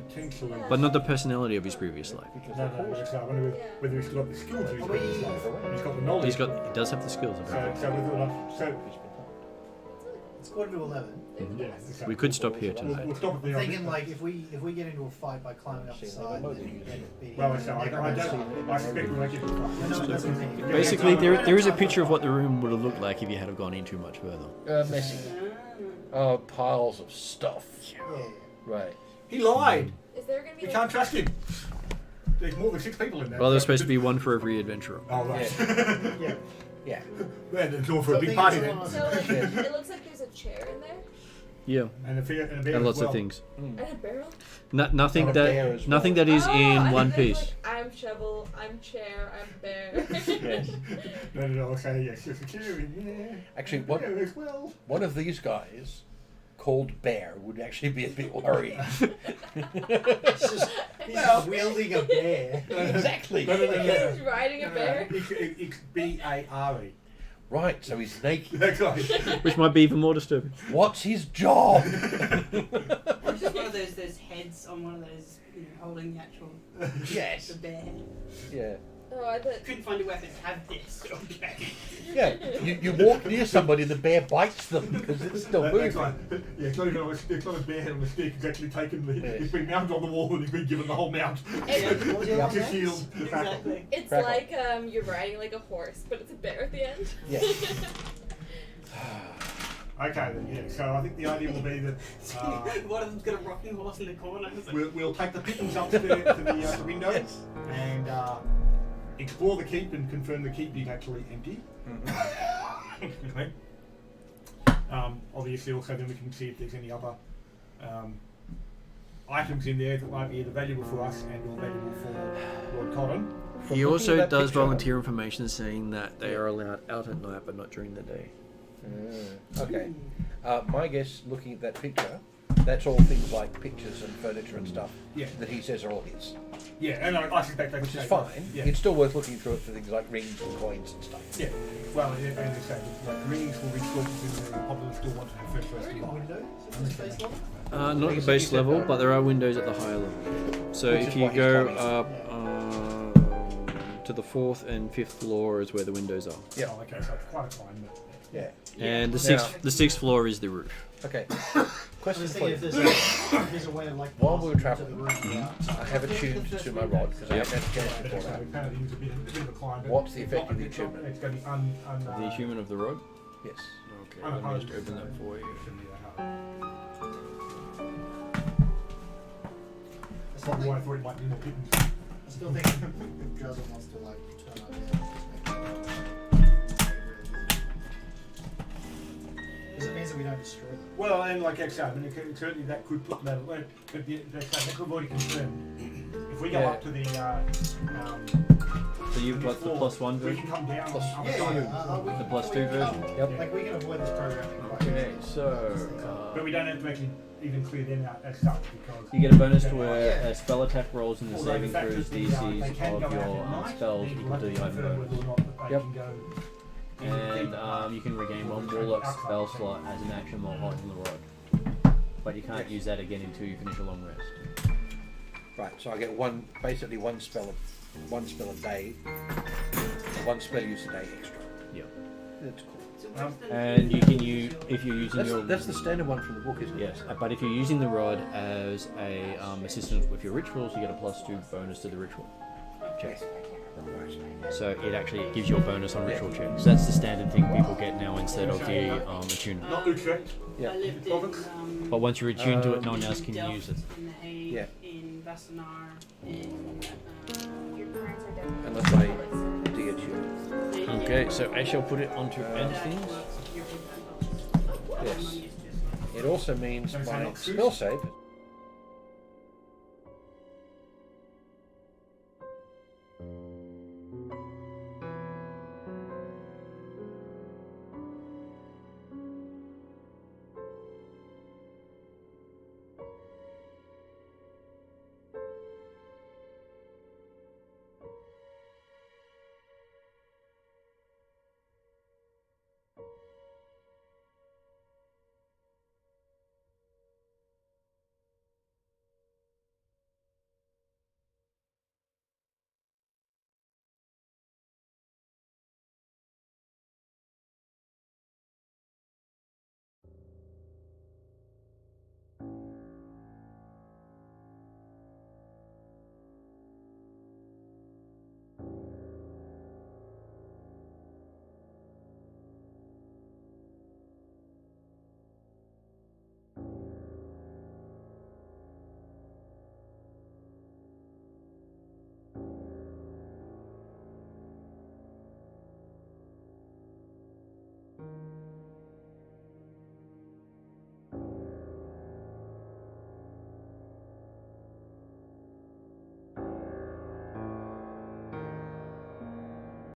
potentially. But not the personality of his previous life. Because No, of no, course. so I wonder whether he's got the skills of his Are previous we- life. He's got the knowledge. He does have the skills. So whether or not, so He's been It's 11:15. yeah, so We could stop here we'll tonight. stop at the I'm thinking like if we get into a fight by climbing up the side, then we get beaten. Well, so I suspect we'll make it. No, no, that's what I'm thinking. Basically, there is a picture of what the room would have looked like if you had have gone in too much further. messy. Ah. Oh, piles of stuff. Yeah. Right. He lied. Is there gonna be You like, can't trust him. There's more than 6 people in there. Well, there's supposed to be one for every adventurer. Oh, right. Yeah. Yeah. Then it's all for So a I big think party it's then. all- so like, it looks like there's a chair in there Yeah, And a bear and as lots well. of things. and a barrel. Nothing And a bear as that nothing well. that is Oh, in I one think there's, piece. Like, I'm shovel, I'm chair, I'm bear. Yes. No, okay, yes, there's a chair in there. Actually, And a what- bear as well. One of these guys, called Bear, would actually be a bit worried. He's just wielding a bear. Exactly. No, no, no, no. He's riding a bear. It's B-A-R-E. Right, so he's naked. That's right. Which might be even more disturbing. What's his job? Or just one of those heads on one of those, holding the actual Yes. the bear. Yeah. Oh, I thought. Couldn't find a weapon to have this. Okay. Yeah. You walk near somebody, the bear bites them because it's still That's moving. right. Yeah, it's not even it's not a bear head on a stick. It's actually taken the. Yes. It's been mounted on the wall and he's been given the whole mount. It's, What was the Yeah. other It's a name? shield. Exactly. it's Crackle. like you're riding like a horse, but it's a bear at the end. Yeah. Okay, then, yeah. So I think the idea will be that One of them's got a rocking horse in the corner. It's like, we'll take the pittance upstairs to the window Yes. and explore the keep and confirm the keep is actually empty. Okay. Obviously, also then we can see if there's any other items in there that might be either valuable for us and or valuable for Lord Cotton from He looking also at that does picture- volunteer information saying that they are allowed out at night, but not during the day. Okay. My guess, looking at that picture, that's all things like pictures and furniture and stuff Yeah. that he says are all his, Yeah, and I suspect they which could is say- fine. Yeah. It's still worth looking through it for things like rings and coins and stuff. Yeah. Well, and they say like rings will be stored in the popular still want to have first Are there any windows in this space level? Not You at the said- base you said level, no. but there are windows at the higher level. So Which if is you why he's go telling us. up to the 4th and 5th floor is where the windows are. Yeah. Oh, okay, so it's quite a climb, but Yeah. And the Now- sixth floor is the roof. Okay. I Question was for thinking you. if there's a way of like While we were passing into the travelling, room without- I have attuned to my rod because I Yep. haven't had a chance but before it's that. apparently it's a bit of a climb. But What's the it's effect not- of the it's not- attunement? It's going to be The human of the rod. Yes. Okay, let me just open that for you. Shouldn't be that hard. I still Probably why I think, thought it might be more kittens. I still think if Joseph wants to like turn up here, just make it because it means that we don't destroy them. Well, and like I said, I mean, certainly that could put them at but that could already confirmed. If we go Yeah. up to the So you've got the +1 we version. can come down Plus- on Yeah, side. The +2 can version? Yep. Like we can avoid this programming. quite Okay, easily. so But we don't have to actually even clear them out as such because you get a bonus to Yeah. where a spell attack rolls in the although saving fact throws is they DCs can of go out your at night, spells then equal we'll to have the to item confirm bonus. whether or not that they Yep. can go. And you can regain one warlock spell slot as an action while holding the rod. But you can't Yes. use that again until you finish a long rest. Right. So I get basically one spell a day, one spell use a day extra. Yep. That's cool. So what's the- And you can use, if you're using your... That's the standard one from the book, isn't it? Yes, but if you're using the rod as a assistant with your rituals, you get a +2 bonus to the ritual check. So it actually gives you a bonus on ritual checks. That's the standard thing people get now instead of the attunement. Not Utrecht. Yeah. I lived in But once you're attuned to it, no one else can Delft, use it. in The Hague, Yeah. in Wassenaar, in Your parents are definitely Unless I public service. de-attune. Okay, so I shall put it onto add things. Yes. It also means my spell save